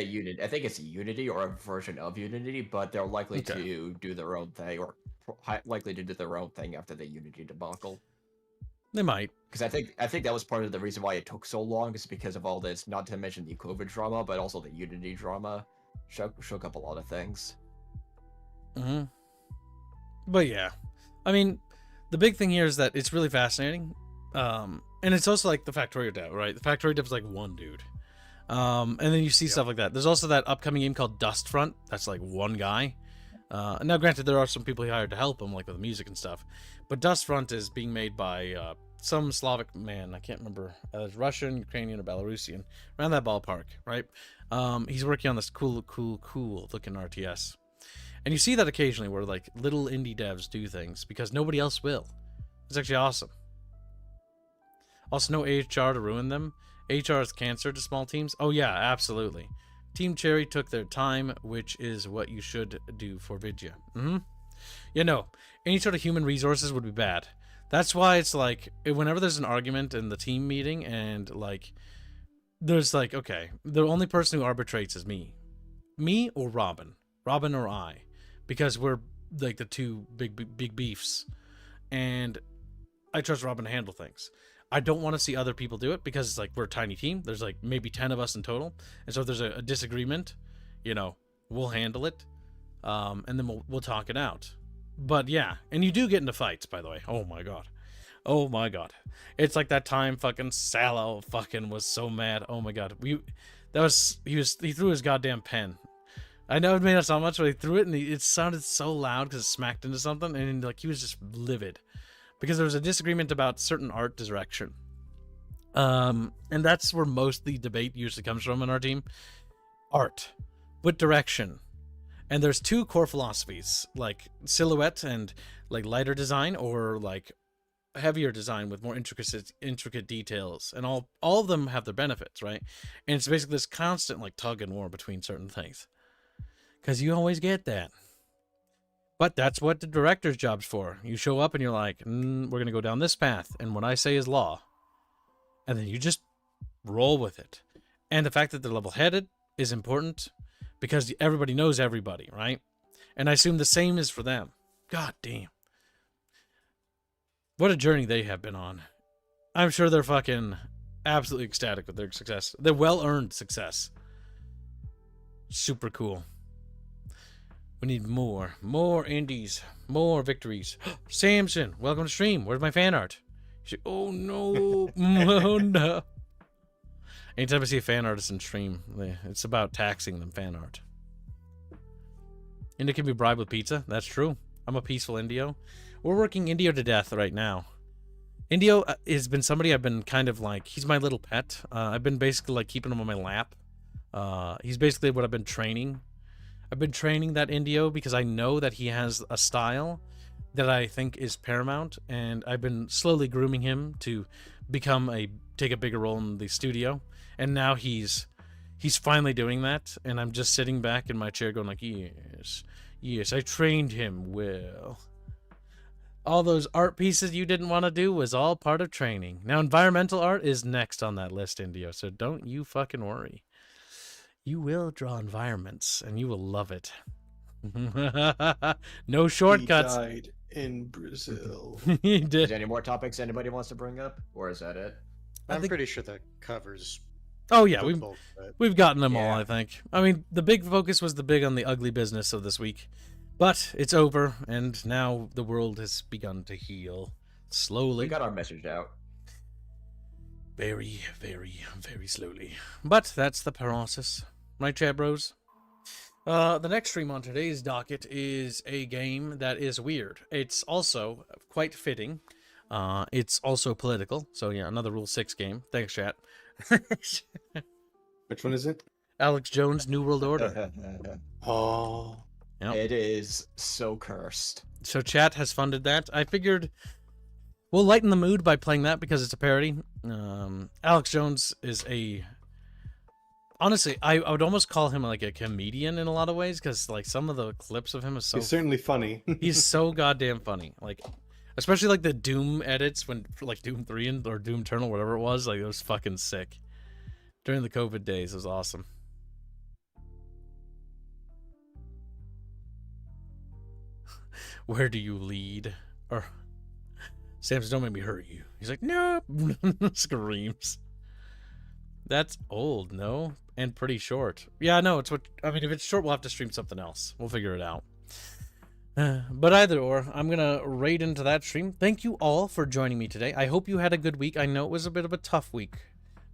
B: Unity. I think it's Unity or a version of Unity, but they're likely to do their own thing, or likely to do their own thing after the Unity debacle.
A: They might.
B: Because I think that was part of the reason why it took so long, is because of all this, not to mention the COVID drama, but also the Unity drama shook up a lot of things.
A: Mm-hmm. But yeah, I mean, the big thing here is that it's really fascinating. And it's also like the Factorio dev, right? The Factorio dev is like one dude. And then you see stuff like that. There's also that upcoming game called Dustfront. That's like one guy. Now, granted, there are some people he hired to help him, like with the music and stuff. But Dustfront is being made by some Slavic man. I can't remember. It's Russian, Ukrainian, or Belarusian. Around that ballpark, right? He's working on this cool looking RTS. And you see that occasionally where like little indie devs do things because nobody else will. It's actually awesome. Also, no AHR to ruin them. AHR is cancer to small teams. Oh yeah, absolutely. Team Cherry took their time, which is what you should do for Vidya. Any sort of human resources would be bad. That's why it's like, whenever there's an argument in the team meeting and like, there's like, okay, the only person who arbitrates is me. Me or Robin. Robin or I. Because we're like the two big beefs. And I trust Robin to handle things. I don't want to see other people do it because it's like we're a tiny team. There's like maybe 10 of us in total. And so if there's a disagreement, we'll handle it. And then we'll talk it out. But yeah, and you do get into fights, by the way. Oh my God. It's like that time fucking Salo fucking was so mad. Oh my God. He threw his goddamn pen. I know it made us so much, but he threw it and it sounded so loud because it smacked into something, and like he was just livid because there was a disagreement about certain art direction. And that's where most of the debate usually comes from in our team. Art. What direction? And there's two core philosophies, like silhouette and like lighter design, or like heavier design with more intricate details, and all of them have their benefits, right? And it's basically this constant like tug and war between certain things. Because you always get that. But that's what the director's job's for. You show up and you're like, we're going to go down this path. And what I say is law. And then you just roll with it. And the fact that they're level-headed is important because everybody knows everybody, right? And I assume the same is for them. God damn. What a journey they have been on. I'm sure they're fucking absolutely ecstatic with their success. Their well-earned success. Super cool. We need more indies, more victories. Samson, welcome to stream. Where's my fan art? Oh no, oh no. Anytime I see a fan artist in stream, it's about taxing them fan art. India can be bribed with pizza. That's true. I'm a peaceful Indio. We're working Indio to death right now. Indio has been somebody I've been kind of like, he's my little pet. I've been basically like keeping him on my lap. He's basically what I've been training. I've been training that Indio because I know that he has a style that I think is paramount, and I've been slowly grooming him to take a bigger role in the studio. And now he's finally doing that, and I'm just sitting back in my chair going like, yes, I trained him well. All those art pieces you didn't want to do was all part of training. Now environmental art is next on that list, Indio, so don't you fucking worry. You will draw environments, and you will love it. No shortcuts.
C: He died in Brazil.
A: He
B: Is
A: did.
B: there any more topics anybody wants to bring up, or is that it?
D: I'm pretty sure that covers.
A: Oh yeah,
D: the bulk of it.
A: we've gotten them all,
B: Yeah.
A: I think. I mean, the big focus was on the ugly business of this week. But it's over, and now the world has begun to heal. Slowly.
B: We got our message out.
A: Very, very, very slowly. But that's the process. Right, Chad Bros? The next stream on today's docket is a game that is weird. It's also quite fitting. It's also political. So yeah, another Rule 6 game. Thanks, chat.
C: Which one is it?
A: Alex Jones' New World Order.
C: Oh.
A: Yep.
B: It is so cursed.
A: So chat has funded that. I figured we'll lighten the mood by playing that because it's a parody. Alex Jones is honestly, I would almost call him like a comedian in a lot of ways, because like some of the clips of him is so
C: He's certainly funny.
A: he's so goddamn funny. Like, especially like the Doom edits when like Doom 3 or Doom Eternal, whatever it was, like it was fucking sick. During the COVID days, it was awesome. Where do you lead? Or Samson, don't make me hurt you. He's like, no. Screams. That's old, no? And pretty short. Yeah, no, it's what I mean. If it's short, we'll have to stream something else. We'll figure it out. But either or, I'm gonna raid into that stream. Thank you all for joining me today. I hope you had a good week. I know it was a bit of a tough week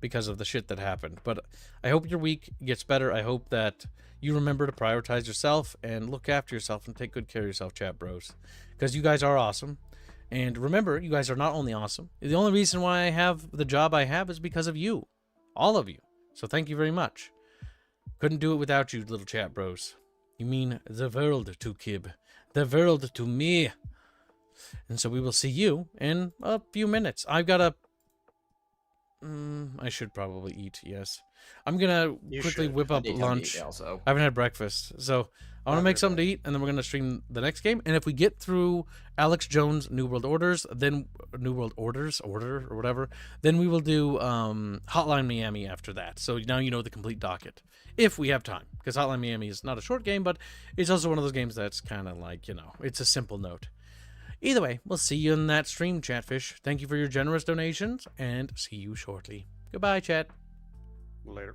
A: because of the shit that happened, but I hope your week gets better. I hope that you remember to prioritize yourself and look after yourself and take good care of yourself, chat bros, because you guys are awesome. And remember, you guys are not only awesome. The only reason why I have the job I have is because of you, all of you. So thank you very much. Couldn't do it without you, little chat bros. You mean the world to Kib, the world to me. And so we will see you in a few minutes. I've got a I should probably eat, yes. I'm gonna quickly whip up lunch. I haven't had breakfast, so I want to make something to eat, and then we're gonna stream the next game. And if we get through Alex Jones' New World Orders, then Order or whatever, then we will do Hotline Miami after that. So now you know the complete docket, if we have time, because Hotline Miami is not a short game, but it's also one of those games that's kind of like, you know, it's a simple note. Either way, we'll see you in that stream, Chatfish. Thank you for your generous donations, and see you shortly. Goodbye, chat.
D: Later.